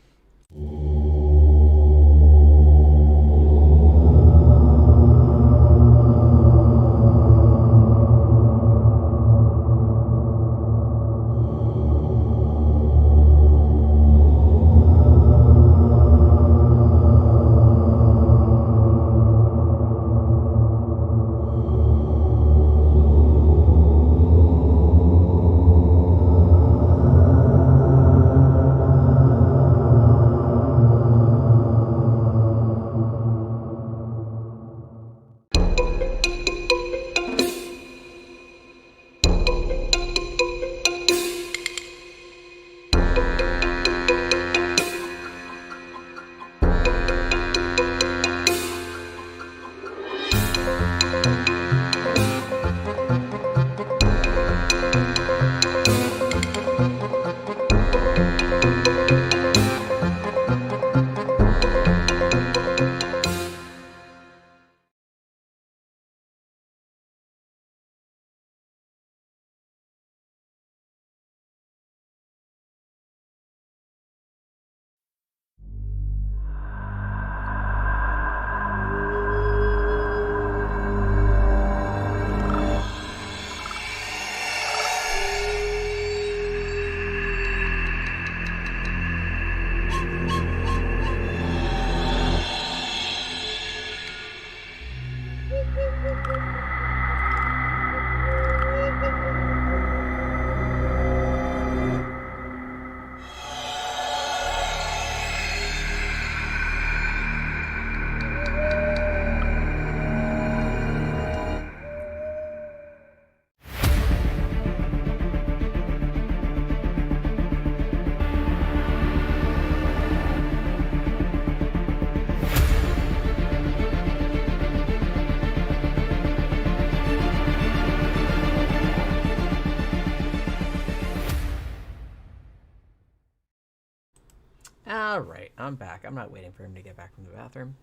I'm back. I'm not waiting for him to get back from the bathroom.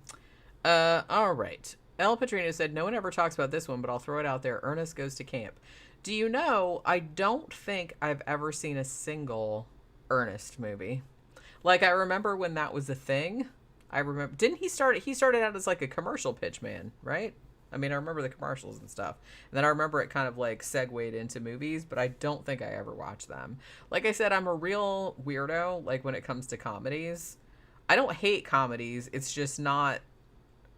All right. El Petrino said, no one ever talks about this one, but I'll throw it out there. Ernest Goes to Camp. Do you know, I don't think I've ever seen a single Ernest movie. Like, I remember when that was a thing. I remember, didn't he started out as like a commercial pitch man, right? I mean, I remember the commercials and stuff. And then I remember it kind of like segued into movies, but I don't think I ever watched them. Like I said, I'm a real weirdo, like when it comes to comedies. I don't hate comedies. It's just not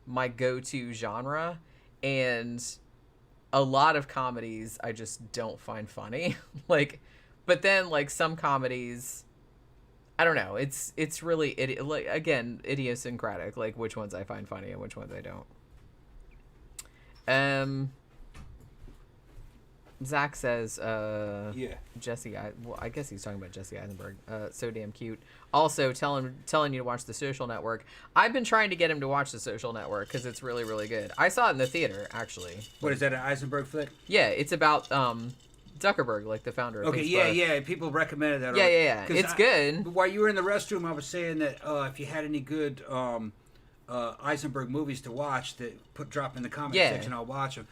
my go-to genre. And a lot of comedies I just don't find funny. Like, but then like some comedies, I don't know. It's really, like, again, idiosyncratic, like which ones I find funny and which ones I don't. Zach says, Jesse, well, I guess he's talking about Jesse Eisenberg. So damn cute. Also, telling you to watch The Social Network. I've been trying to get him to watch The Social Network because it's really, really good. I saw it in the theater, actually.
What is that, an Eisenberg flick?
Yeah, it's about Zuckerberg, like the founder of Facebook.
Yeah. People recommended that.
Yeah. It's good.
While you were in the restroom, I was saying that if you had any good Eisenberg movies to watch, drop in the comment section. I'll watch them.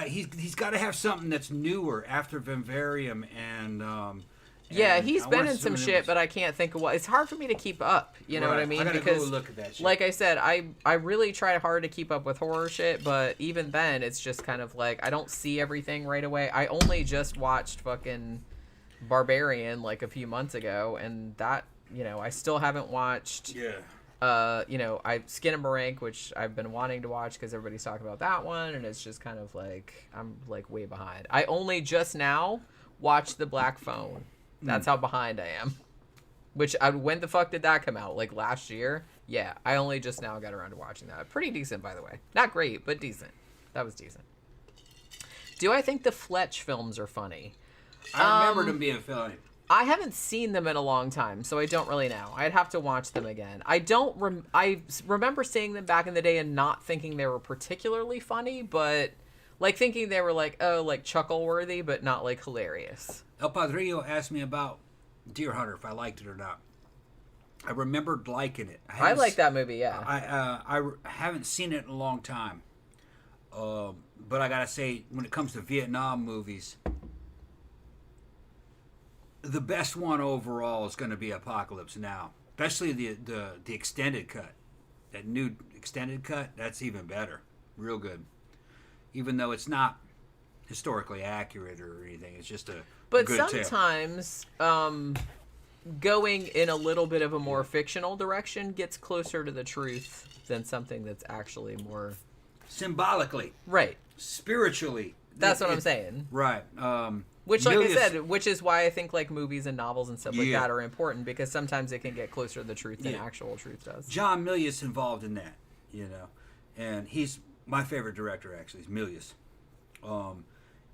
He's got to have something that's newer after Vivarium and
he's been in some shit, but I can't think of what. It's hard for me to keep up. You know what I mean?
I gotta go look at that shit.
Like I said, I really try hard to keep up with horror shit, but even then, it's just kind of like I don't see everything right away. I only just watched fucking Barbarian like a few months ago, and that, you know, I still haven't watched.
Yeah.
I Skin and Marank, which I've been wanting to watch because everybody's talking about that one, and it's just kind of like I'm like way behind. I only just now watched The Black Phone. That's how behind I am. When the fuck did that come out? Like last year? Yeah, I only just now got around to watching that. Pretty decent, by the way. Not great, but decent. That was decent. Do I think the Fletch films are funny?
I remember them being funny.
I haven't seen them in a long time, so I don't really know. I'd have to watch them again. I remember seeing them back in the day and not thinking they were particularly funny, but like thinking they were like, oh, like chuckle worthy, but not like hilarious.
El Padrillo asked me about Deer Hunter, if I liked it or not. I remembered liking it.
I like that movie, yeah.
I haven't seen it in a long time. But I gotta say, when it comes to Vietnam movies, the best one overall is going to be Apocalypse Now, especially the extended cut. That new extended cut, that's even better. Real good. Even though it's not historically accurate or anything, it's just a good tale.
But sometimes going in a little bit of a more fictional direction gets closer to the truth than something that's actually more
symbolically,
right,
spiritually.
That's what I'm saying.
Right.
Which, like I said, which is why I think like movies and novels and stuff like that are important, because sometimes it can get closer to the truth than actual truth does.
John Milius involved in that, you know, and he's my favorite director actually. Is Milius,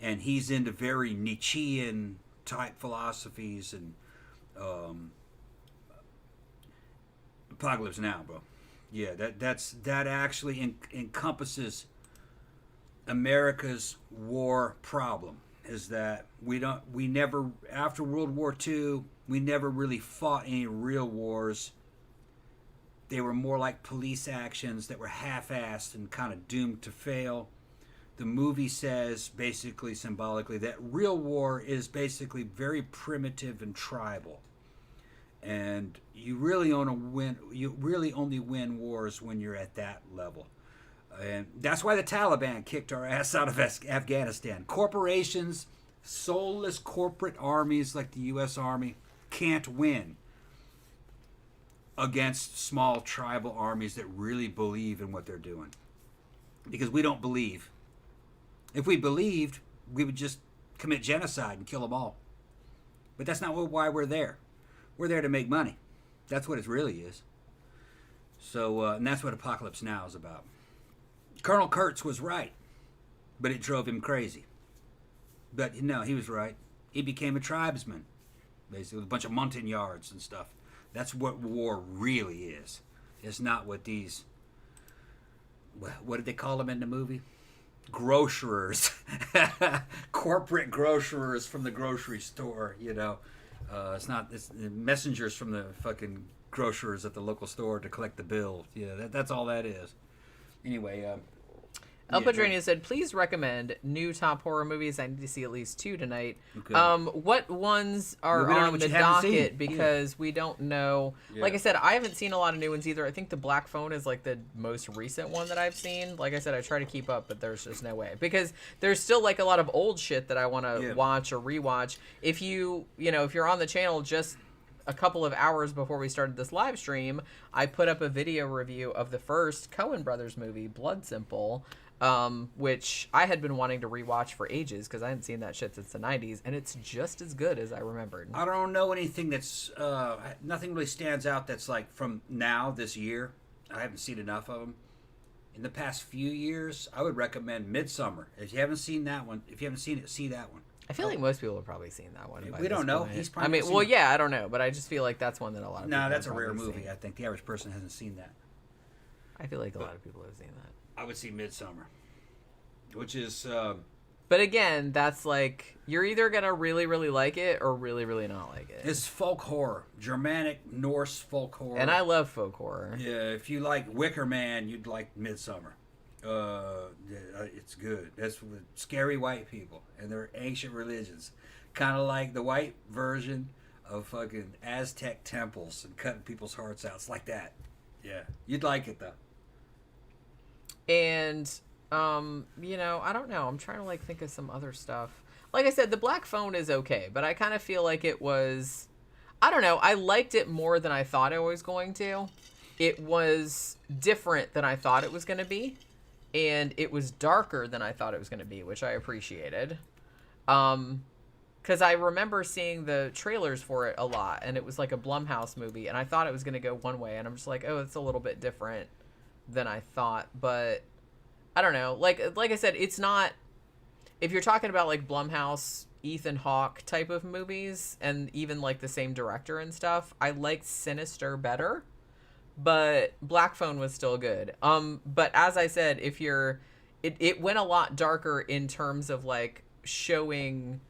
and he's into very Nietzschean type philosophies and Apocalypse Now, bro. Yeah, that actually encompasses America's war problem. Is that we never, after World War II, we never really fought any real wars. They were more like police actions that were half-assed and kind of doomed to fail. The movie says, basically symbolically, that real war is basically very primitive and tribal. And you really only win wars when you're at that level. And that's why the Taliban kicked our ass out of Afghanistan. Corporations, soulless corporate armies like the U.S. Army can't win against small tribal armies that really believe in what they're doing. Because we don't believe. If we believed, we would just commit genocide and kill them all. But that's not why we're there. We're there to make money. That's what it really is. So, and that's what Apocalypse Now is about. Colonel Kurtz was right, but it drove him crazy. But no, he was right. He became a tribesman, basically, with a bunch of Montagnards and stuff. That's what war really is. It's not what these, what did they call them in the movie? Grocerers. Corporate grocerers from the grocery store, you know. It's messengers from the fucking grocers at the local store to collect the bill. Yeah, that's all that is. Anyway,
El Padrino said, please recommend new top horror movies. I need to see at least 2 tonight.
Okay.
What ones are on the docket? Because we don't know. Yeah. Like I said, I haven't seen a lot of new ones either. I think The Black Phone is like the most recent one that I've seen. Like I said, I try to keep up, but there's just no way. Because there's still like a lot of old shit that I want to watch or rewatch. If if you're on the channel just a couple of hours before we started this live stream, I put up a video review of the first Coen Brothers movie, Blood Simple, which I had been wanting to rewatch for ages because I hadn't seen that shit since the 90s, and it's just as good as I remembered.
I don't know anything that's nothing really stands out that's like from this year. I haven't seen enough of them. In the past few years, I would recommend Midsommar. If you haven't seen that one, if you haven't seen it, see that one.
I feel like most people have probably seen that one.
We don't know. He's probably
I don't know, but I just feel like that's one that a lot of people
that's a rare movie. Seen. I think the average person hasn't seen that.
I feel like a lot of people have seen that.
I would see Midsommar, which is...
But again, that's like, you're either going to really, really like it or really, really not like it.
It's folk horror. Germanic, Norse folk horror.
And I love folk horror.
Yeah, if you like Wicker Man, you'd like Midsommar. It's good. That's with scary white people and their ancient religions. Kind of like the white version of fucking Aztec temples and cutting people's hearts out. It's like that. Yeah. You'd like it, though.
And... I don't know. I'm trying to think of some other stuff. Like I said, The Black Phone is okay, but I kind of feel like it was, I don't know. I liked it more than I thought I was going to. It was different than I thought it was going to be, and it was darker than I thought it was going to be, which I appreciated. Because I remember seeing the trailers for it a lot, and it was like a Blumhouse movie, and I thought it was going to go one way, and I'm just like, oh, it's a little bit different than I thought, but... I don't know. Like I said, it's not... If you're talking about, Blumhouse, Ethan Hawke type of movies, and even, the same director and stuff, I liked Sinister better, but Black Phone was still good. But as I said, if you're... It went a lot darker in terms of, showing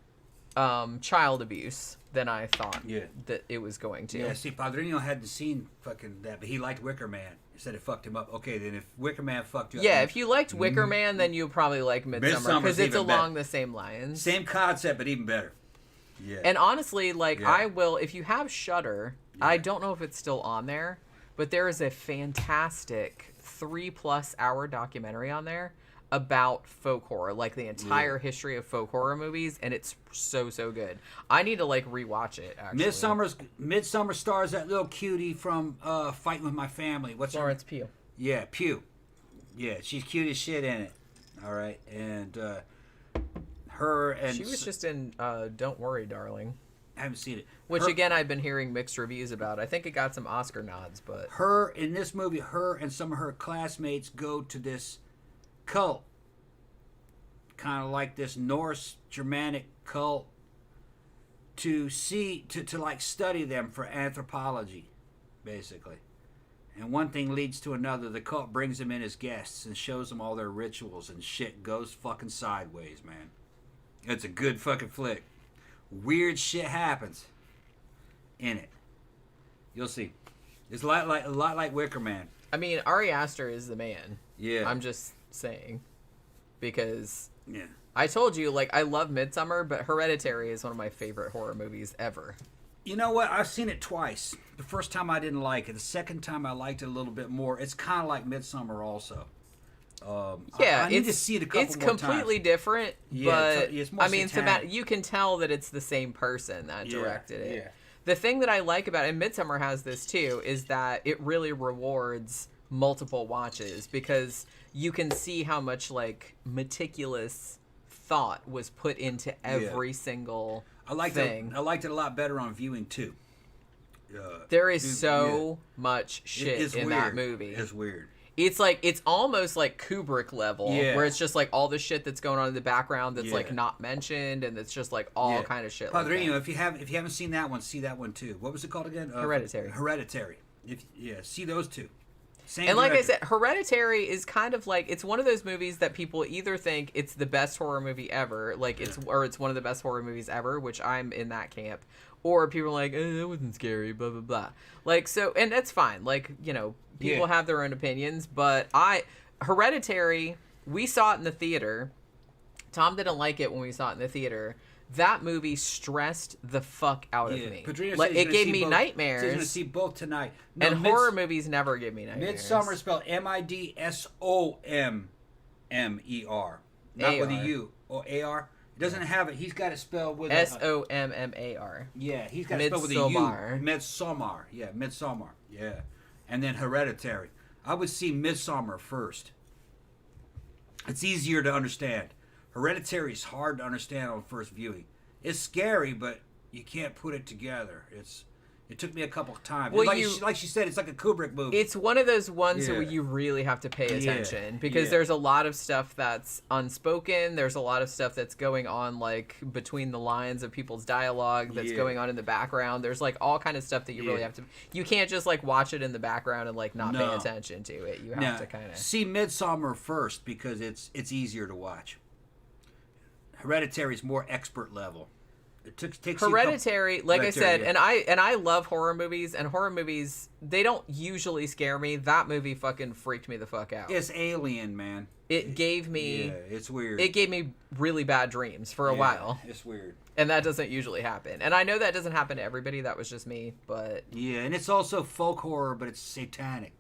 child abuse than I thought that it was going to.
Yeah, see, Padrino hadn't seen fucking that, but he liked Wicker Man. Said it fucked him up. Okay, then if Wicker Man fucked you up...
Yeah, if you liked Wicker Man, then you'll probably like Midsommar, because it's along the same lines.
Same concept, but even better. Yeah.
And honestly, I will... If you have Shudder, I don't know if it's still on there, but there is a fantastic 3+ hour documentary on there about folk horror, the entire history of folk horror movies, and it's so good. I need to rewatch it. Actually,
Midsommar stars that little cutie from Fighting with My Family. What's
Florence Pugh?
Yeah, Pugh. Yeah, she's cute as shit in it. All right, and her and
she was just in Don't Worry, Darling.
I haven't seen it.
Which again, I've been hearing mixed reviews about. I think it got some Oscar nods, but
her in this movie, her and some of her classmates go to this cult, kind of like this Norse Germanic cult, to study them for anthropology, basically. And one thing leads to another. The cult brings them in as guests and shows them all their rituals, and shit goes fucking sideways, man. It's a good fucking flick. Weird shit happens in it. You'll see. It's a lot like Wicker Man.
I mean, Ari Aster is the man.
Yeah.
I'm just saying, because I told you, I love Midsommar, but Hereditary is one of my favorite horror movies ever.
You know what? I've seen it twice. The first time I didn't like it. The second time I liked it a little bit more. It's kind of like Midsommar also. I need to see it a couple more times.
It's completely different, but you can tell that it's the same person that directed it. Yeah. The thing that I like about it, and Midsommar has this too, is that it really rewards multiple watches, because you can see how much meticulous thought was put into every single thing.
I liked it a lot better on viewing too.
There is much shit in that movie.
It's weird.
It's almost like Kubrick level, where it's just all the shit that's going on in the background that's not mentioned, and it's just all kind of shit.
Padrino, if you haven't seen that one, see that one too. What was it called again?
Hereditary.
Hereditary. See those two. Same
And like
director.
I said, Hereditary is kind of like, it's one of those movies that people either think it's the best horror movie ever, like it's one of the best horror movies ever, which I'm in that camp, or people are like, that wasn't scary, blah blah blah. Like, so, and that's fine. Like, you know, people have their own opinions, but Hereditary, we saw it in the theater. Tom didn't like it when we saw it in the theater. That movie stressed the fuck out of me. Like, it gave me nightmares.
He's going to see both tonight.
No, and horror movies never give me nightmares.
Midsommar is spelled Midsommer. Not with a U. Or A-R. It doesn't have it. He's got it spelled with
Sommar.
Yeah, he's got it spelled with a U. Midsommar. Yeah, Midsommar. Yeah. And then Hereditary. I would see Midsommar first. It's easier to understand. Hereditary is hard to understand on first viewing. It's scary, but you can't put it together. It took me a couple of times.
Well,
like she said, it's like a Kubrick movie.
It's one of those ones where you really have to pay attention because there's a lot of stuff that's unspoken. There's a lot of stuff that's going on like between the lines of people's dialogue that's going on in the background. There's like all kind of stuff that you really have to. You can't just like watch it in the background and like not pay attention to it. You have to kind of
see Midsommar first because it's easier to watch. Hereditary is more expert level. It takes
Hereditary, like I said, and I love horror movies, and horror movies, they don't usually scare me. That movie fucking freaked me the fuck out.
It's alien, man.
It gave me...
Yeah, it's weird.
It gave me really bad dreams for a while.
It's weird.
And that doesn't usually happen. And I know that doesn't happen to everybody. That was just me, but...
Yeah, and it's also folk horror, but it's satanic.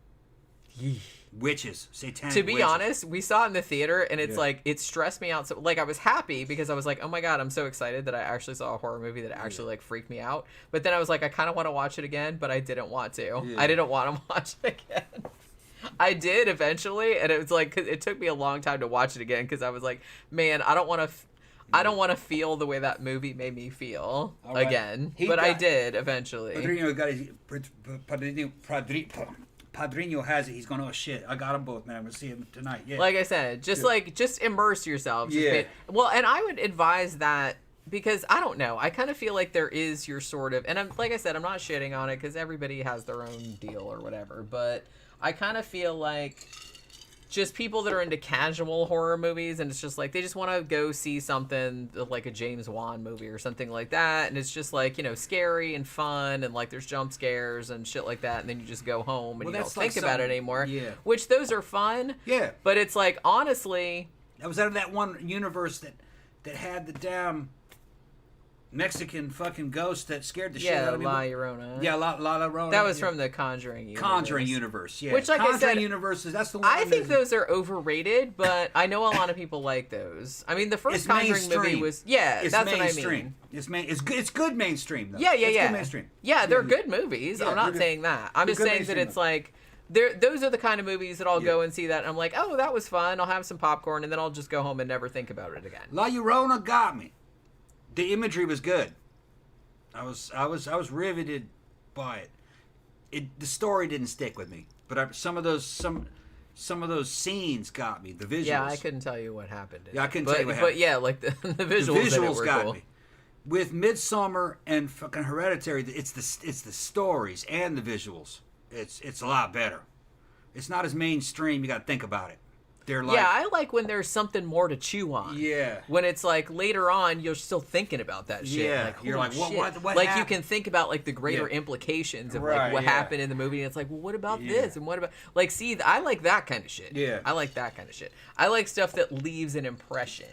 Witches, satanic
To be
witches.
honest, we saw it in the theater, and it's like, it stressed me out. So, like, I was happy because I was like, oh my god, I'm so excited that I actually saw a horror movie that actually, like, freaked me out. But then I was like, I kind of want to watch it again, but I didn't want to.
Yeah.
I didn't want to watch it again. I did eventually, and it was like, 'cause it took me a long time to watch it again because I was like, man, I don't want to feel the way that movie made me feel again. But I did eventually.
Padrino has it. He's going, oh shit, I got them both, man. I'm going to see them tonight. Yeah.
Like I said, just immerse yourself. Well, and I would advise that because I don't know. I kind of feel like there is your sort of, and like I said, I'm not shitting on it because everybody has their own deal or whatever. But I kind of feel like just people that are into casual horror movies, and it's just like they just want to go see something like a James Wan movie or something like that, and it's just like, you know, scary and fun, and like there's jump scares and shit like that, and then you just go home and you don't think about it anymore.
Yeah.
Which those are fun.
Yeah.
But it's like, honestly,
that was out of that one universe that had the damn Mexican fucking ghost that scared the shit out of me.
La Llorona.
Yeah, La Llorona.
That was from the Conjuring
universe. Yeah.
Which, like
Conjuring
I said,
universes, that's the one.
I think those are overrated, but I know a lot of people like those. I mean, the first Conjuring movie was that's what I mean.
It's good mainstream though.
Yeah.
Good mainstream.
Yeah, they're good movies. I'm not saying that. I'm just saying that it's like those are the kind of movies that I'll go and see that and I'm like, oh, that was fun. I'll have some popcorn and then I'll just go home and never think about it again.
La Llorona got me. The imagery was good. I was riveted by it. The story didn't stick with me, but some of those scenes got me. The visuals.
Yeah, I couldn't tell you what happened.
Yeah, I couldn't tell you what happened.
But yeah, like the visuals
got
cool.
me. With Midsommar and fucking Hereditary, it's the stories and the visuals. It's a lot better. It's not as mainstream. You got to think about it. They're like,
I like when there's something more to chew on.
Yeah.
When it's like later on, you're still thinking about that shit.
Yeah.
Like,
you're like, what
like
happened?
you can think about like the greater implications of like what happened in the movie, and it's like, well, what about this, and what about like, see, I like that kind of shit.
Yeah.
I like that kind of shit. I like stuff that leaves an impression.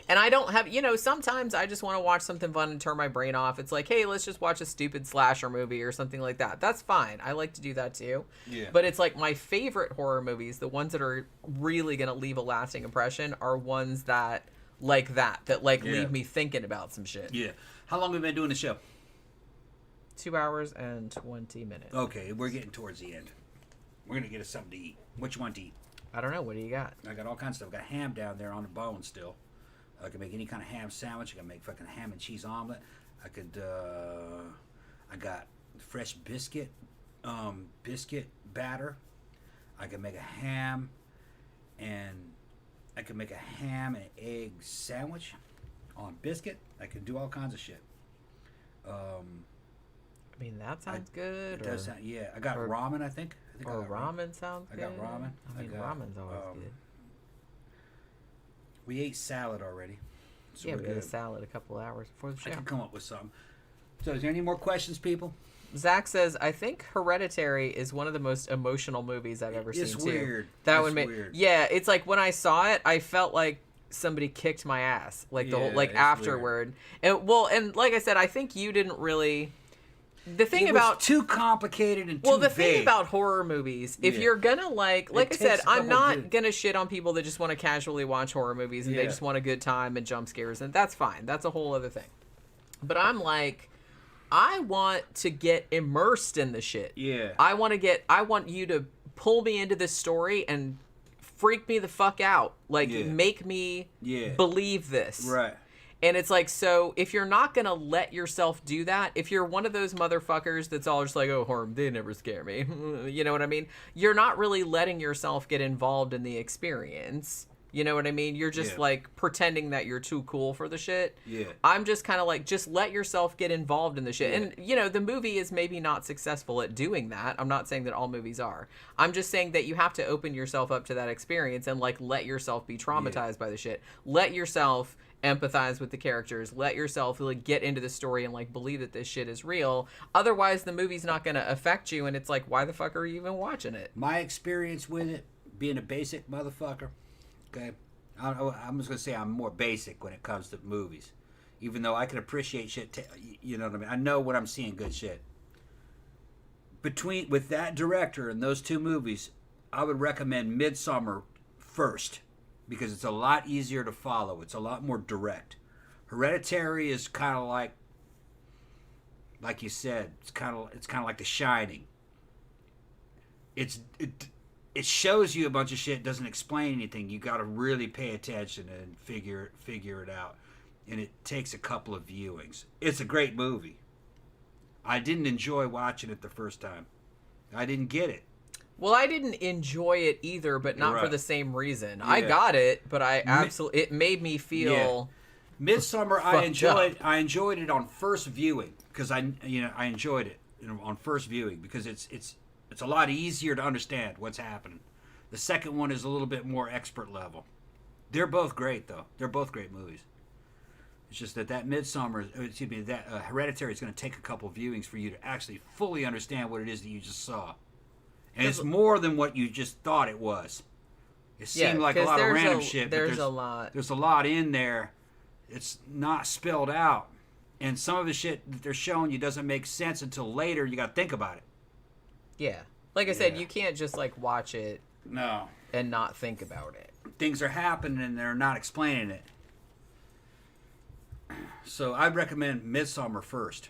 And I don't have, sometimes I just want to watch something fun and turn my brain off. It's like, hey, let's just watch a stupid slasher movie or something like that. That's fine. I like to do that too.
Yeah.
But it's like my favorite horror movies, the ones that are really going to leave a lasting impression, are ones that leave me thinking about some shit.
Yeah. How long have we been doing the show?
2 hours and 20 minutes.
Okay, we're getting towards the end. We're going to get us something to eat. What you want to eat?
I don't know. What do you got?
I got all kinds of stuff. I got ham down there on the bone still. I can make any kind of ham sandwich. I can make fucking ham and cheese omelet. I could, I got fresh biscuit batter. I can make a ham and egg sandwich on biscuit. I can do all kinds of shit.
I mean, that sounds good.
It does sound, yeah. I got ramen, I think. think
Or
I got
ramen sounds good.
I got ramen.
I mean, ramen's always good.
We ate salad already. So
Yeah,
we're
we had a
good.
salad a couple hours before the show.
I can come up with something. So, is there any more questions, people?
Zach says, I think Hereditary is one of the most emotional movies I've ever seen,
It's
too.
weird.
That
It's
would make...
weird.
Yeah, it's like when I saw it, I felt like somebody kicked my ass. Like, the whole, like,
it's
afterward. And, well, and like I said, I think you didn't really... The thing
It
about...
was too complicated and too
Well, the
vague.
thing about horror movies, if
Yeah.
you're gonna like I
takes
said,
a
I'm
couple
not
good-
gonna shit on people that just want to casually watch horror movies and they
Yeah.
just want a good time and jump scares, and that's fine. That's a whole other thing. But I'm like, I want to get immersed in the shit.
Yeah.
I want you to pull me into this story and freak me the fuck out. Like,
Yeah.
make me
Yeah.
believe this.
Right.
And it's like, so if you're not going to let yourself do that, if you're one of those motherfuckers that's all just like, oh, horror, they never scare me. You know what I mean? You're not really letting yourself get involved in the experience. You know what I mean? You're just
Yeah.
like pretending that you're too cool for the shit.
Yeah.
I'm just kind of like, just let yourself get involved in the shit.
Yeah.
And, you know, the movie is maybe not successful at doing that. I'm not saying that all movies are. I'm just saying that you have to open yourself up to that experience and, like, let yourself be traumatized by the shit. Let yourself empathize with the characters. Let yourself, like, get into the story and, like, believe that this shit is real. Otherwise, the movie's not going to affect you, and it's like, why the fuck are you even watching it?
My experience with it, being a basic motherfucker, okay, I'm just going to say I'm more basic when it comes to movies. Even though I can appreciate shit, you know what I mean? I know when I'm seeing good shit. With that director and those two movies, I would recommend Midsommar first because it's a lot easier to follow. It's a lot more direct. Hereditary is kind of like you said, it's kind of like The Shining. It shows you a bunch of shit, doesn't explain anything. You got to really pay attention and figure it out. And it takes a couple of viewings. It's a great movie. I didn't enjoy watching it the first time. I didn't get it.
Well, I didn't enjoy it either, but not for
Right.
the same reason.
Yeah.
I got it, but I absolutely... It made me feel...
Midsommar, I
Fucked
I enjoyed it on first viewing because I enjoyed it on first viewing because it's a lot easier to understand what's happening. The second one is a little bit more expert level. They're both great though. They're both great movies. It's just that Hereditary is going to take a couple viewings for you to actually fully understand what it is that you just saw, and it's more than what you just thought it was. It seemed like a
'cause
lot of
there's
random shit. But
There's a lot.
There's a lot in there. It's not spelled out, and some of the shit that they're showing you doesn't make sense until later. You got to think about it.
Yeah. Like I said,
Yeah.
you can't just, like, watch it
No,
and not think about it.
things are happening and they're not explaining it. So I'd recommend Midsommar first.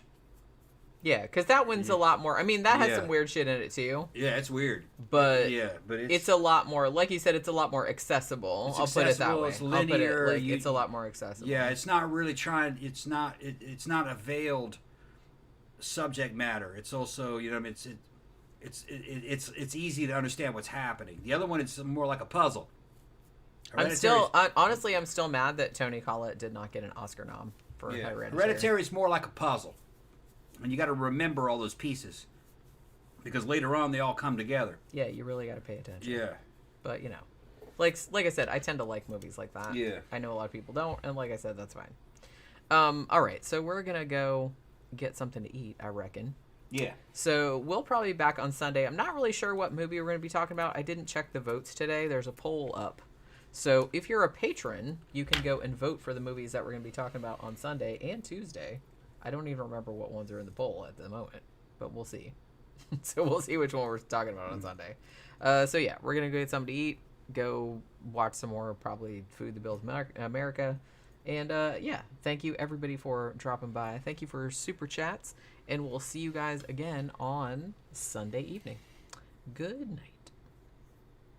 Yeah, because that one's a lot more... I mean, that has
Yeah.
some weird shit in it, too.
Yeah, it's weird.
But
but
it's a lot more... Like you said, it's a lot more accessible.
It's
I'll put it that
accessible,
way.
it's
I'll put it,
linear,
like, it's a lot more accessible.
Yeah, it's not really trying. It's not a veiled subject matter. It's also it's easy to understand what's happening. The other one is more like a puzzle.
Honestly, I'm still mad that Toni Collette did not get an Oscar nom for Hereditary.
Hereditary is more like a puzzle, and you got to remember all those pieces because later on they all come together.
Yeah, you really got to pay attention.
Yeah.
But, you know, like I said, I tend to like movies like that.
Yeah.
I know a lot of people don't, and like I said, that's fine. All right, so we're going to go get something to eat, I reckon.
Yeah.
So we'll probably be back on Sunday. I'm not really sure what movie we're going to be talking about. I didn't check the votes today. There's a poll up. So if you're a patron, you can go and vote for the movies that we're going to be talking about on Sunday and Tuesday. I don't even remember what ones are in the poll at the moment, but we'll see. So we'll see which one we're talking about on Sunday. So yeah, we're going to go get something to eat, go watch some more probably Food the Bills America. And yeah, thank you everybody for dropping by. Thank you for super chats, and we'll see you guys again on Sunday evening. Good night.